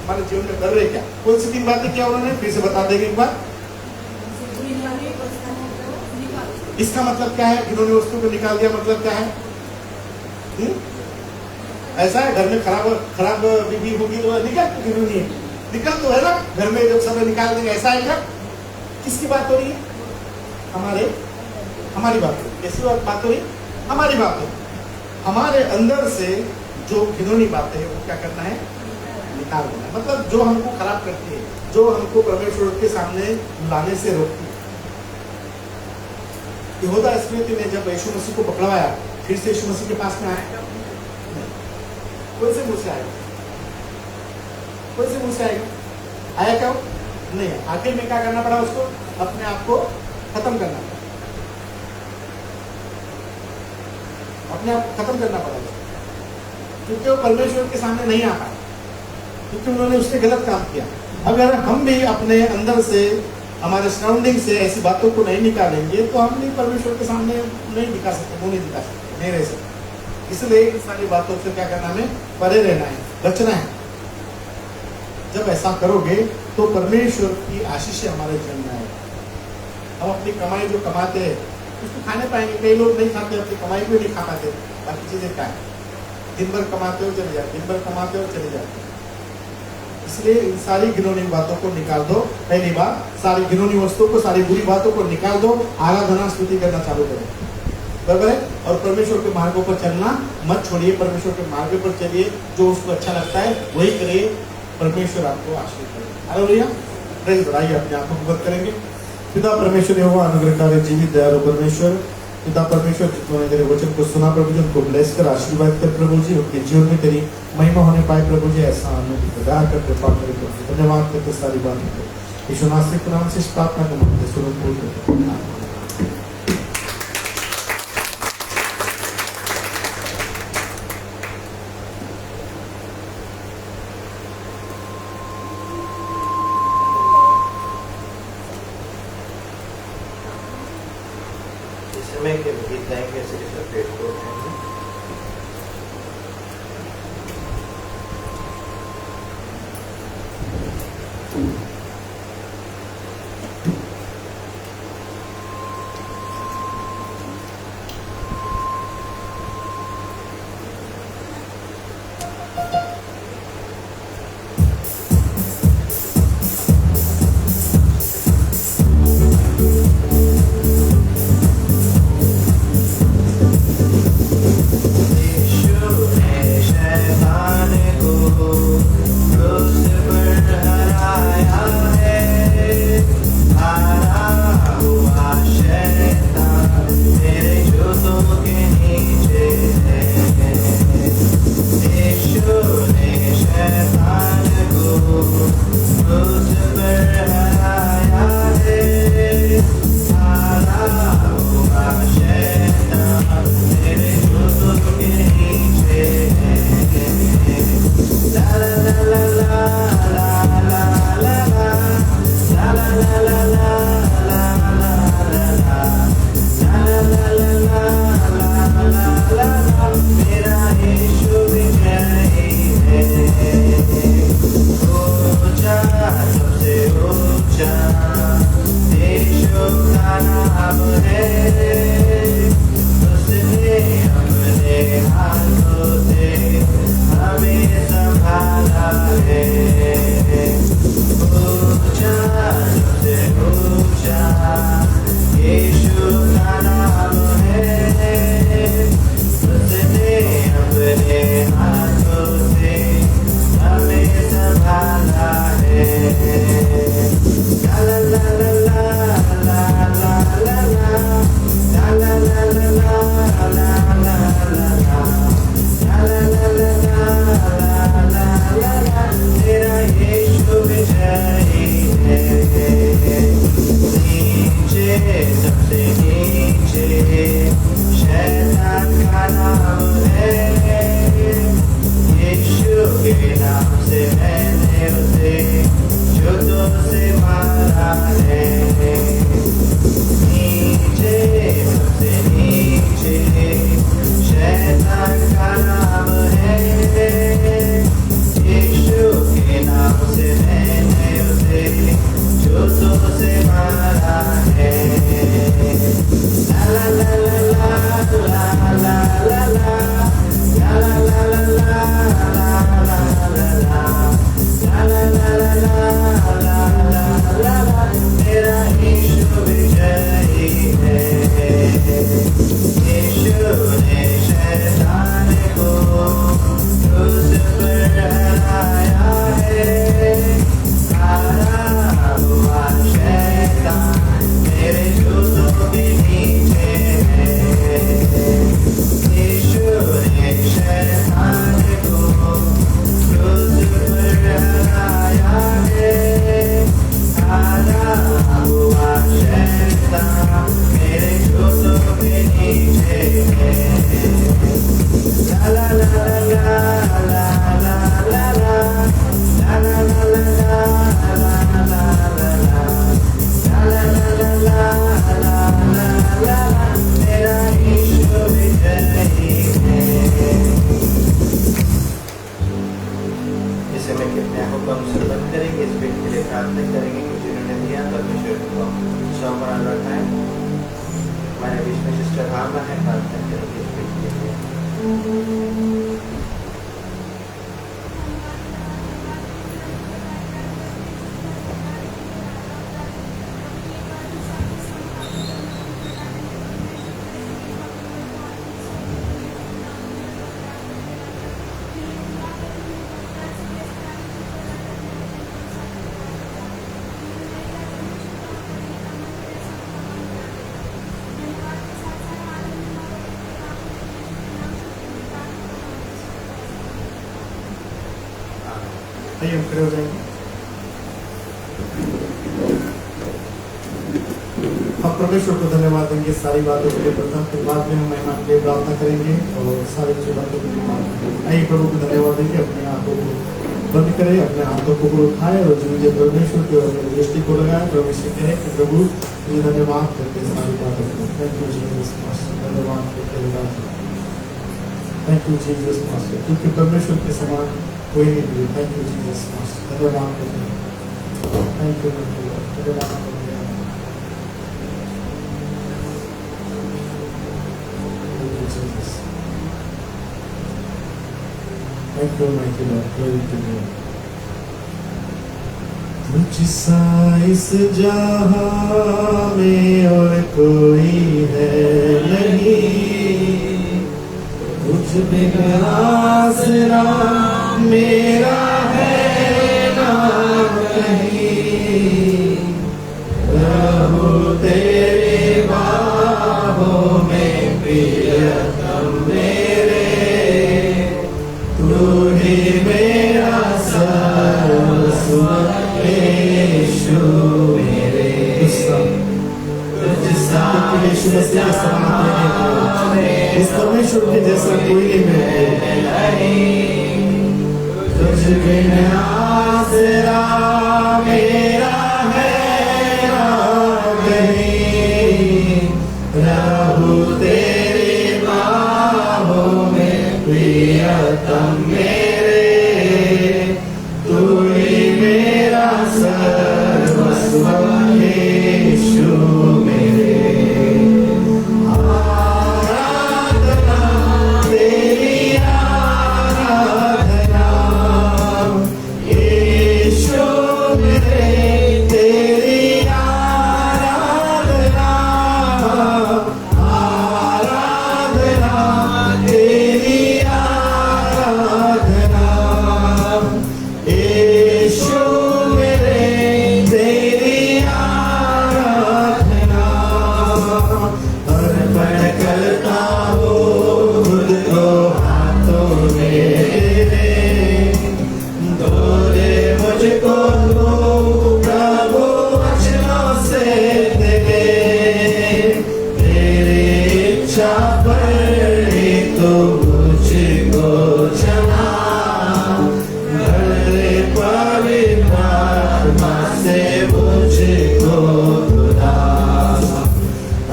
हमारे जीवन में कर रहे क्या, कौन सी 3 बातें किया उन्होंने, फिर से बता देंगे एक बार। इसका मतलब क्या है, घिनौनी वस्तु को निकाल दिया, मतलब क्या है? ऐसा है, घर में खराब बीबी होगी तो निकल तो है ना, घर में जब सब निकाल देंगे, ऐसा है क्या? किसकी बात हो रही है? हमारी बात हो रही है। कैसी बात हो रही है? हमारी बात हो रही है। हमारे अंदर से जो घिनौनी बातें है वो क्या करना है, निकाल देना है। मतलब जो हमको खराब करती है, जो हमको परमेश्वर के सामने लाने से रोकती है। यहूदा इस्करियोती ने जब यीशु मसीह को पकड़वाया, फिर से यीशु मसीह के पास में आया, कौन से मुंह से आएगा, कौन से मुंह से आएगा, आया क्या? नहीं। आखिर में क्या करना पड़ा उसको, अपने आप को खत्म करना पड़ा, अपने आप खत्म करना पड़ा उसको, क्योंकि वो परमेश्वर के सामने नहीं आ पाया, क्योंकि उन्होंने उसने गलत काम किया। अगर हम भी अपने अंदर से, हमारे सराउंडिंग से ऐसी बातों को नहीं निकालेंगे, तो हम भी परमेश्वर के सामने नहीं दिखा सकते, मुंह नहीं दिखा सकते, नहीं रह सकते। इसलिए इन सारी बातों से क्या करना है, परे रहना है, बचना है। जब ऐसा करोगे तो परमेश्वर की आशीष हमारे जीवन में आएगी। हम अपनी कमाई जो कमाते हैं उसको खाने पाएंगे। कई लोग नहीं खाते, अपनी कमाई को नहीं खा पाते, बाकी चीजें क्या है, दिन भर कमाते हो चले जाते, दिन भर कमाते हो चले जाते। इसलिए इन सारी घिनौनी बातों को निकाल दो। पहली बात, सारी घिनौनी वस्तुओं को, सारी बुरी बातों को निकाल दो, आराधना स्तुति करना चालू करो, बराबर है, और परमेश्वर के मार्गों पर चलना मत छोड़िए, परमेश्वर के मार्ग पर चलिए, जो उसको अच्छा लगता है वही करिए, परमेश्वर आपको आशीष करेगा। हालेलुया, प्रेज बढ़ाइए, अपने आप को बंद करेंगे। पिता परमेश्वर यहोवा अनुग्रहकारी जीवित दयालु परमेश्वर, पिता परमेश्वर, जिन्होंने तेरे वचन को सुना प्रभु जी, उनको ब्लेस कर, आशीर्वाद कर प्रभु जी, उनके जीवन में तेरी महिमा होने पाए प्रभु जी, ऐसा अनुभव प्रदान कर कृपा करे प्रभु जी। धन्यवाद करते सारी बात को यीशु नासरी के नाम से प्रार्थना को मांगते सुनो। समय के गीत गाएंगे, ऐसे जैसे पेट को उठाएंगे। नीचे शैतान का नाम है, यीशु के नाम से मैंने उसे जुतों से मारा है। नीचे सबसे नीचे शैतान का नाम है, यीशु के नाम से मैंने उसे जुतों से मारा है। ला ला ला ला ला ला ला ला ला ला ला ला ला, मेरा यीशु विजयी है। यीशु ने शैतान को क्रूस पर हराया है। हारा हुआ शैतान मेरे जूतों के नीचे है। यीशु ने शैतान को क्रूस पर हराया है। हारा हुआ शैतान मेरे जूतों के नीचे है। ला ला ला ला ला ला ला ला ला ला ला ला ला, मेरा यीशु विजयी है। इसे लेकर अपने आंखों को हम सब बंद करेंगे, इस व्यक्ति के लिए प्रार्थना करेंगे कि जिन्होंने दिया परमेश्वर को सौंपा रखा है। हमारे बीच में सिस्टर भावना है, प्रार्थना करेंगे इस व्यक्ति के लिए। आइए हम खड़े हो जाएंगे। हम परमेश्वर को धन्यवाद देंगे सारी बातों के लिए प्रथम, फिर बाद में हम महिमा के लिए प्रार्थना करेंगे और सारी चीजों बातों के लिए मांगेंगे। आइए प्रभु को धन्यवाद देंगे, अपने आंखों को बंद करें, अपने हाथों को उठाए और मुझे परमेश्वर की ओर दृष्टि को लगाए। प्रभु से कहे कि प्रभु मुझे धन्यवाद करके सारी बातों को, थैंक यू जीसस मास्टर, धन्यवाद करके, थैंक यू जीसस मास्टर, क्योंकि परमेश्वर के समान कोई नहीं मिली। थैंक यू जीसस मास्टर, धन्यवाद करके, थैंक यू धन्यवाद करके, Thank you, mighty Lord. Glory to you. तुझसा इस जहां में और कोई है नहीं, तुझ बिन आसरा मेरा है ना कहीं। रहूं तेरे बाहों में प्रियतम मेरे, तू ही मेरा सर्वस्व यीशु मेरे। तुझसा यीशु मसीह के समान कोई नहीं, इस परमेश्वर के जैसा कोई नहीं। तुझ बिन आसरा मेरा है ना कहीं। रहूं तेरे बाहों में प्रियतम मेरे, तू ही मेरा सर्वस्व यीशु मेरे। आराधना तेरी आराधना यीशु मेरे, तेरी आराधना, आराधना तेरी आराधना इच्छा पर ही तो मुझको चला, भरे पवित्र आत्मा से मुझको खुदा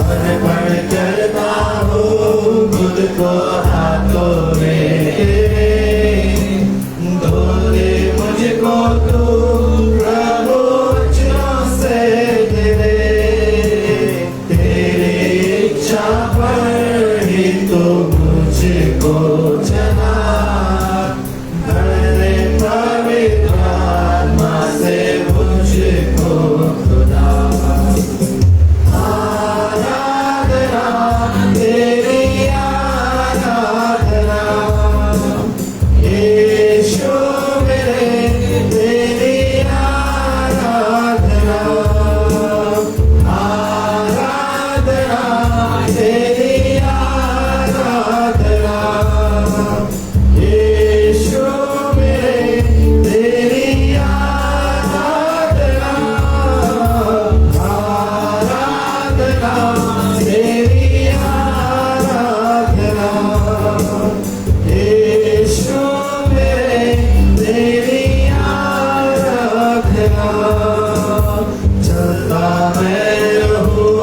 अर्पण करता हूँ खुद को हाथों में तेरे, धो दे मुझको तू प्रभु वचनों से दे दे, तेरी इच्छा पर ही तो मुझको चला, भरे पवित्र आत्मा से मुझको खुदा आराधना तेरी आराधना, यीशु मेरे तेरी आराधना, आराधना तेरी आराधना, यीशु मेरे तेरी आराधना, आराधना तेरी आराधना, यीशु मेरे तेरी आराधना, चलता मैं रहूं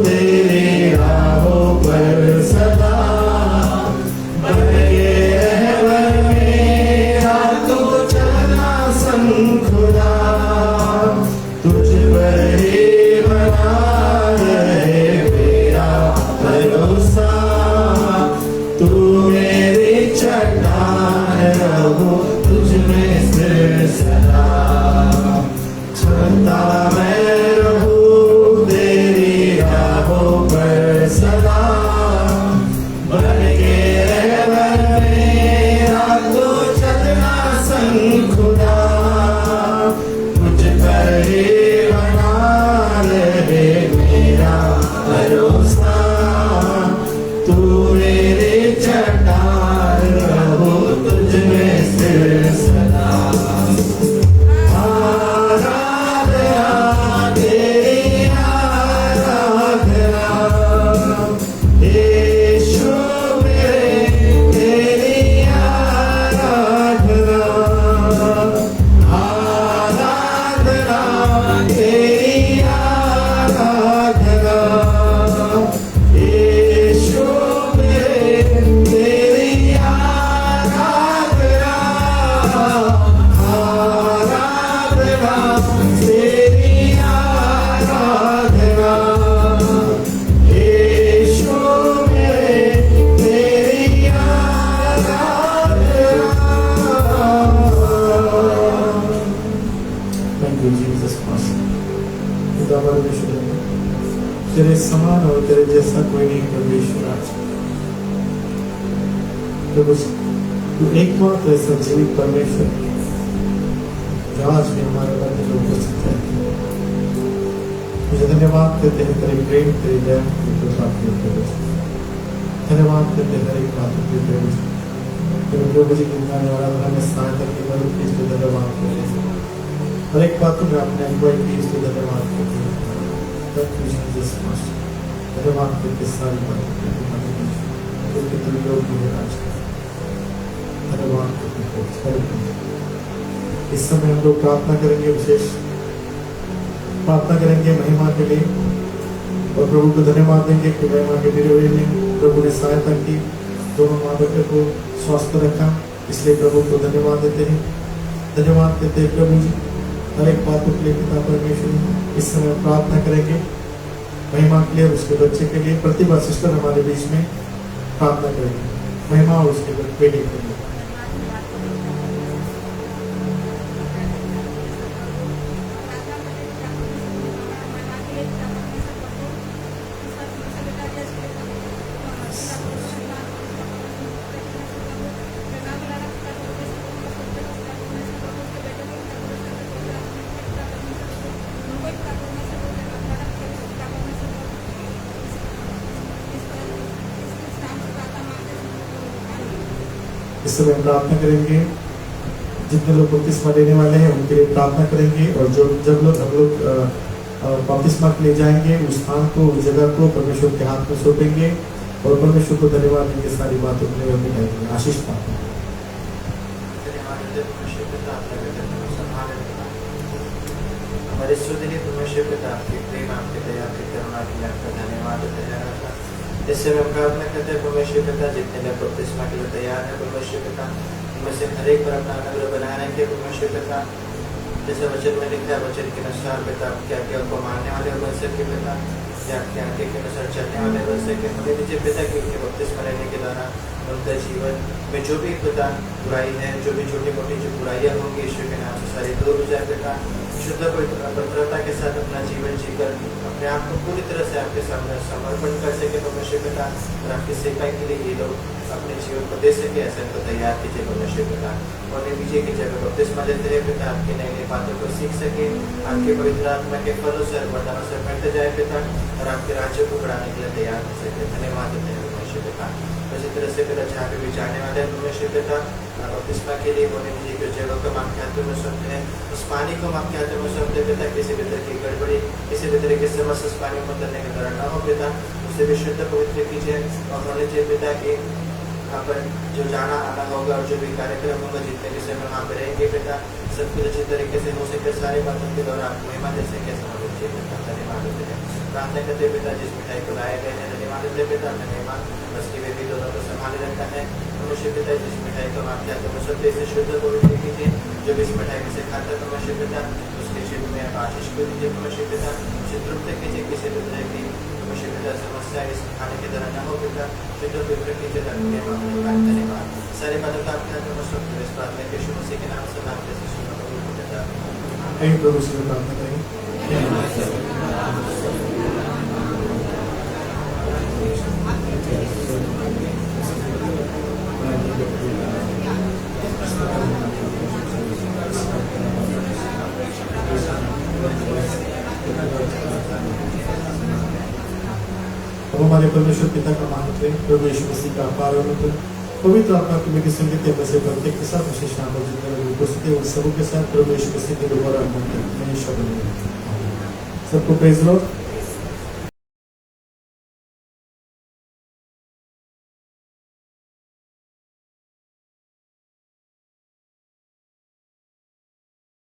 तेरी राहों पर सदा, बने रहबर मेरा तू चलना संग खुदा, तुझ पर ही बना रहे मेरा भरोसा, तू मेरी चट्टान रहूं तुझ में सिर सदा, चलता मैं रहूं तेरी राहों पर सदा, बन के रहबर मेरा तू चलना संग खुदा, मुझ पर ही बना रहे मेरा भरोसा, तू मेरी चट्टान रहूं तुझ में सिर सदा, आराधना तेरी आराधना, यीशु मेरे तेरी आराधना, आराधना तेरी आराधना, यीशु मेरे तेरी आराधना, आराधना तेरी आराधना, यीशु मेरे तेरी आराधना। Thank you, Jesus Christ. खुदा परमेश्वर, तेरे समान और तेरे जैसा कोई नहीं परमेश्वर। आज प्रभु तू एकमात्र ऐसा जीवित परमेश्वर जो आज भी हमारे मध्य में उपस्थित है। मुझे धन्यवाद देते हैं तेरे प्रेम, तेरी दया, तेरी कृपा के लिए। धन्यवाद देते हैं हर एक बातों के प्रेम से। तेरे प्रभु जी की आने वाला हमें सहायता की मदद की, इसलिए धन्यवाद करते हैं। हर एक बातों में आपने अगुवाई की, इसलिए धन्यवाद करते हैं। धन्यवाद करते सारी बातों के लिए क्योंकि तुम लोग भी है आज। धन्यवाद करते इस समय हम लोग प्रार्थना करेंगे, विशेष प्रार्थना करेंगे महिमा के लिए और प्रभु को धन्यवाद देंगे कि महिमा के डिलीवरी में प्रभु ने सहायता की, दोनों माँ बेटे को स्वस्थ रखा, इसलिए प्रभु को धन्यवाद देते हैं। धन्यवाद देते हैं प्रभु जी हर एक बातों के लिए। पिता परमेश्वर इस समय प्रार्थना करेंगे महिमा के लिए, उसके बच्चे के लिए। प्रतिभा सिस्टर हमारे बीच में प्रार्थना करेंगे महिमा और उसके बेटे के लिए। इस समय हम प्रार्थना करेंगे, जितने लोग बपतिस्मा लेने वाले हैं उनके लिए प्रार्थना करेंगे और जो हम लोग बपतिस्मा के लिए जाएंगे उस स्थान को, उस जगह को परमेश्वर के हाथ में सौंपेंगे और परमेश्वर को धन्यवाद देंगे सारी बातों के लिए मिटाएंगे आशीष पाते हैं। धन्यवाद देते परमेश्वर पिता आपका बेटा संभाल रखना हमारे सुधीर परमेश्वर पिता आपके प्रेम आपके दया आपकी करुणा के लिए आपका धन्यवाद देते हैं राजा। इससे मैं प्रार्थना करते हैं परमेश्वर पिता जितने लोग बपतिस्मा के लिए तैयार है परमेश्वर पिता उनमें से हर एक पर अपना अनुग्रह बनाए रखे परमेश्वर पिता। जैसे वचन में लिखा है वचन के अनुसार पिता आपके आज्ञा को मानने वाले बन सके पिता या आपके आज्ञा के अनुसार चलने वाले बन सके हमें दीजिए पिता कि उनके बपतिस्मा लेने के द्वारा उनका जीवन में जो भी पिता बुराई है जो भी छोटी मोटी जो बुराइयां होंगी ईश्वर के नाम से सारी दूर हो जाए पिता शुद्ध पवित्रता के साथ अपना जीवन जीकर अपने आप को पूरी तरह से आपके सामने समर्पण कर सके परमेश्वर पिता और आपकी सेवा के लिए ये लोग अपने जीवन को दे सके ऐसे उनको तैयार कीजिए परमेश्वर पिता और ये बीजे की जगह बपतिस्मा लेते हैं पिता आपकी नई नई बातों को सीख सके आपके पवित्र आत्मा के फलों से वरदानों से बढ़ते जाए पिता और आपके राज्य को बढ़ाने के लिए तैयार हो सके। धन्यवाद देते हैं परमेश्वर पिता। इसी तरह से पिता जहाँ पे भी जाने वाले हैं परमेश्वर पिता बपतिस्मा के लिए होने दीजिए कि जगह को आपके हाथों में सौंपते हैं उस पानी को हम आपके हाथों में सौंपते पिता किसी भी तरह की गड़बड़ी किसी भी तरह की समस्या उस पानी में उतरने के दौरान न हो पिता उसे भी शुद्ध पवित्र कीजिए और होने चाहिए पिता की वहाँ पर जो जाना आना होगा और जो भी कार्यक्रम होगा जितने भी समय वहाँ पे रहेंगे पिता सब कुछ अच्छी तरीके से हो सके सारे बातों के दौरान महिमा दे सके समझ पिता धन्यवाद देते हैं। प्रार्थना करते पिता जिस मिठाई को लाए गए हैं धन्यवाद देते पिता धन्यवाद उसकी वे भी दोनों को संभाले रखा है मनुष्य पिता जिस मिठाई को आप क्या तो सब से शुद्ध पवित्र कीजिए जो भी इस मिठाई में से खाता है मनुष्य पिता उसके जीवन में आप आशीष को दीजिए मनुष्य पिता उसे तृप्त कीजिए किसी भी तरह की मनुष्य पिता समस्या इस खाने के दौरान न हो पिता शुद्ध पवित्र कीजिए धन्यवाद सारे बातों का आपके हाथ में सब इस प्रार्थना के यीशु मसीह के नाम से नाम जैसे सुना प्रभु से प्रार्थना करेंगे। अब हमारे परमेश्वर पिता का महान प्रेम प्रभु यीशु मसीह का अपार अनुग्रह पवित्र आत्मा की मेरी संगति है बसे प्रत्येक के साथ विशेष नाम जितने लोग उपस्थित है उन सबों के साथ प्रभु यीशु मसीह के दोबारा सबको प्रेज लॉर्ड।